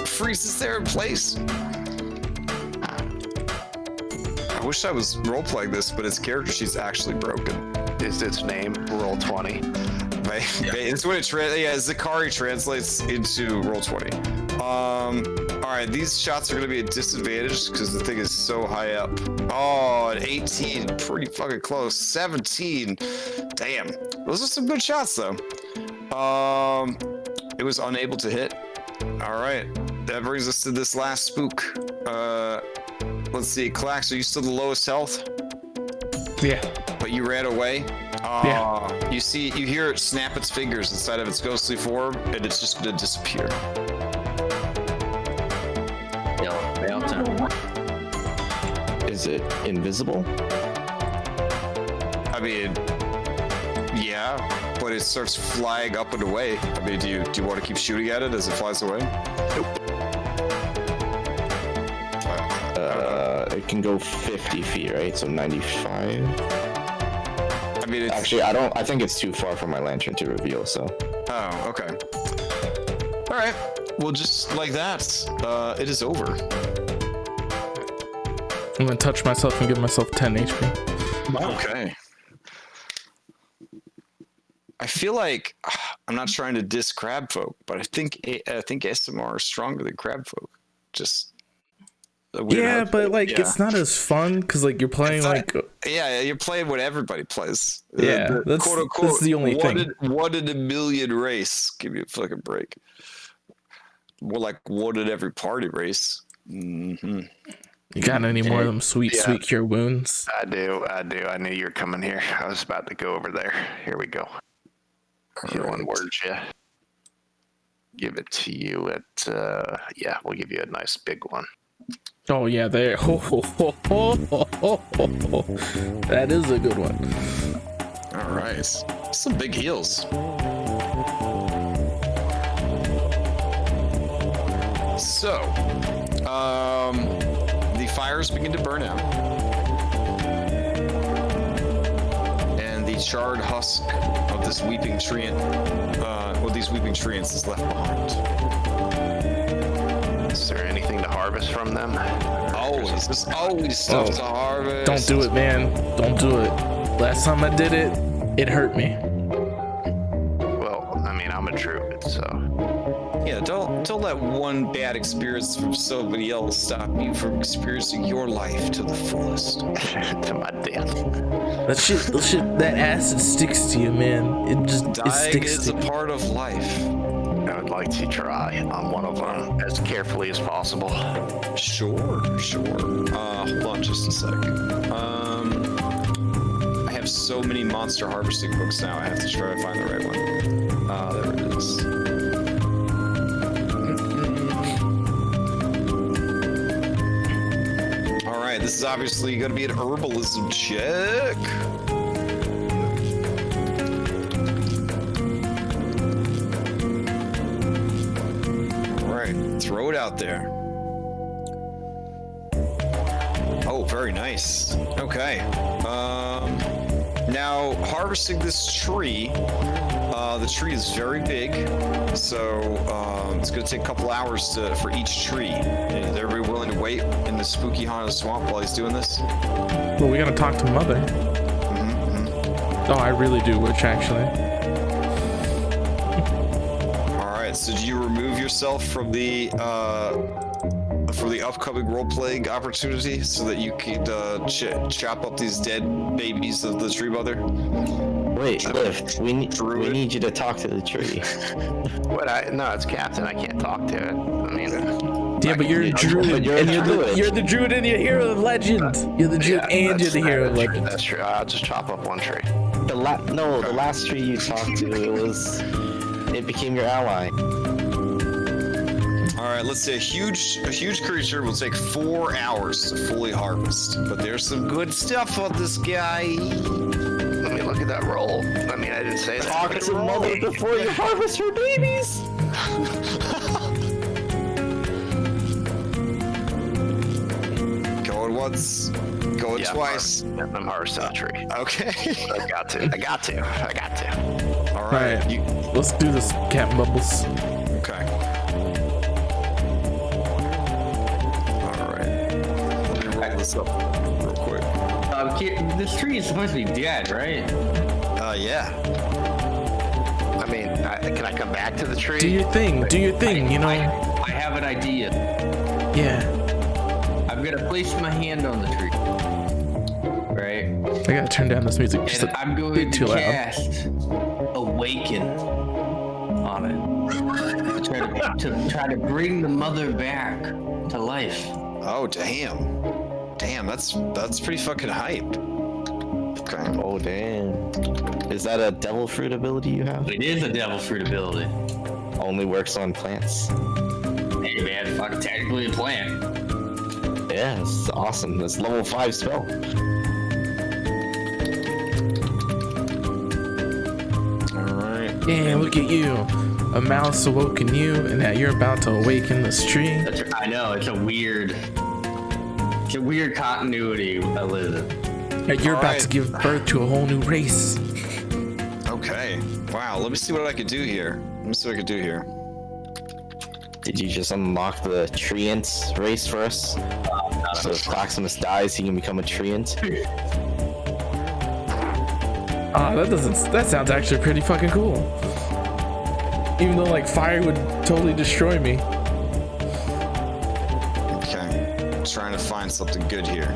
freezes there in place. I wish I was role-playing this, but its character sheet's actually broken. Is its name Roll20? It's when it Zakari translates into Roll20. All right, these shots are going to be a disadvantage because the thing is so high up. Oh, an 18, pretty fucking close. 17, damn. Those are some good shots though. It was unable to hit. All right, that brings us to this last spook. Let's see, Clax, are you still the lowest health? Yeah. But you ran away. Yeah. You hear it snap its fingers inside of its ghostly form, and it's just gonna disappear. Is it invisible? I mean, yeah, but it starts flying up and away. I mean, do you want to keep shooting at it as it flies away? It can go 50 feet, right? So 95. I mean, Actually, I think it's too far for my lantern to reveal. So. Oh, okay. All right. Well, just like that, it is over. I'm gonna touch myself and give myself 10 HP. Okay. I feel like I'm not trying to diss crab folk, but I think SMR is stronger than crab folk. Just Yeah, but like it's not as fun because like you're playing you're playing what everybody plays. Yeah, that's quote unquote that's the only thing. One in a million race. Give me a fucking break. More like one in every party race. Mm-hmm. You got any more of them sweet cure wounds? I do. I knew you were coming here. I was about to go over there. Here we go. Healing words, yeah. Give it to you at, we'll give you a nice big one. Oh, yeah, there. That is a good one. All right. Some big heals. So, the fires begin to burn out. And the charred husk of this weeping treant, these weeping treants is left behind. Is there anything to harvest from them? Always. There's always stuff to harvest. Don't do it, man. Don't do it. Last time I did it, it hurt me. Well, I mean, I'm a druid, so... Yeah, don't let one bad experience from somebody else stop you from experiencing your life to the fullest. To my death. That acid sticks to you, man. It Dying sticks is to a part of life. I would like to try on one of them as carefully as possible. Sure. Hold on just a sec. I have so many monster harvesting books now, I have to try to find the right one. There it is. Alright, this is obviously going to be an herbalism check. Throw it out there. Oh, very nice. Okay. Now, harvesting this tree, the tree is very big, so it's going to take a couple hours for each tree. Is everybody willing to wait in the spooky haunted swamp while he's doing this? Well, we got to talk to Mother. Mm-hmm. Oh, I really do, which actually... So do you remove yourself from the upcoming role-playing opportunity so that you can chop up these dead babies of the tree mother? Wait, Lift. We need you to talk to the tree. No, it's Captain. I can't talk to it. I mean, yeah, but you're a druid. You're the druid and you're the hero of legend. You're the druid and you're the hero of legend. That's true. I'll just chop up one tree. The last tree you talked to, it became your ally. All right, let's say a huge creature will take 4 hours to fully harvest, but there's some good stuff on this guy. Let me look at that roll. I mean, I didn't say that. Talk to Mother before you harvest her babies. Going once, going twice. I'm harvesting a tree. Okay. I got to. All right. Let's do this, Captain Bubbles. Okay. All right. Let me roll this up real quick. This tree is supposed to be dead, right? Yeah. I mean, can I come back to the tree? Do your thing, you know. I have an idea. Yeah. I'm gonna place my hand on the tree. Right? I gotta turn down this music. And I'm going to cast Awaken on it. To try to bring the mother back to life. Oh, damn, that's pretty fucking hyped. Okay. Oh, damn. Is that a devil fruit ability you have? It is a devil fruit ability. Only works on plants. Hey man, fucking technically a plant. Yeah, it's awesome. It's level 5 spell. Alright. Damn, look at you. A mouse awoken you, and now you're about to awaken this tree. I know, it's a weird continuity I live in. And you're about to give birth to a whole new race. Okay. Wow, let me see what I could do here. Did you just unlock the treant race for us? So if Proximus dies, he can become a treant. That sounds actually pretty fucking cool. Even though like fire would totally destroy me. Okay, I'm trying to find something good here.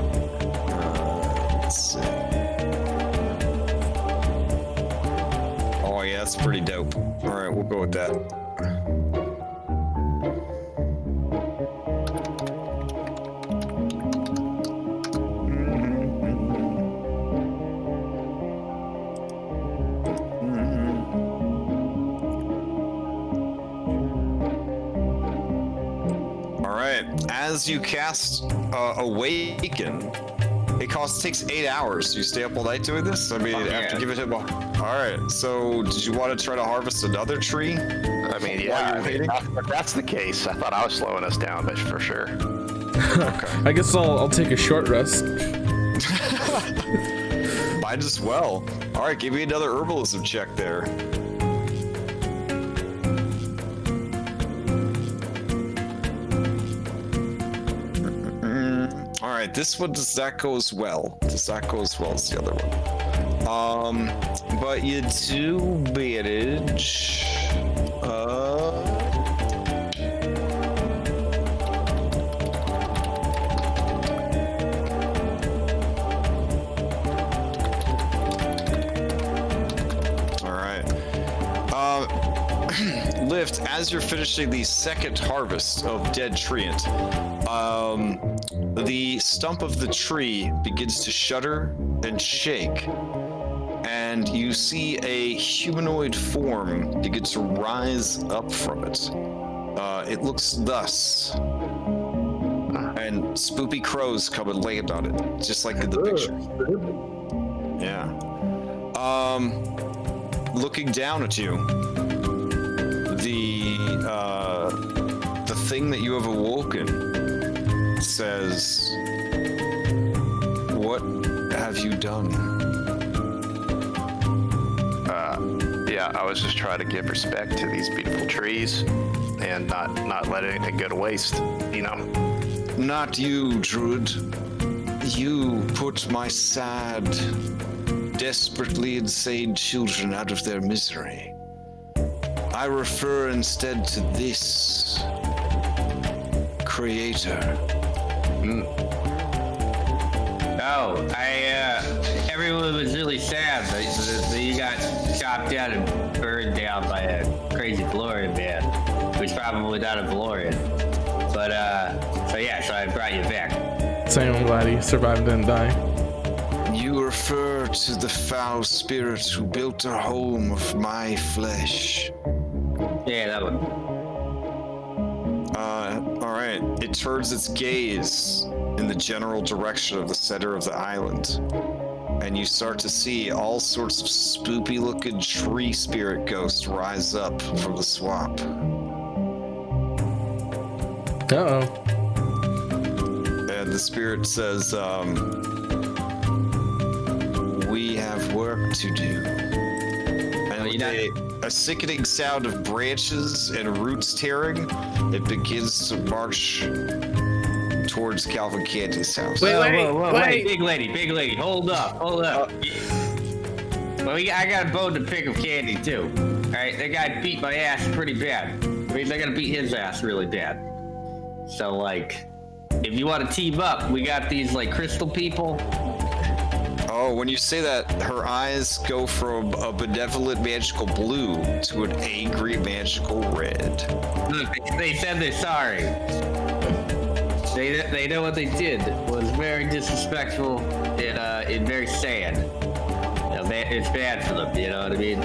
Let's see. Oh yeah, that's pretty dope. All right, we'll go with that. As you cast Awaken, takes 8 hours. You stay up all night doing this? I mean, after giving him All right, so did you want to try to harvest another tree? I mean, yeah, if that's the case. I thought I was slowing us down, but for sure. Okay. I guess I'll take a short rest. Might as well. All right, give me another herbalism check there. All right, this one does not go as well. Does not go as well as the other one. But you do manage. All right. Lift, as you're finishing the second harvest of Dead Treant, the stump of the tree begins to shudder and shake, and you see a humanoid form begin to rise up from it. It looks thus, and spoopy crows come and land on it, just like in the picture. Yeah. Looking down at you, the thing that you have awoken says, "What have you done?" Yeah, I was just trying to give respect to these beautiful trees and not let anything go to waste, you know? Not you, Druid. You put my sad, desperately insane children out of their misery. I refer instead to this creator. Oh, everyone was really sad that you got chopped down and burned down by a crazy Valorian man, who's probably not a Valorian. But, so I brought you back. Same, I'm glad he survived and died. You refer to the foul spirit who built a home of my flesh. Yeah, that one. All right. It turns its gaze in the general direction of the center of the island, and you start to see all sorts of spoopy-looking tree spirit ghosts rise up from the swamp. Uh-oh. And the spirit says, "We have work to do." And with a sickening sound of branches and roots tearing, it begins to march towards Calvin Candy's house. Wait, big lady, hold up. Well, I got a bone to pick with Candy too. All right, that guy beat my ass pretty bad. I mean, they're gonna beat his ass really bad. So, like, if you want to team up, we got these like crystal people. Oh, when you say that, her eyes go from a benevolent magical blue to an angry magical red. Look, they said they're sorry. They know what they did was very disrespectful and very sad. You know, it's bad for them. You know what I mean?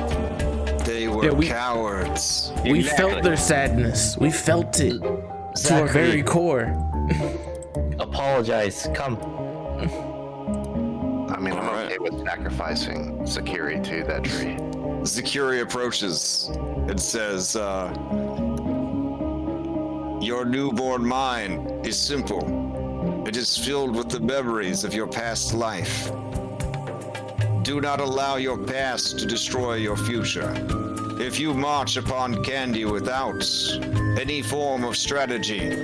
They were cowards. We felt their sadness. We felt it to our very core. Apologize. Come. I mean, I'm okay with sacrificing Zakiri to that tree. Zakiri approaches and says, "Your newborn mind is simple. It is filled with the memories of your past life. Do not allow your past to destroy your future. If you march upon Candy without any form of strategy,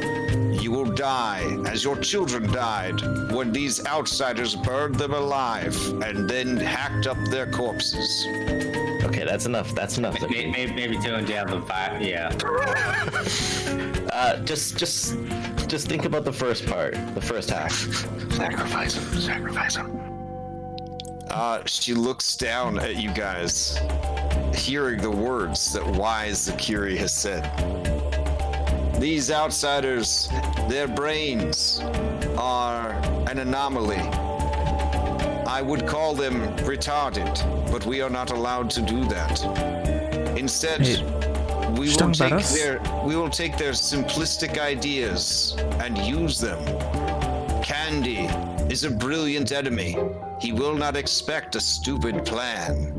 you will die as your children died when these outsiders burned them alive and then hacked up their corpses. Okay, that's enough. That's enough. Maybe tone down the vibe. Yeah. Just think about the first part, the first half. Sacrifice him. Sacrifice him. She looks down at you guys, hearing the words that wise Zakiri has said. These outsiders, their brains are an anomaly. I would call them retarded, but we are not allowed to do that. Instead, we will take their simplistic ideas and use them. Candy is a brilliant enemy. He will not expect a stupid plan.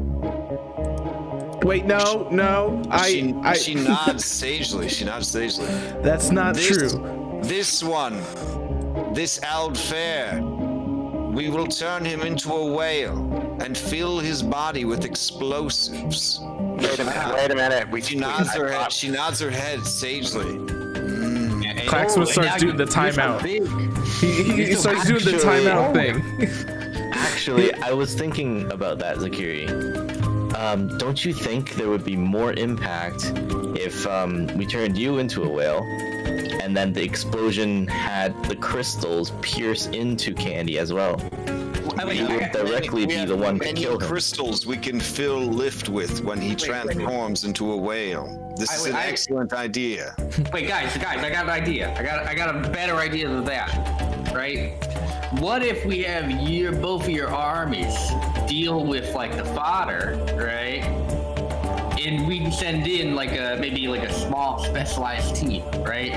Wait, no. She nods sagely. That's not true. This one, this Aldfair, we will turn him into a whale and fill his body with explosives. Wait a minute. She nods her head sagely. Klaxman starts doing the timeout. He starts doing the timeout thing. Actually, I was thinking about that, Zakiri. Don't you think there would be more impact if we turned you into a whale, and then the explosion had the crystals pierce into Candy as well? You would directly be the one to kill him. Crystals we can fill Lift with when he transforms into a whale. This is an excellent idea. Wait, guys, I got an idea. I got a better idea than that, right? What if we have both of your armies deal with like the fodder, right? And we send in maybe a small specialized team, right?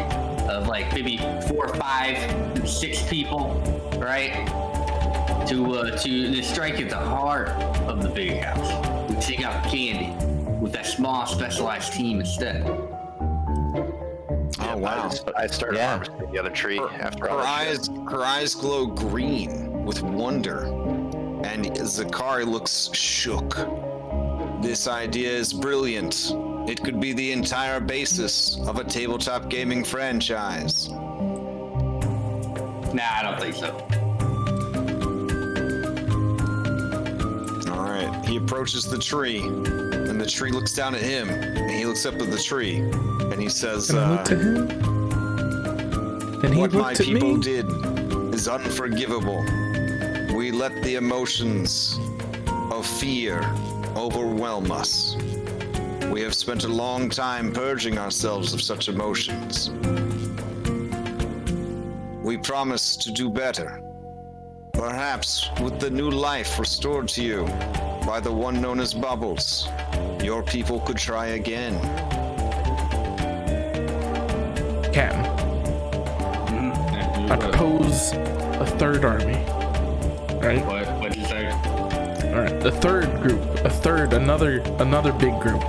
Of like maybe 4, 5, 6 people, right? To strike at the heart of the big house. We take out Candy with that small specialized team instead. Oh wow! I started harvesting the other tree after all. Her eyes glow green with wonder, and Zakari looks shook. This idea is brilliant. It could be the entire basis of a tabletop gaming franchise. Nah, I don't think so. All right, he approaches the tree, and the tree looks down at him, and he looks up at the tree, and he says, And I looked at him, and he "What my looked at people me. did is unforgivable. We let the emotions of fear overwhelm us. We have spent a long time purging ourselves of such emotions. We promise to do better. Perhaps with the new life restored to you by the one known as Bubbles, your people could try again." Captain, I propose a third army. Right? What'd you say? All right, the third group, another big group.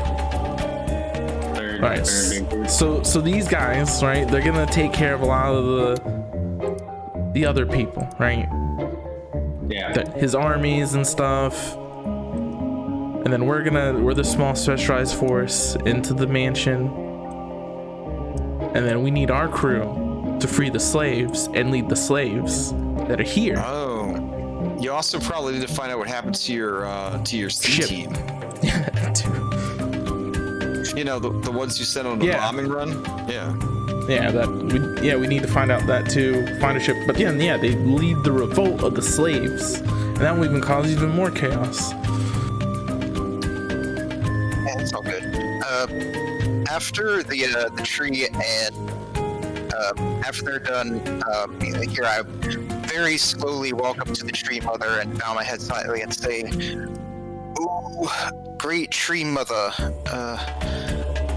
Third All right, big group. so these guys, right? They're gonna take care of a lot of the other people, right? Yeah. His armies and stuff, and then we're the small specialized force into the mansion, and then we need our crew to free the slaves and lead the slaves that are here. Oh, you also probably need to find out what happened to your C Ship. team. You know, the ones you sent on the Yeah. bombing run? Yeah. We need to find out that too. Find a ship, but yeah, they lead the revolt of the slaves, and that will even cause even more chaos. Yeah, it's all good. After the tree and after they're done, here I very slowly walk up to the tree mother and bow my head slightly and say, "Ooh, great tree mother.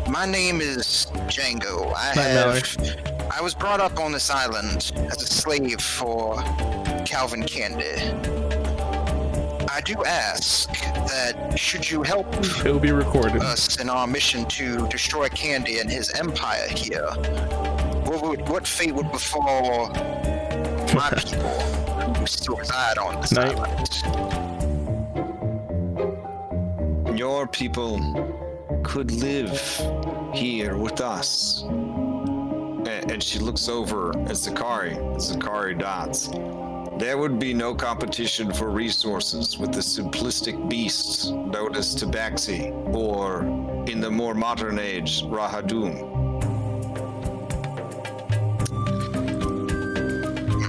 My name is Django. I was brought up on this island as a slave for Calvin Candy. I do ask that should you help It will be recorded. us in our mission to destroy Candy and his empire here, what fate would befall my people who still reside on this Night. island?" Your people could live here with us. and she looks over at Zakari. Zakari nods. There would be no competition for resources with the simplistic beasts known as Tabaxi, or, in the more modern age, Rahadum.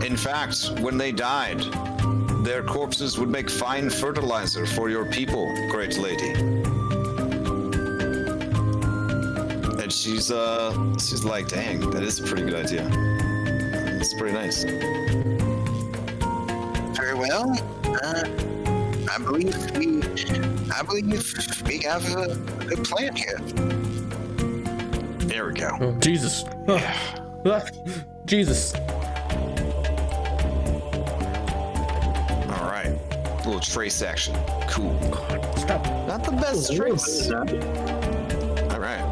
In fact, when they died, their corpses would make fine fertilizer for your people, great lady. And she's like, dang, that is a pretty good idea. It's pretty nice. Very well. I believe we have a good plan here. There we go. Oh, Jesus. Jesus. All right. Little trace action. Cool. Stop. Not the best trace. All right.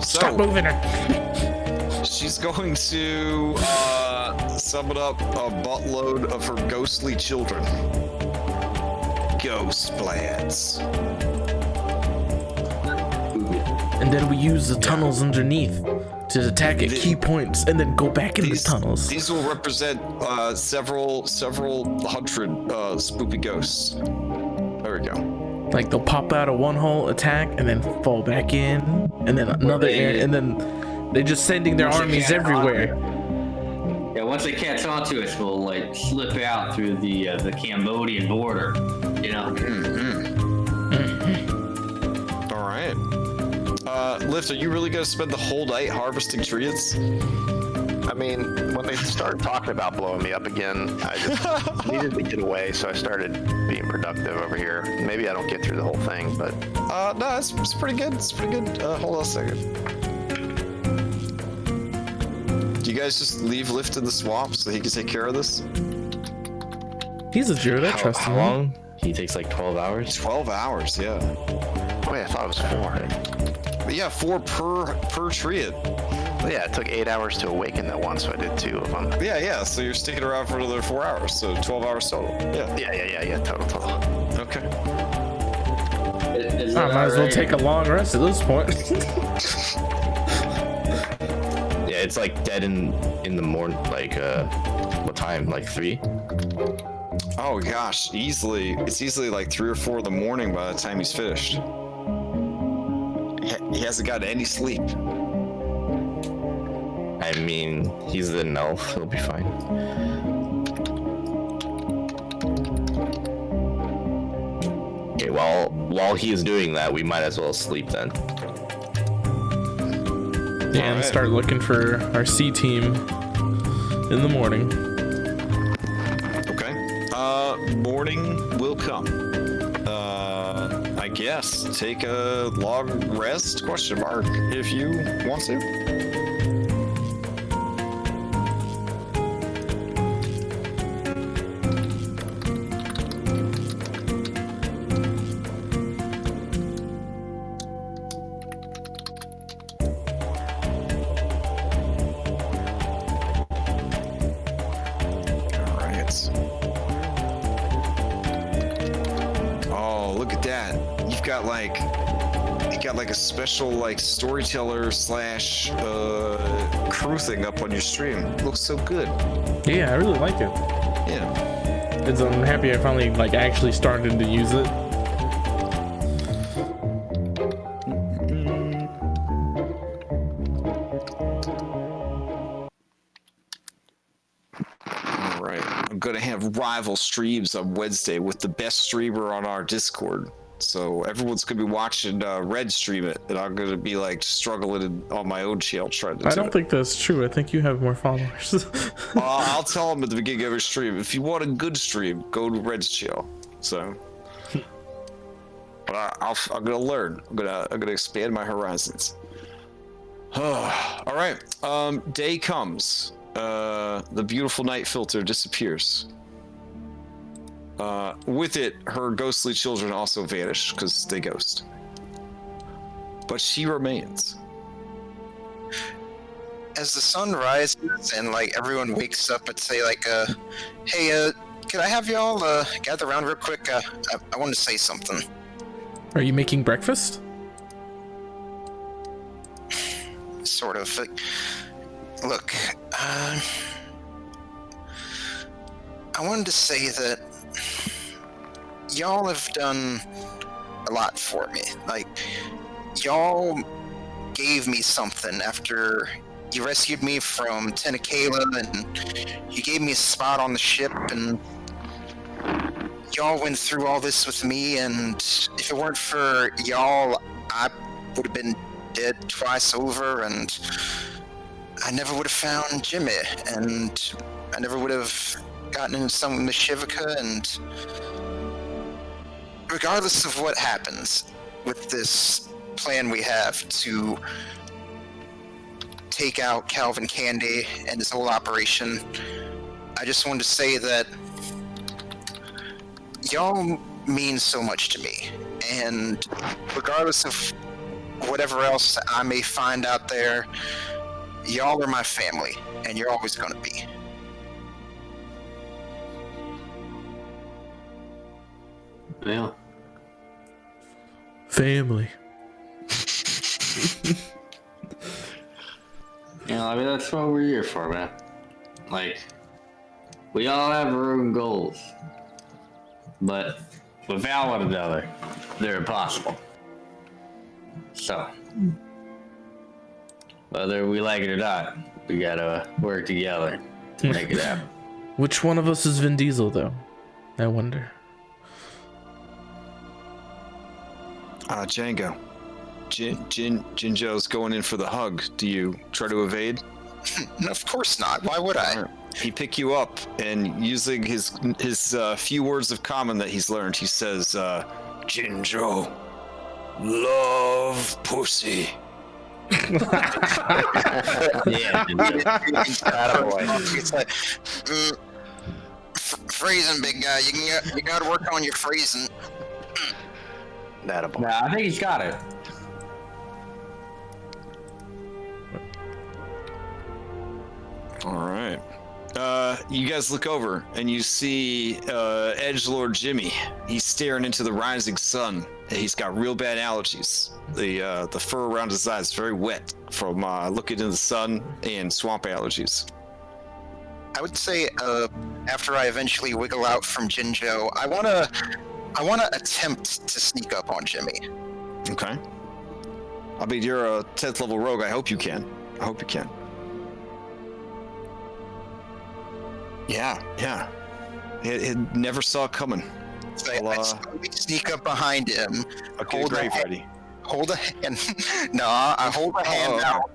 Stop moving her. She's going to summon up a buttload of her ghostly children. Ghost blades. And then we use the tunnels underneath to attack at key points and then go back in the tunnels. These will represent several hundred spoopy ghosts. There we go. Like they'll pop out of one hole, attack, and then fall back in, and then another area, and then they're just sending their armies everywhere. Yeah, once they catch on to us, we'll like slip out through the Cambodian border. You know. All right. Lift, are you really gonna spend the whole night harvesting trees? I mean, when they started talking about blowing me up again, I just needed to get away, so I started being productive over here. Maybe I don't get through the whole thing, but... No, it's pretty good. It's pretty good. Hold on a second. Do you guys just leave Lift in the swamp so he can take care of this? He's a Jared, I trust How him. long? He takes like 12 hours? 12 hours, yeah. Wait, I thought it was 4. But yeah, 4 per tree. Yeah, it took 8 hours to awaken that one, so I did 2 of them. Yeah, so you're sticking around for another 4 hours, so 12 hours total. Yeah. Yeah, total. Okay. Is I that might as well alright? take a long rest at this point. Yeah, it's like dead in the morning, like, what time? Like 3? Oh gosh, it's easily like 3 or 4 in the morning by the time he's finished. He hasn't gotten any sleep. I mean, he's an elf, he'll be fine. Okay, while he is doing that, we might as well sleep then. Yeah, and start looking for our C team in the morning. Okay. Morning will come. I guess take a long rest, question mark, if you want to. Like a special like storyteller / crew thing up on your stream. It looks so good. Yeah, I really like it. Yeah. I'm happy I finally like actually started to use it. All right. I'm gonna have rival streams on Wednesday with the best streamer on our Discord. So everyone's gonna be watching Red stream it, and I'm gonna be like struggling on my own channel trying to. I don't think that's true. I think you have more followers. I'll tell them at the beginning of every stream. If you want a good stream, go to Red's channel. So, but I'm gonna learn. I'm gonna expand my horizons. All right. Day comes. The beautiful night filter disappears. With it, her ghostly children also vanish because they ghost. But she remains. As the sun rises and like everyone wakes up and say like, hey, can I have y'all gather around real quick? I want to say something. Are you making breakfast? Sort of. Look, I wanted to say that y'all have done a lot for me. Like, y'all gave me something after you rescued me from Tenakela, and you gave me a spot on the ship, and y'all went through all this with me, and if it weren't for y'all, I would have been dead twice over, and I never would have found Jimmy, and I never would have gotten into some with Shivaka, and regardless of what happens with this plan we have to take out Calvin Candy and his whole operation, I just wanted to say that y'all mean so much to me, and regardless of whatever else I may find out there, y'all are my family, and you're always going to be. Yeah. Family. I mean, that's what we're here for, man. Like, we all have our own goals. But without one another, they're impossible. So, whether we like it or not, we gotta work together to make it happen. Which one of us is Vin Diesel, though? I wonder. Django. Jinjo's going in for the hug. Do you try to evade? Of course not. Why would I? He pick you up, and using his few words of common that he's learned, he says, Jinjo, love pussy. Yeah. It's like, phrasing, big guy. You got to work on your phrasing. That a boy. Nah, I think he's got it. All right. You guys look over and you see Edgelord Jimmy. He's staring into the rising sun. He's got real bad allergies. The fur around his eyes is very wet from looking in the sun and swamp allergies. I would say, after I eventually wiggle out from Jinjo, I wanna attempt to sneak up on Jimmy. Okay. I mean, you're a 10th level rogue. I hope you can. Yeah. It never saw it coming. So I slowly sneak up behind him. Okay, great, Freddy. Hold a hand. No, I hold a hand out,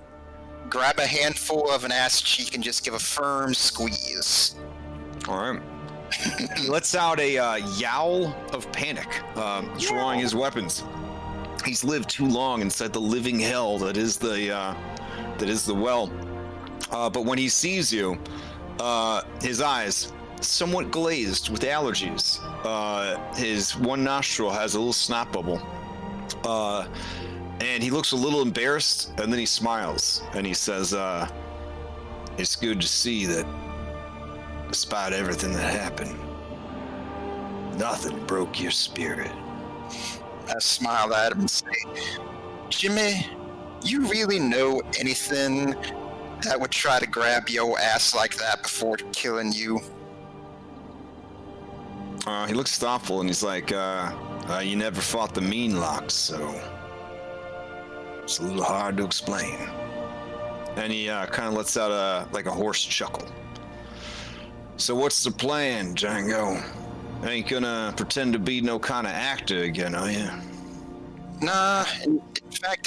grab a handful of an ass cheek, and just give a firm squeeze. All right. He lets out a yowl of panic, drawing his weapons. He's lived too long inside the living hell that is the well. But when he sees you, his eyes somewhat glazed with allergies. His one nostril has a little snot bubble. And he looks a little embarrassed, and then he smiles, and he says, it's good to see that despite everything that happened, nothing broke your spirit. I smile at him and say, Jimmy, you really know anything that would try to grab your ass like that before killing you? He looks thoughtful, and he's like, you never fought the mean locks, so it's a little hard to explain. And he kind of lets out a hoarse chuckle. So what's the plan, Django? Ain't gonna pretend to be no kind of actor again, are you? Nah, in fact,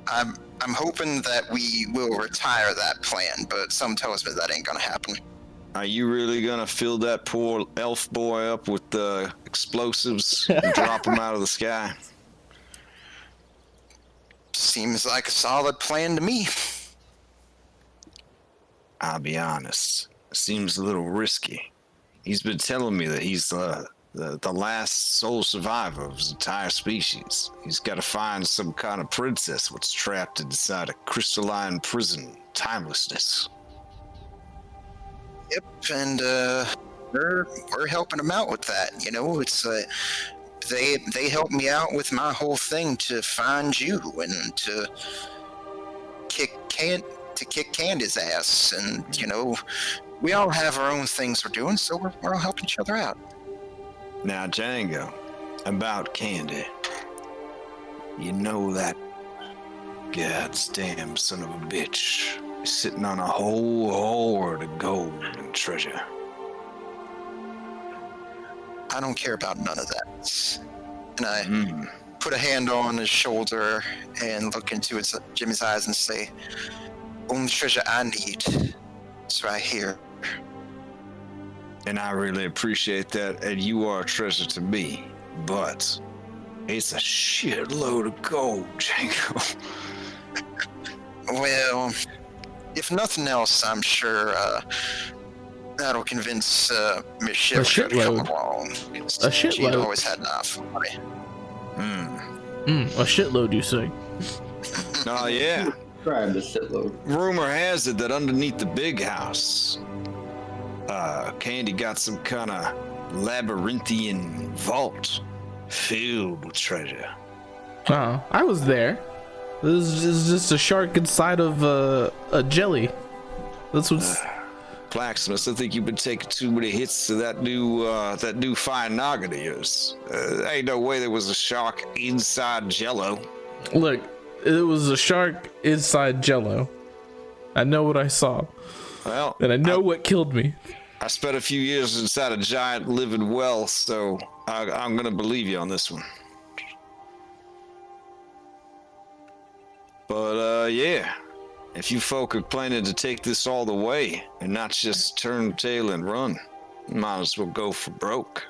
I'm hoping that we will retire that plan, but some tells me that ain't gonna happen. Are you really gonna fill that poor elf boy up with the explosives and drop him out of the sky? Seems like a solid plan to me. I'll be honest, it seems a little risky. He's been telling me that he's the last sole survivor of his entire species. He's got to find some kind of princess what's trapped inside a crystalline prison, timelessness. Yep, and we're helping him out with that. You know, it's they helped me out with my whole thing to find you and to to kick Candy's ass, and we all have our own things we're doing, so we're all helping each other out. Now, Django, about Candy. You know that goddamn son of a bitch is sitting on a whole hoard of gold and treasure. I don't care about none of that. And I put a hand on his shoulder and look into Jimmy's eyes and say, only treasure I need is right here. And I really appreciate that, and you are a treasure to me, but it's a shitload of gold, Django. Well, if nothing else, I'm sure that'll convince Miss Shiver to come along. A shitload. She'd always had enough money. A shitload, you say? Oh, yeah. Grab the shitload. Rumor has it that underneath the big house, Candy got some kind of labyrinthian vault filled with treasure. Oh, I was there. This is just a shark inside of a jelly. That's what's. Blacksmith, I think you've been taking too many hits to that new fine noggin of yours. Ain't no way there was a shark inside Jello. Look, it was a shark inside Jello. I know what I saw. Well, and I know what killed me. I spent a few years inside a giant living well, so I'm gonna believe you on this one. But yeah, if you folk are planning to take this all the way and not just turn tail and run, you might as well go for broke.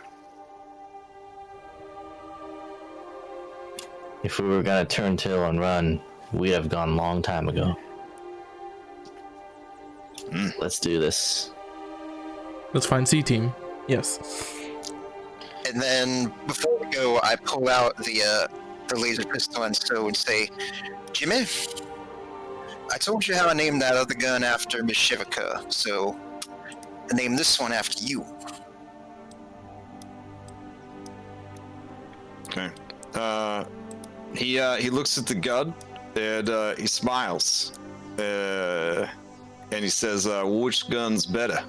If we were gonna turn tail and run, we'd have gone a long time ago. Let's do this. Let's find C Team. Yes. And then before we go, I pull out the laser pistol and say, Jimmy, I told you how I named that other gun after Miss Shivica, so I named this one after you. Okay. He looks at the gun and he smiles. And he says, which gun's better?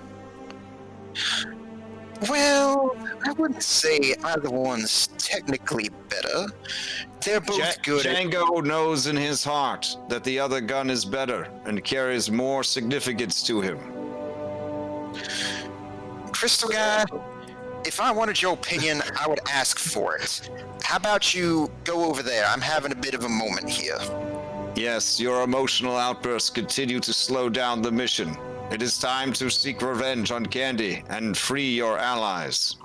Well, I wouldn't say either one's technically better. They're both good. Django knows in his heart that the other gun is better and carries more significance to him. Crystal Guy, if I wanted your opinion, I would ask for it. How about you go over there? I'm having a bit of a moment here. Yes, your emotional outbursts continue to slow down the mission. It is time to seek revenge on Candy and free your allies.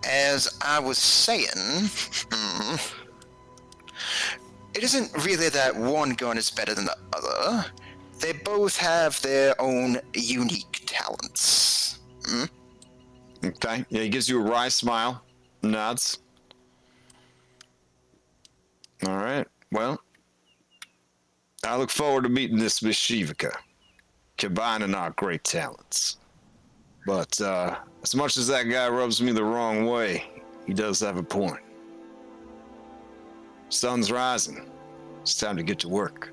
As I was saying, it isn't really that one gun is better than the other. They both have their own unique talents. Okay, yeah, he gives you a wry smile, nods. All right, well, I look forward to meeting this Miss Shivica, combining our great talents. But as much as that guy rubs me the wrong way, he does have a point. Sun's rising. It's time to get to work.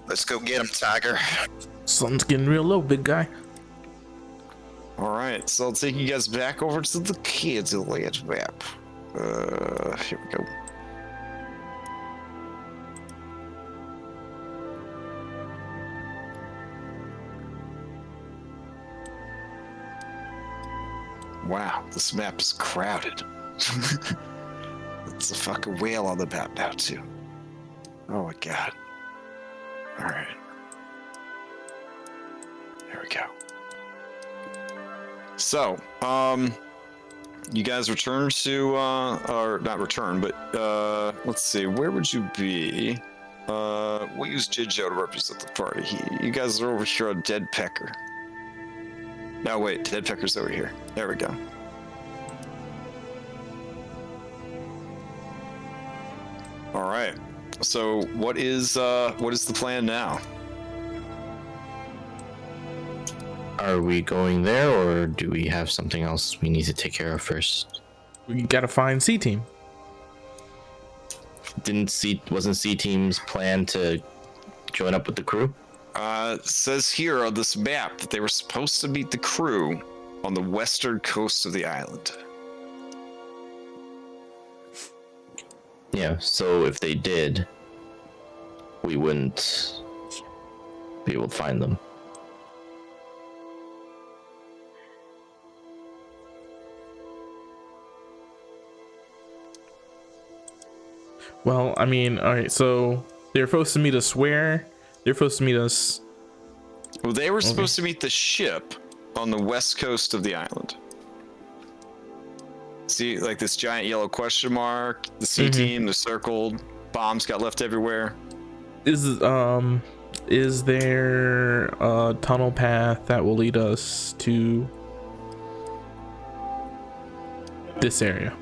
Let's go get him, Tiger. Sun's getting real low, big guy. All right, so I'll take you guys back over to the Candyland map. Here we go. Wow, this map is crowded. It's a fucking whale on the map now, too. Oh my god. Alright. There we go. So, you guys return to, or not return, but, let's see, where would you be? We'll use Jijo to represent the party. You guys are over here on Dead Pecker. No, wait, Dead Pecker's over here. There we go. All right. So, what is the plan now? Are we going there, or do we have something else we need to take care of first? We gotta find C Team. Wasn't C Team's plan to join up with the crew? It says here on this map that they were supposed to meet the crew on the western coast of the island. Yeah, so if they did, we wouldn't be able to find them. Well, I mean, all right. So they're supposed to meet us where? They're supposed to meet us. Well, they were supposed to meet the ship on the west coast of the island. See, like this giant yellow question mark, the C team, the circled, bombs got left everywhere. Is there a tunnel path that will lead us to this area?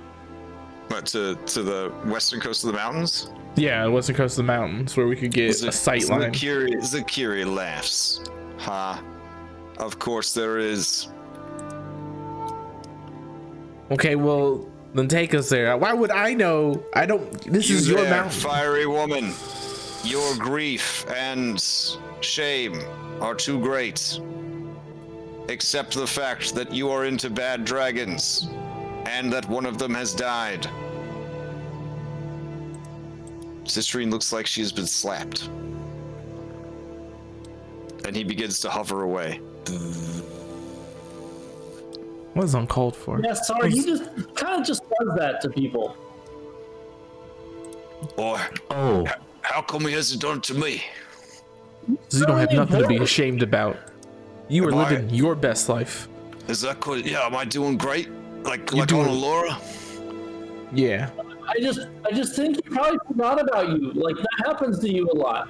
But to the western coast of the mountains? Yeah, the western coast of the mountains, where we could get a sight line. Zakiri laughs. Ha. Of course there is. Okay, well, then take us there. Why would I know? I don't. This is your mountain. Fiery woman. Your grief and shame are too great. Accept the fact that you are into bad dragons, and that one of them has died. Cistrine looks like she's been slapped. And he begins to hover away. What is uncalled for? Yeah, sorry, he just kind of just does that to people. Boy, Oh, how come he hasn't done it to me? You don't have nothing to be ashamed about. You are Am I? living your best life. Is that good? Yeah, am I doing great? Like You're on doing- Allura? Yeah. I just think he probably forgot about you. Like, that happens to you a lot.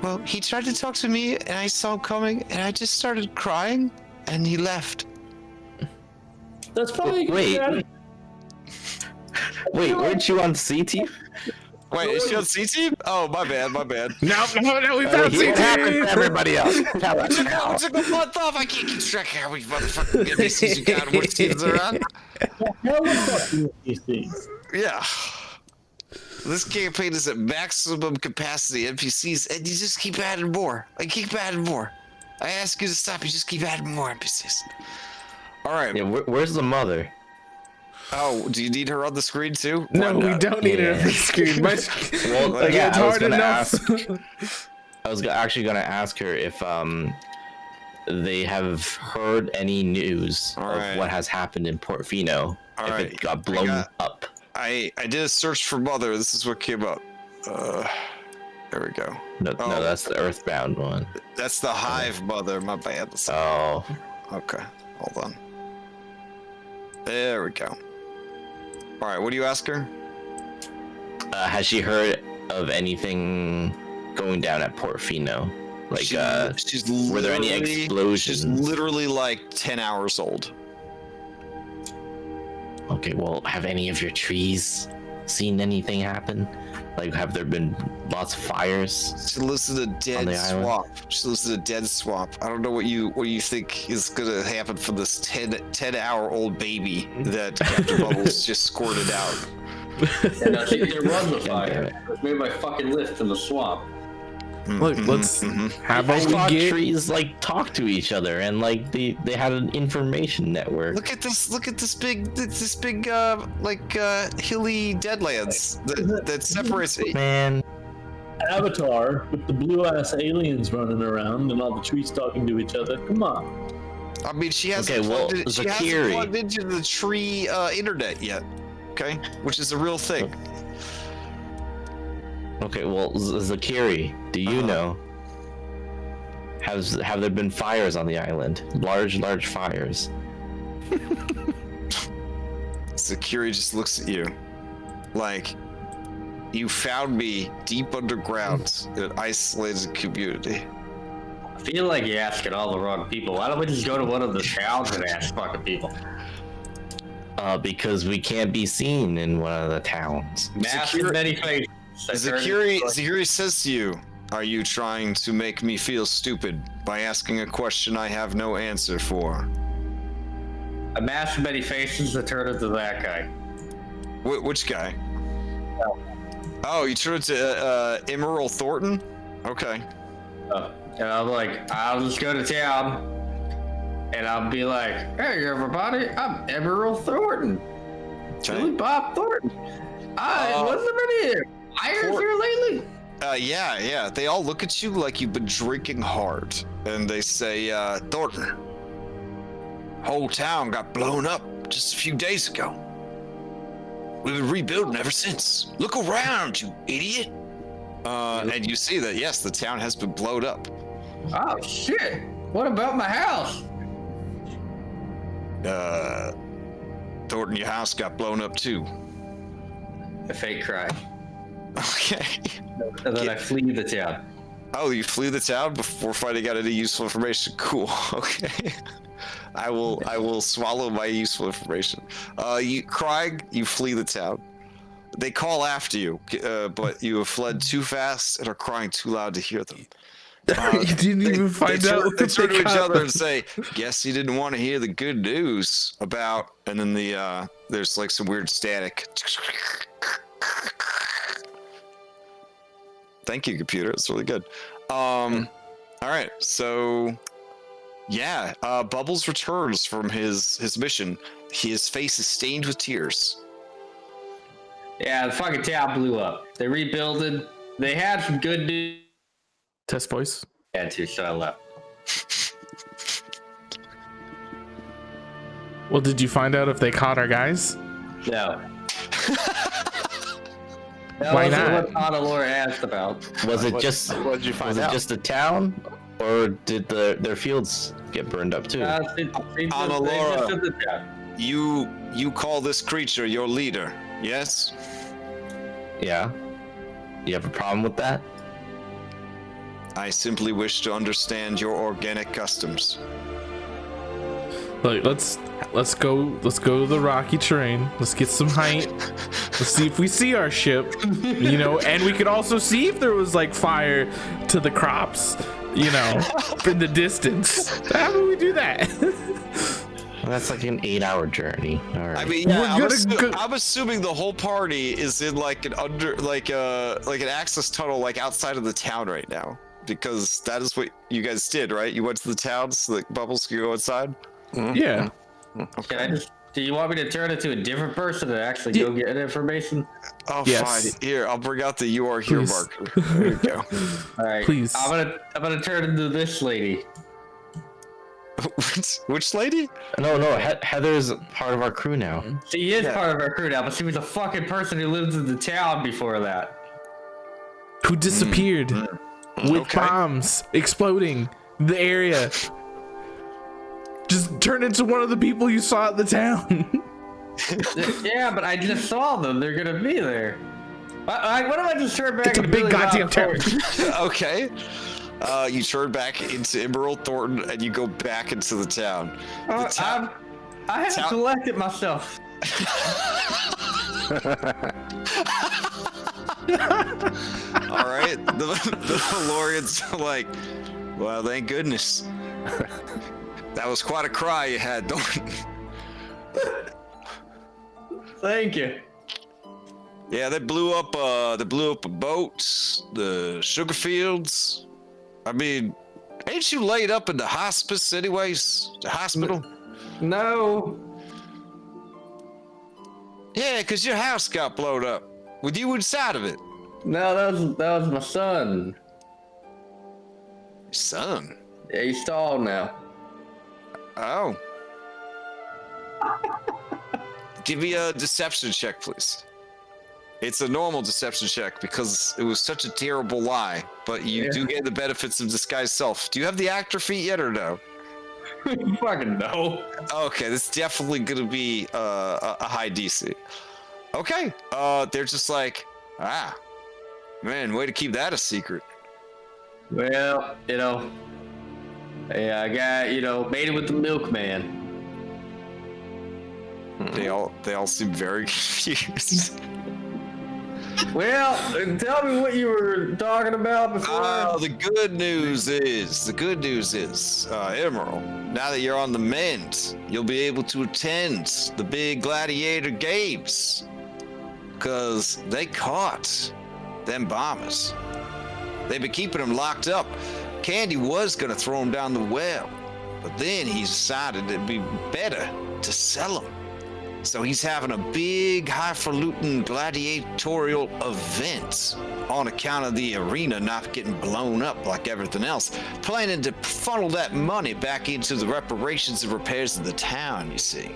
Well, he tried to talk to me, and I saw him coming, and I just started crying, and he left. That's probably Wait. Wait, weren't you on C Team? Wait, is she on C team? Oh, my bad. No, we found What happened to CT. everybody else? Tell us It now. took a month off. I can't keep track of how many motherfucking NPCs you got and what teams they're on. Hell, what's up with these things? Yeah. This campaign is at maximum capacity NPCs, and you just keep adding more. I ask you to stop, you just keep adding more NPCs. All right. Yeah, where's the mother? Oh, do you need her on the screen too? No, Why we not? don't need it on the screen. Well, Like, yeah, it's I was hard gonna enough. I was actually gonna ask her if they have heard any news All of right. what has happened in Portofino. All If right. it got blown up. I did a search for mother. This is what came up. There we go. No, Oh. that's the Earthbound one. That's the hive mother. My bad. Oh, Okay, hold on. There we go. All right, what do you ask her? has she heard of anything going down at Portofino? Like, She's were there any literally- explosions? She's literally like 10 hours old. okay, well, have any of your trees seen anything happen? Like, have there been lots of fires? She lives in a On dead the island? swamp. She lives in a dead swamp. I don't know what you think is gonna happen for this 10-hour-old baby that Captain Bubbles just squirted out. And I think there was a Damn fire. it. It was made by fucking lift in the swamp. Look, let's. How I about thought we get? trees like talk to each other and like they had an information network. Look at this big hilly deadlands that separates it. Man, Avatar with the blue ass aliens running around and all the trees talking to each other. Come on. I mean, she hasn't Okay, well, plugged she hasn't Zakiri. plugged into the tree internet yet. Okay, which is a real thing. okay, well, Zakiri, do you know? Have there been fires on the island? Large fires. Zakiri just looks at you like you found me deep underground in an isolated community. I feel like you're asking all the wrong people. Why don't we just go to one of the towns and ask fucking people? Because we can't be seen in one of the towns. Massive many faces. Zakiri says to you, "Are you trying to make me feel stupid by asking a question I have no answer for?" A mass of many faces that turn into that guy. Which guy? Oh, you turn into Emerald Thornton? Okay. And I'm like, I'll just go to town, and I'll be like, hey everybody, I'm Emerald Thornton. Billy Bob Thornton. What's the here? Iron's here lately? Yeah. They all look at you like you've been drinking hard. And they say, Thornton, whole town got blown up just a few days ago. We've been rebuilding ever since. Look around, you idiot. And you see that, yes, the town has been blown up. Oh, shit. What about my house? Thornton, your house got blown up too. A fake cry. Okay. And then I flee the town. Oh, you flee the town before finding out any useful information. Cool. Okay. I will swallow my useful information. Craig, you flee the town. They call after you, but you have fled too fast and are crying too loud to hear them. You didn't even find out. They turn to each other and say, "Guess you didn't want to hear the good news about." And then there's like some weird static. Thank you, computer. It's really good. All right, so yeah, Bubbles returns from his mission. His face is stained with tears. Yeah, the fucking town blew up. They rebuilded. They had some good news. Test voice. Had to, so I left. Well, did you find out if they caught our guys? No. Why not? What Laura asked about. Was it What did you find was out? it just the town, or did their fields get burned up too? You call this creature your leader, yes? Yeah. You have a problem with that? I simply wish to understand your organic customs. Look, let's go to the rocky terrain. Let's get some height. Let's see if we see our ship, and we could also see if there was like fire to the crops, in the distance. How do we do that? Well, that's like an 8-hour journey. All right. I mean, yeah, I'm assuming the whole party is in like an access tunnel like outside of the town right now, because that is what you guys did, right? You went to the town so that Bubbles could go inside. Mm-hmm. Yeah. Okay. Do you want me to turn it to a different person and actually go get information? Oh, Yes. fine. Here, I'll bring out the "You Are Here" Please. marker. There you go. All right. Please. I'm gonna turn into this lady. Which lady? No, Heather's part of our crew now. She is part of our crew now, but she was a fucking person who lived in the town before that. Who disappeared with Okay. bombs exploding the area. Just turn into one of the people you saw at the town. Yeah, but I just saw them. They're gonna be there. What if I just turn back? It's a into big Billy goddamn Bob town. Thornton? Okay. You turn back into Emerald Thornton and you go back into the town. I haven't selected myself. All right. The Valorians are like, well, thank goodness. That was quite a cry you had, Thornton. Thank you. Yeah, they blew up a boat, the sugar fields. I mean, ain't you laid up in the hospice anyways? The hospital? No. Yeah, because your house got blown up with you inside of it. No, that was my son. Your son? Yeah, he's tall now. Oh. Give me a deception check, please. It's a normal deception check because it was such a terrible lie, but you do get the benefits of disguised self. Do you have the actor feat yet or no? Fucking no. Okay, this is definitely gonna be a high DC. Okay, they're just like, man, way to keep that a secret. Well, I got, made it with the milkman. They all seem very confused. Well, tell me what you were talking about before. The good news is, Emerald, now that you're on the mend, you'll be able to attend the big gladiator games. Because they caught them bombers. They've been keeping him locked up. Candy was gonna throw him down the well, but then he decided it'd be better to sell him. So he's having a big, highfalutin gladiatorial event on account of the arena not getting blown up like everything else, planning to funnel that money back into the reparations and repairs of the town, you see.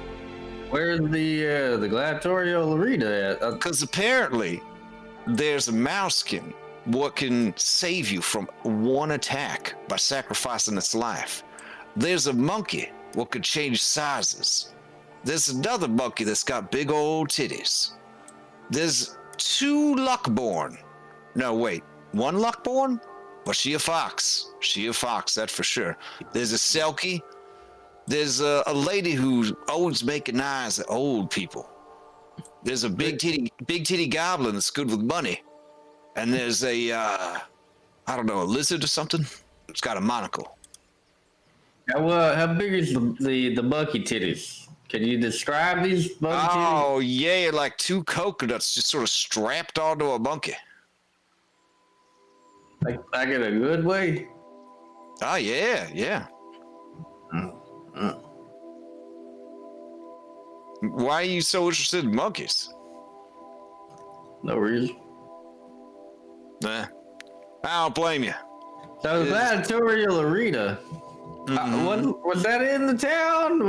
Where's the gladiatorial arena at? Because apparently there's a mousekin what can save you from one attack by sacrificing its life. There's a monkey what could change sizes. There's another monkey that's got big old titties. There's 2 luckborn. No, wait, 1 luckborn? But she a fox. She a fox, that's for sure. There's a selkie. There's a lady who's always making eyes at old people. There's a big titty goblin that's good with money. And there's a, I don't know, a lizard or something. It's got a monocle. How big is the monkey titties? Can you describe these monkey titties? Oh, yeah, like 2 coconuts just sort of strapped onto a monkey. Like in a good way? Oh, yeah, yeah. Why are you so interested in monkeys? No reason. Nah, I don't blame you. So the gladiatorial arena, was that in the town?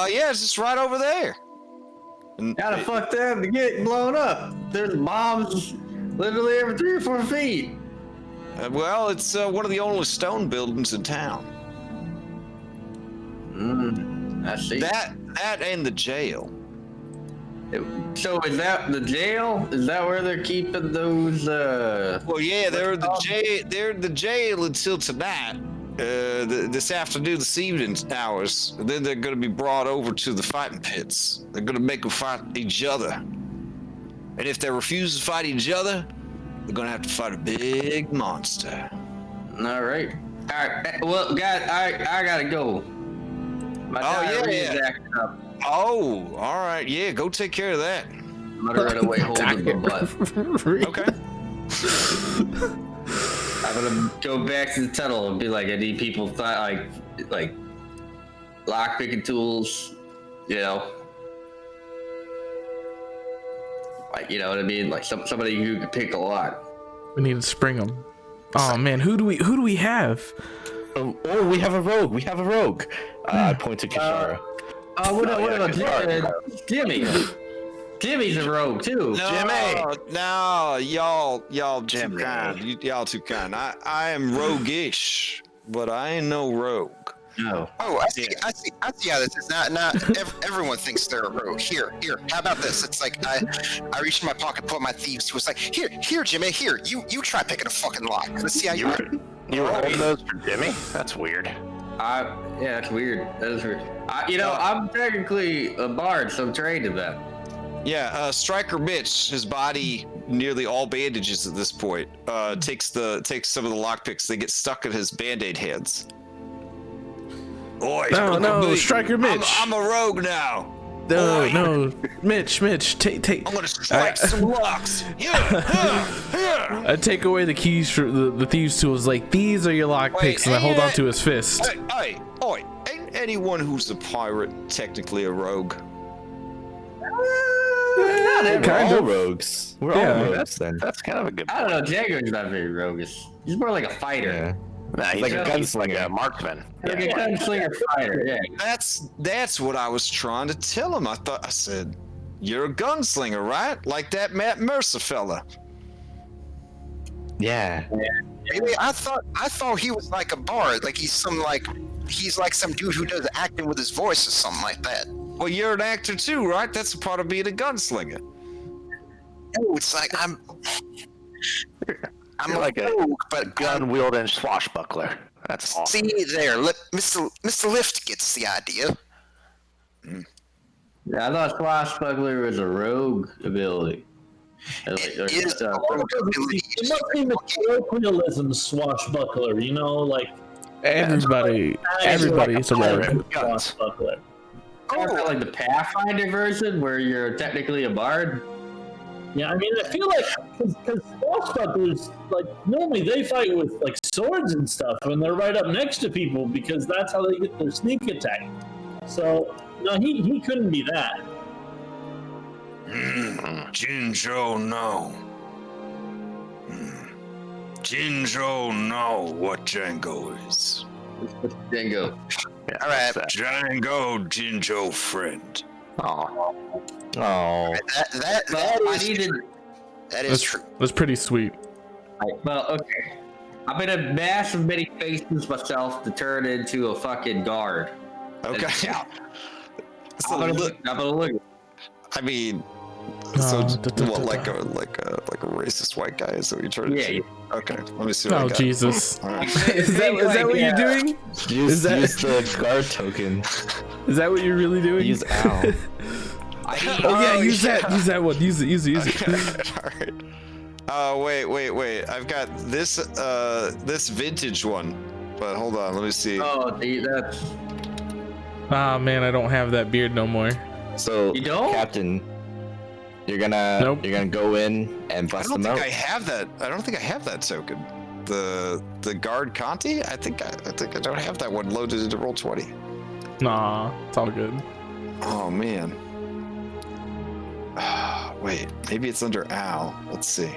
Yeah, it's just right over there. And How the fuck them to get blown up? There's bombs literally every 3 or 4 feet. Well, it's one of the only stone buildings in town. I see. That and the jail. So is that the jail? Is that where they're keeping those? Well, yeah, they're in the jail until tonight. This afternoon, this evening hours. And then they're going to be brought over to the fighting pits. They're going to make them fight each other. And if they refuse to fight each other, they're going to have to fight a big monster. All right. Well, guys, I gotta go. My diarrhea is acting up. Oh, all right. Yeah, go take care of that. I'm gonna run away holding my butt. Okay. I'm gonna go back to the tunnel and be like, I need people like lock picking tools, you know. Like, you know what I mean? Like somebody who can pick a lock. We need to spring them. Oh man, who do we have? Oh, we have a rogue. I point to Kishara. What about Jimmy? Jimmy's a rogue too. No, y'all too kind. Y'all too kind. I am roguish, but I ain't no rogue. No. Oh, I see how this is. Not everyone thinks they're a rogue. Here. How about this? It's like I reach in my pocket, put my thieves to. It's like here, Jimmy. Here, you try picking a fucking lock. Let's see how you do. You were holding those for Jimmy? That's weird. Yeah, that's weird. That is weird. I'm technically a bard, so I'm trained in that. Yeah, Striker Mitch, his body nearly all bandages at this point. Takes some of the lockpicks. They get stuck in his band-aid hands. Oi, No, Striker Mitch. I'm a rogue now. No, Mitch, take. I'm gonna strike some locks. Yeah. I take away the keys from the thieves' tools. Like, these are your lockpicks, and I hold on to his fist. Hey, ain't anyone who's a pirate technically a rogue? Kind of rogues. We're all rogues then. That's kind of a good I don't know. Django's not very roguish. He's more like a fighter. Yeah. Nah, he's like a he's like gunslinger. a marksman. Like a gunslinger fighter. Yeah. That's what I was trying to tell him. I said, you're a gunslinger, right? Like that Matt Mercer fella. Yeah. Really, I thought he was like a bard. Like he's like some dude who does acting with his voice or something like that. Well, you're an actor too, right? That's a part of being a gunslinger. Oh, it's like I'm You're like a gun-wielding swashbuckler. That's awesome. See there, Mr. Lift gets the idea. Yeah, I thought swashbuckler was a rogue ability. It must be the colloquialism swashbuckler, you know, like Everybody is a rogue. swashbuckler. Like the Pathfinder version, where you're technically a bard. Yeah, I mean, I feel like Because swashbucklers, like, normally they fight with, like, swords and stuff, and they're right up next to people because that's how they get their sneak attack. So, no, he couldn't be that. Jinjo, no. Jinjo, know what Django is. Django. All right. Django, Jinjo, friend. Oh, Oh, That is true. That's pretty sweet. Well, okay. I'm gonna mash many faces myself to turn into a fucking guard. Okay. Yeah. So I'm gonna look. I mean, so what, like da. a racist white guy? Is that what you're trying to Yeah. do? Okay, let me see. What I Oh got. Jesus! All right. Is that what you're doing? use that- the guard token. Is that what you're really doing? Use owl. Oh yeah, use that. Use that one. Use it. Okay. All right. Wait. I've got this this vintage one, but hold on. Let me see. Oh, that's. Ah man, I don't have that beard no more. So, You don't? Captain, you're gonna go in and I bust don't them think out. I have that. I don't think I have that token. The guard Conti. I think I don't have that one loaded into Roll20. Nah, it's all good. Oh man. Wait, maybe it's under Al. Let's see.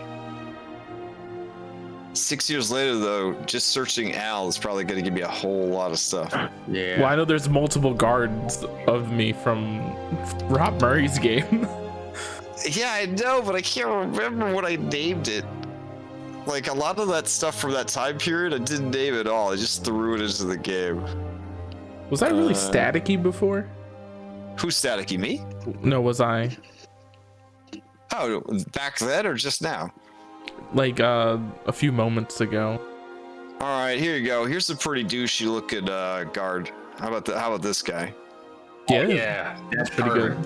6 years later, though, just searching Al is probably going to give me a whole lot of stuff. Yeah. Well, I know there's multiple guards of me from Rob Murray's game. Yeah, I know, but I can't remember what I named it. Like, a lot of that stuff from that time period, I didn't name at all. I just threw it into the game. Was I really staticky before? Who's staticky? Me? No, was I? Oh, back then or just now? Like a few moments ago. All right, here you go. Here's a pretty douchey looking guard. How about this guy? Yeah, That's pretty good.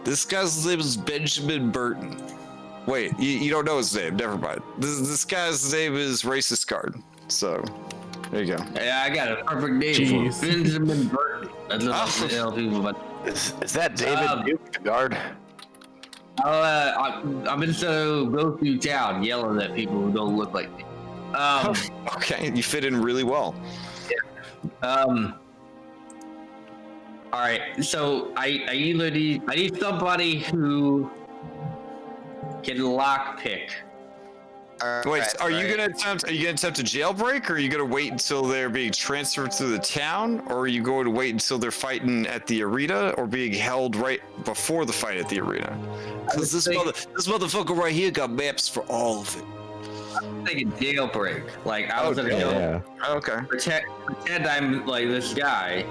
This guy's name is Benjamin Burton. Wait, you don't know his name. Never mind. This guy's name is Racist Guard. So, there you go. Yeah, I got a perfect name Jeez. for Benjamin Burton. That's what I tell people about. is that David Duke, the guard? I'm just gonna go through town yelling at people who don't look like me. Okay, you fit in really well. All right, so I need somebody who can lockpick. Wait, are you gonna attempt a jailbreak, or are you gonna wait until they're being transferred to the town, or are you going to wait until they're fighting at the arena, or being held right before the fight at the arena? Because this motherfucker right here got maps for all of it. I'm thinking jailbreak. Like I was gonna go Yeah. Okay. pretend I'm like this guy.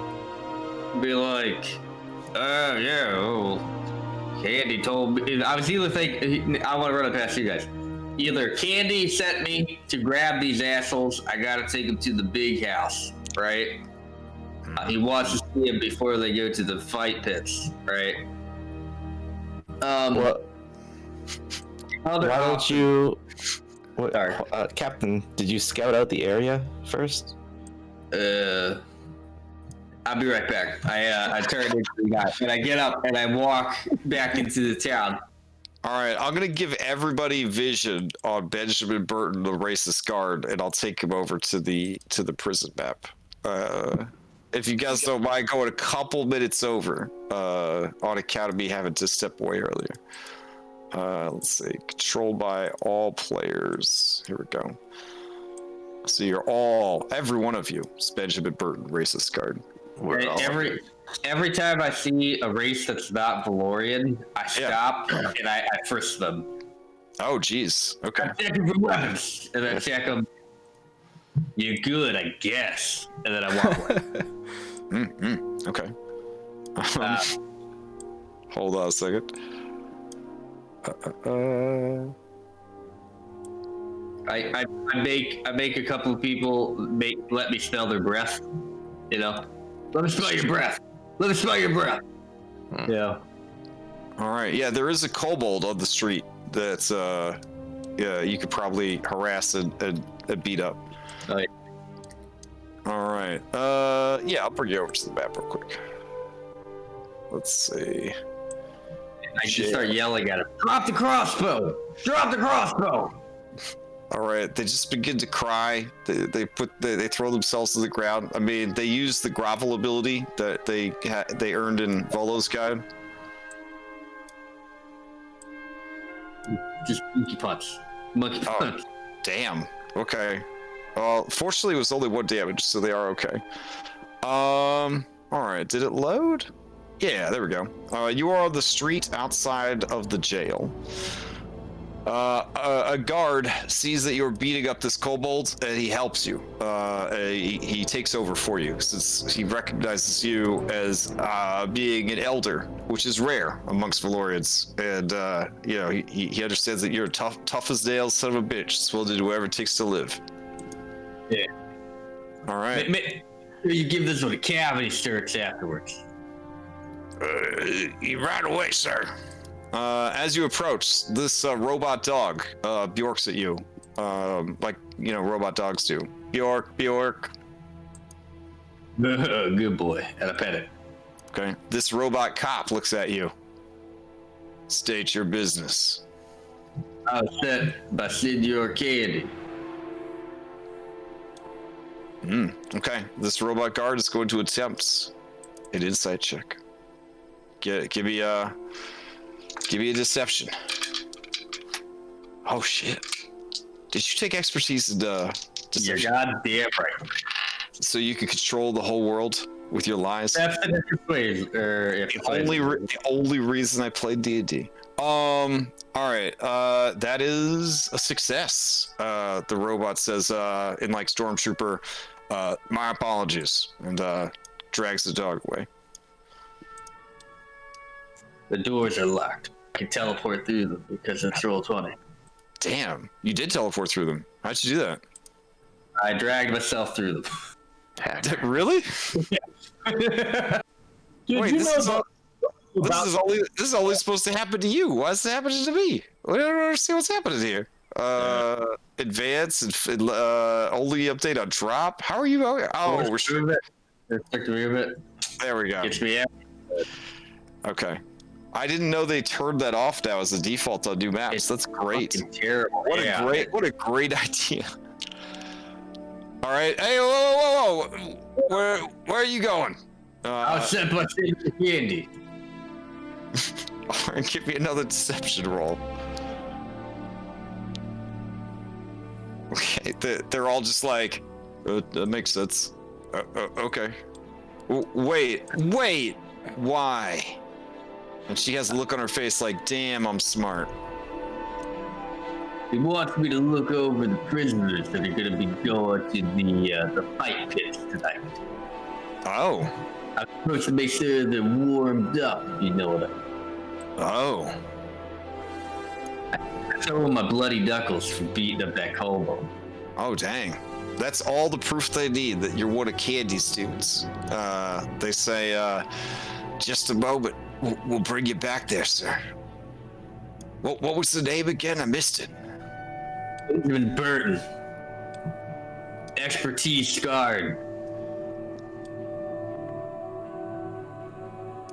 Be like, Candy told me. I was either thinking, I want to run it past you guys. Either Candy sent me to grab these assholes, I gotta take them to the big house, right? He wants to see them before they go to the fight pits, right? Well, Other why don't option- you... Sorry. Captain, did you scout out the area first? I'll be right back. I turn into the guy, and I get up and I walk back into the town. All right, I'm gonna give everybody vision on Benjamin Burton, the racist guard, and I'll take him over to the prison map. If you guys don't mind going a couple minutes over, on account of me having to step away earlier. Let's see, controlled by all players. Here we go. So every one of you is Benjamin Burton, racist guard. Every time I see a race that's not Valorian, I stop and I frisk them. Oh, geez. Okay. I'm checking for weapons, and I check them. You're good, I guess, and then I walk away. Okay. Hold on a second. I make a couple of people let me smell their breath. You know, let me smell your breath. Let me smell your breath. Yeah. All right. Yeah, there is a kobold on the street that's you could probably harass and beat up. Oh, yeah. All right. Yeah, I'll bring you over to the map real quick. Let's see. I just start yelling at him. Drop the crossbow! Drop the crossbow! All right, they just begin to cry. They throw themselves to the ground. I mean, they use the grovel ability that they earned in Volo's guide. Just monkey punch. Monkey punch. Damn. Okay. Well, fortunately, it was only 1 damage, so they are okay. All right. Did it load? Yeah, there we go. You are on the street outside of the jail. A guard sees that you're beating up this kobold, and he helps you. He takes over for you since he recognizes you as being an elder, which is rare amongst Valorians. And you know, he understands that you're a tough as nails son of a bitch, that's willing to do whatever it takes to live. Yeah. All right. You give this one a cavity search afterwards. Right away, sir. As you approach, this robot dog bjorks at you, like, you know, robot dogs do. Bjork, Bjork. Good boy. And I pet it. Okay. This robot cop looks at you. State your business. I was sent by Senor Candy. Okay. This robot guard is going to attempt an insight check. Give me a deception. Oh shit! Did you take expertise in deception? You're goddamn right. So you can control the whole world with your lies. That's the persuasion. The only reason I played D&D. All right. That is a success. The robot says, in like Stormtrooper, my apologies, and drags the dog away. The doors are locked. I can teleport through them because it's Roll20. Damn, you did teleport through them. How'd you do that? I dragged myself through them. Really? Dude, Wait, you this know is only supposed to happen to you. Why is it happening to me? I don't understand what's happening here. Advance and only update on drop. How are you going? Oh, we're sure. There we go. Gets me out. Okay. I didn't know they turned that off now as the default on new maps. That's great. Terrible. What a great idea. All right. Hey, whoa. Where are you going? I was sent by Senor Candy. All right, give me another deception roll. Okay, they're all just like, that makes sense. Okay. Wait. Why? And she has a look on her face like, damn, I'm smart. He wants me to look over the prisoners that are going to be going to the fight pits tonight. Oh. I'm supposed to make sure they're warmed up, if you know what I mean. Oh. I show my bloody knuckles for beating up that kobold. Oh, dang. That's all the proof they need that you're one of Candy's students. They say, just a moment. We'll bring you back there, sir. What was the name again? I missed it. Benjamin Burton. Expertise scarred.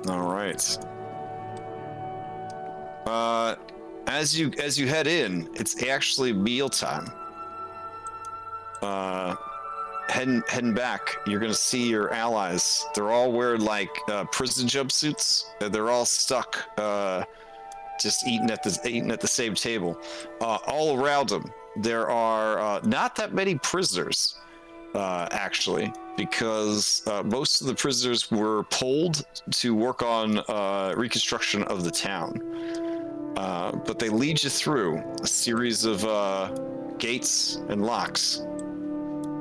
All right. As you head in, it's actually mealtime. Heading back, you're gonna see your allies. They're all wearing like prison jumpsuits. They're all stuck, just eating at the same table. All around them, there are not that many prisoners, actually, because most of the prisoners were pulled to work on reconstruction of the town. But they lead you through a series of gates and locks.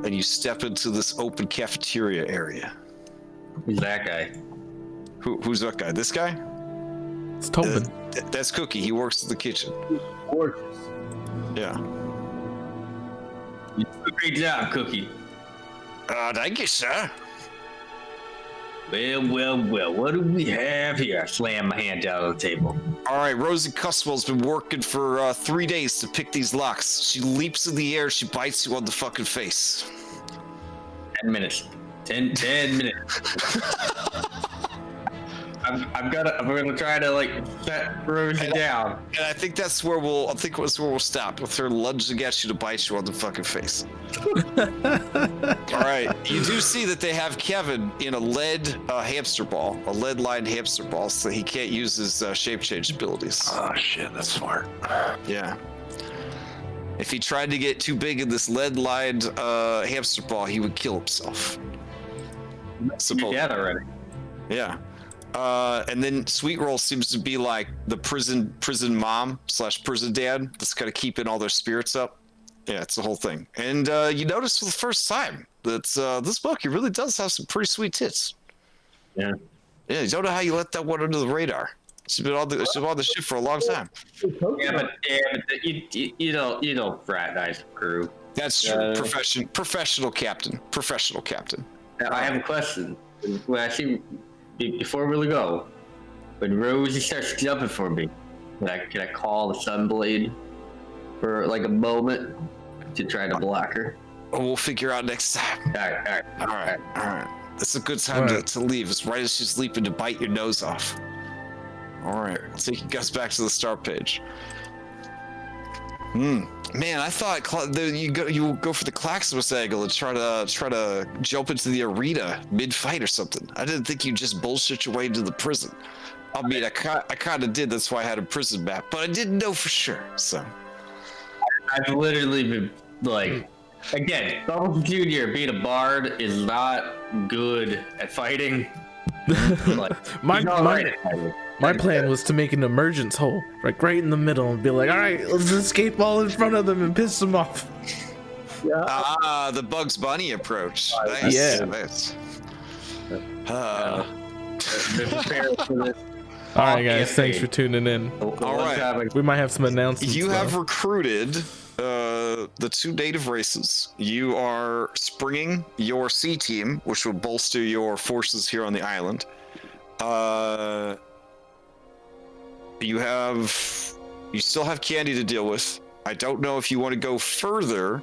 And you step into this open cafeteria area. Who's that guy? Who's that guy? This guy? It's Tobin. That's Cookie. He works in the kitchen. gorgeous. Yeah. You do a great job, Cookie. Thank you, sir. Well, what do we have here? I slam my hand down on the table. All right, Rosie Cuswell's been working for 3 days to pick these locks. She leaps in the air, she bites you on the fucking face. 10 minutes. 10 minutes. I'm gonna try to like set Rose down. And I think that's where we'll stop with her lunging at you to bite you on the fucking face. All right, you do see that they have Kevin in a lead hamster ball, a lead-lined hamster ball, so he can't use his shape change abilities. Oh shit, that's smart. Yeah. If he tried to get too big in this lead-lined hamster ball, he would kill himself. Yeah, already. Yeah. And then Sweet Roll seems to be like the prison mom / prison dad that's kind of keeping all their spirits up. Yeah, it's the whole thing. And you notice for the first time that this book, really does have some pretty sweet tits. Yeah. Yeah, you don't know how you let that one under the radar. She's been on the ship for a long time. Yeah, but you don't fraternize crew. That's true. Professional captain. Now, I have a question. Well, actually, before we go, when Rosie starts jumping for me, can I call the Sunblade for like a moment to try to block her? Oh, we'll figure out next time. All right. It's a good time to leave. It's right as she's leaping to bite your nose off. All right, I'll take you guys back to the start page. Man, I thought you go for the Claximus angle and try to jump into the arena mid-fight or something. I didn't think you just bullshit your way into the prison. I mean, I kind of did. That's why I had a prison map, but I didn't know for sure. So I've literally been like, again, Bubbles Jr. being a bard is not good at fighting. Like, My plan was to make an emergence hole, like right in the middle, and be like, all right, let's escape all in front of them and piss them off. Yeah. The Bugs Bunny approach. Nice. Yeah. Nice. All right, guys, thanks for tuning in. All right. We might have some announcements. You have recruited the 2 native races. You are springing your C team, which will bolster your forces here on the island. You still have Candy to deal with. I don't know if you want to go further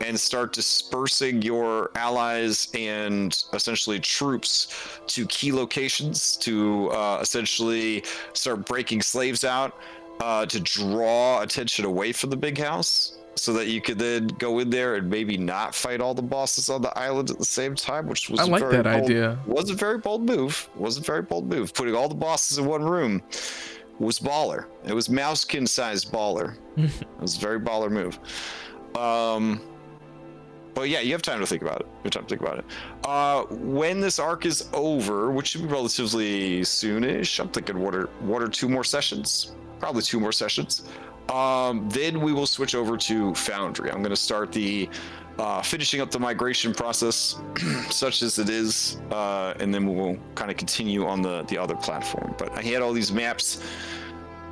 and start dispersing your allies and essentially troops to key locations to essentially start breaking slaves out to draw attention away from the big house, so that you could then go in there and maybe not fight all the bosses on the island at the same time, which was idea. Was a very bold move. Putting all the bosses in one room was baller. It was mousekin sized baller. It was a very baller move. But yeah, you have time to think about it. When this arc is over, which should be relatively soonish, I'm thinking one or 2 more sessions, probably 2 more sessions. Then we will switch over to Foundry. I'm going to start the finishing up the migration process, such as it is, and then we will kind of continue on the other platform. But I had all these maps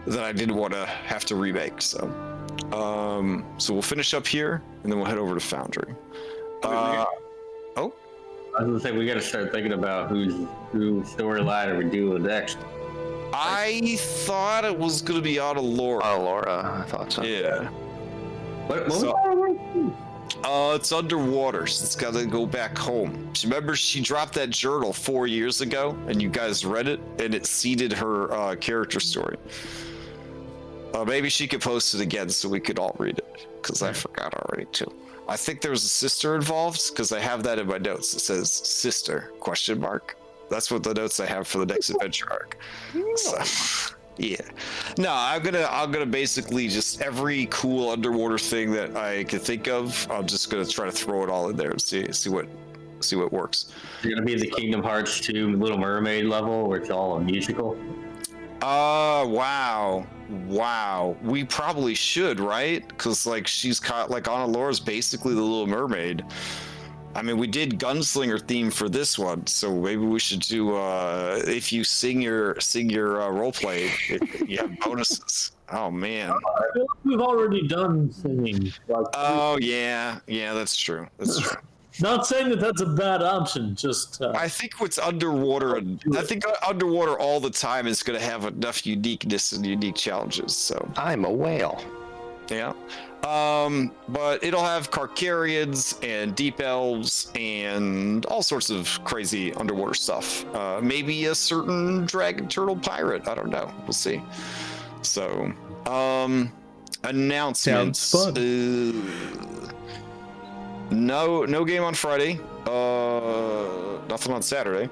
that I didn't want to have to remake, so we'll finish up here, and then we'll head over to Foundry. I was gonna say we got to start thinking about whose storyline are we doing next. I thought it was going to be out of Laura. Oh, Laura, I thought so. Yeah. What It's underwater, so it's got to go back home. Remember, she dropped that journal 4 years ago, and you guys read it, and it seeded her character story. Maybe she could post it again so we could all read it, because I forgot already too. I think there was a sister involved, because I have that in my notes. It says sister ? That's what the notes I have for the next adventure arc. So, yeah. No, I'm gonna basically just every cool underwater thing that I can think of, I'm just gonna try to throw it all in there and see what works. You're gonna be the Kingdom Hearts 2 Little Mermaid level, where it's all a musical. Wow. We probably should, right? Because like she's caught, like Anna Laura's basically the Little Mermaid. I mean, we did Gunslinger theme for this one, so maybe we should do if you sing your role play, you have bonuses. Oh man. I feel like we've already done singing. Oh yeah, that's true. Not saying that that's a bad option, just... I think what's underwater, I think underwater all the time is going to have enough uniqueness and unique challenges, so... I'm a whale. Yeah. But it'll have Carcarids and Deep Elves and all sorts of crazy underwater stuff. Maybe a certain Dragon Turtle Pirate. I don't know. We'll see. So, announcements. Sounds fun. No game on Friday. Nothing on Saturday.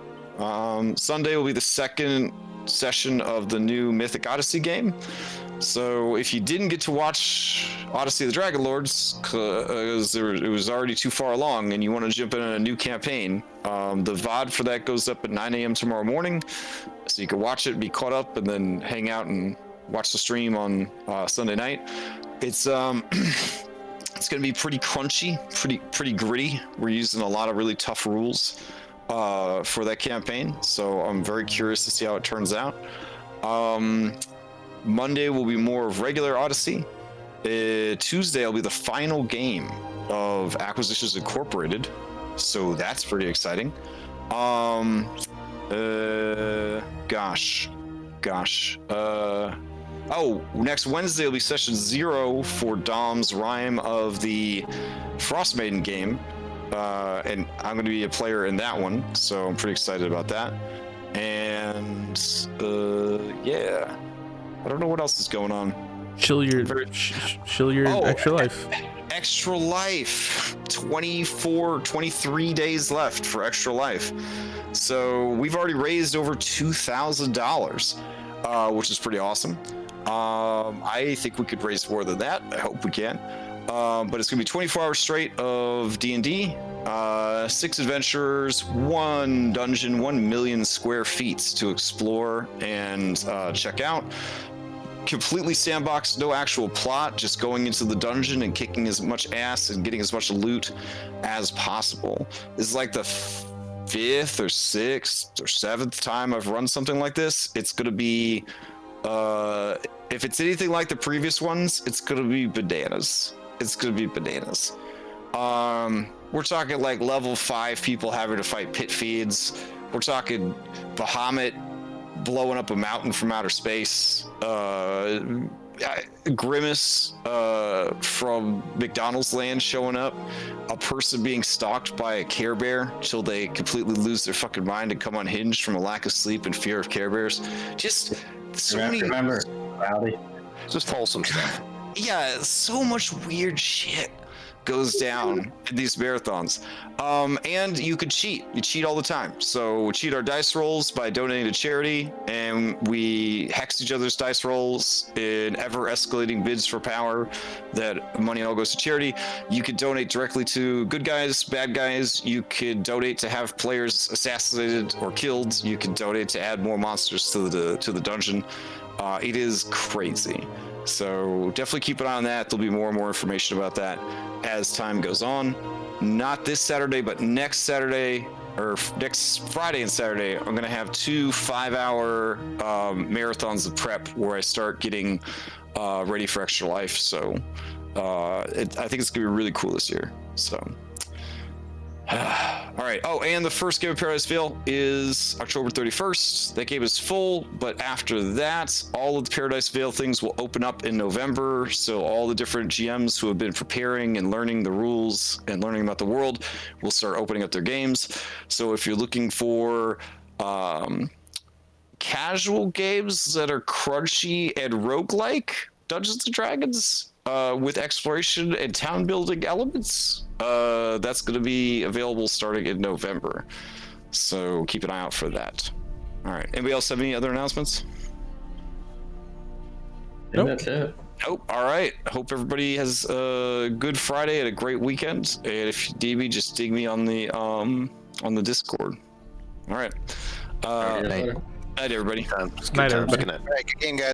Sunday will be the second session of the new Mythic Odyssey game. So if you didn't get to watch Odyssey of the Dragon Lords because it was already too far along and you want to jump in a new campaign, the VOD for that goes up at 9 a.m. tomorrow morning. So you can watch it, be caught up, and then hang out and watch the stream on Sunday night. It's it's going to be pretty crunchy, pretty gritty. We're using a lot of really tough rules for that campaign. So I'm very curious to see how it turns out. Monday will be more of regular Odyssey. Tuesday will be the final game of Acquisitions Incorporated, so that's pretty exciting. Next Wednesday will be session 0 for Dom's Rhyme of the Frostmaiden game, and I'm going to be a player in that one, so I'm pretty excited about that. And yeah. I don't know what else is going on. Chill your extra life. Extra life. 23 days left for extra life. So we've already raised over $2,000, which is pretty awesome. I think we could raise more than that. I hope we can. But it's gonna be 24 hours straight of D&D, 6 adventures, 1 dungeon, 1 million square feet to explore and check out. Completely sandboxed, no actual plot, just going into the dungeon and kicking as much ass and getting as much loot as possible. This is like the 5th or 6th or 7th time I've run something like this. It's gonna be, if it's anything like the previous ones, it's gonna be bananas. It's gonna be bananas. We're talking like level 5 people having to fight pit feeds. We're talking Bahamut blowing up a mountain from outer space. Grimace from McDonald's Land showing up. A person being stalked by a Care Bear till they completely lose their fucking mind and come unhinged from a lack of sleep and fear of Care Bears. Just so many. Remember, Rowdy. Just wholesome stuff. Yeah, so much weird shit goes down in these marathons. And you could cheat. You cheat all the time. So we cheat our dice rolls by donating to charity, and we hex each other's dice rolls in ever-escalating bids for power that money all goes to charity. You could donate directly to good guys, bad guys. You could donate to have players assassinated or killed. You could donate to add more monsters to the dungeon. It is crazy. So definitely keep an eye on that. There'll be more and more information about that as time goes on. Not this Saturday, but next Saturday, or next Friday and Saturday, I'm going to have 2 5-hour marathons of prep where I start getting ready for Extra Life. So I think it's going to be really cool this year. So. All right. Oh, and the first game of Paradise Vale is October 31st. That game is full, but after that, all of the Paradise Vale things will open up in November. So all the different GMs who have been preparing and learning the rules and learning about the world will start opening up their games. So if you're looking for casual games that are crunchy and roguelike, Dungeons and Dragons, with exploration and town building elements, that's going to be available starting in November. So keep an eye out for that. All right. Anybody else have any other announcements? Nope. That's it. Nope. All right. I hope everybody has a good Friday and a great weekend. And if you need me, just dig me on the Discord. All right. Alright, Night, everybody. Good Night, times. everybody. Good night. All right, good game, guys.